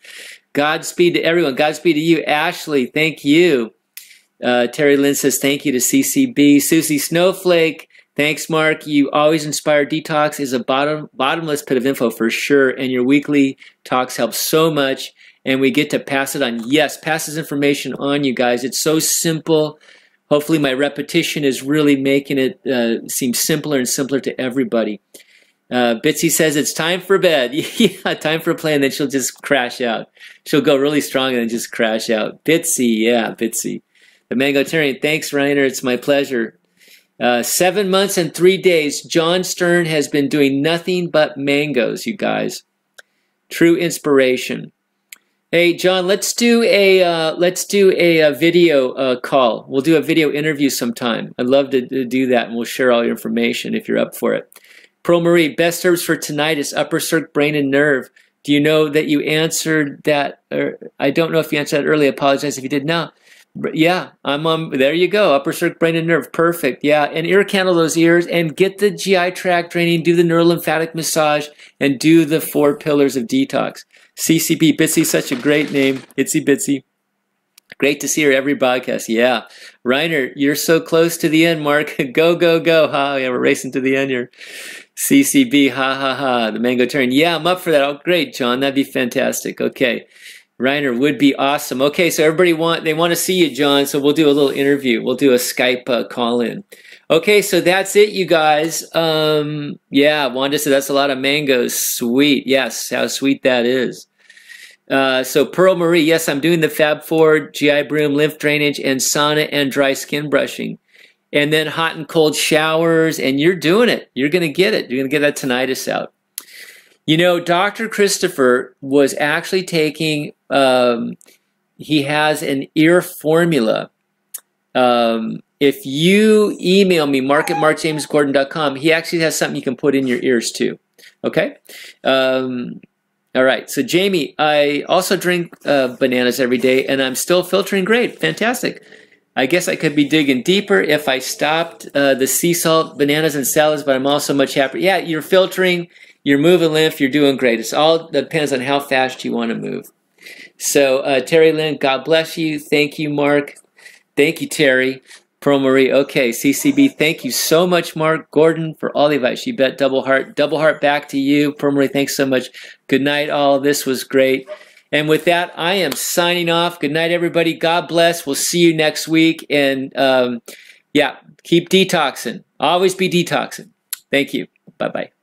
Godspeed to everyone. Godspeed to you, Ashley. Thank you. Terry Lynn says thank you to CCB. Susie Snowflake, Thanks, Mark. You always inspire. Detox is a bottomless pit of info for sure, and your weekly talks help so much, and we get to pass it on. Yes, pass this information on, you guys. It's so simple. Hopefully my repetition is really making it seem simpler and simpler to everybody. Bitsy says it's time for bed. Yeah, time for play, and then she'll just crash out. She'll go really strong and then just crash out. Bitsy, yeah, Bitsy. The Mangotarian, thanks, Reiner. It's my pleasure. 7 months and 3 days. John Stern has been doing nothing but mangoes, you guys. True inspiration. Hey, John, let's do a video call. We'll do a video interview sometime. I'd love to do that, and we'll share all your information if you're up for it. Pearl Marie, best herbs for tinnitus, upper circ, brain, and nerve. Do you know that you answered that? Or I don't know if you answered that early. I apologize if you did now. Yeah, I'm on. There you go. Upper circ, brain, and nerve. Perfect. Yeah, and ear candle those ears and get the GI tract draining. Do the neurolymphatic massage and do the 4 pillars of detox. CCB Bitsy, such a great name. Itsy Bitsy. Great to see her every podcast. Yeah, Reiner, you're so close to the end. Mark, go go go. Ha! Yeah, we're racing to the end here. CCB. Ha ha ha. The Mango Turn. Yeah, I'm up for that. Oh, great, John. That'd be fantastic. Okay. Reiner would be awesome. Okay, so everybody they want to see you, John, so we'll do a little interview. We'll do a Skype call-in. Okay, so that's it, you guys. Yeah, Wanda said that's a lot of mangoes. Sweet. Yes, how sweet that is. So Pearl Marie, yes, I'm doing the Fab 4, GI Broom, lymph drainage, and sauna and dry skin brushing. And then hot and cold showers, and you're doing it. You're going to get it. You're going to get that tinnitus out. You know, Dr. Christopher was actually taking, he has an ear formula. If you email me, mark@markjamesgordon.com, he actually has something you can put in your ears too. Okay? All right. So, Jamie, I also drink bananas every day, and I'm still filtering great. Fantastic. I guess I could be digging deeper if I stopped the sea salt, bananas, and salads, but I'm also much happier. Yeah, you're filtering. You're moving lymph, you're doing great. It all depends on how fast you want to move. So, Terry Lynn, God bless you. Thank you, Mark. Thank you, Terry. Pearl Marie, okay. CCB, thank you so much, Mark. Gordon, for all the advice. You bet. Double heart back to you. Pearl Marie, thanks so much. Good night, all. This was great. And with that, I am signing off. Good night, everybody. God bless. We'll see you next week. And, yeah, keep detoxing. Always be detoxing. Thank you. Bye-bye.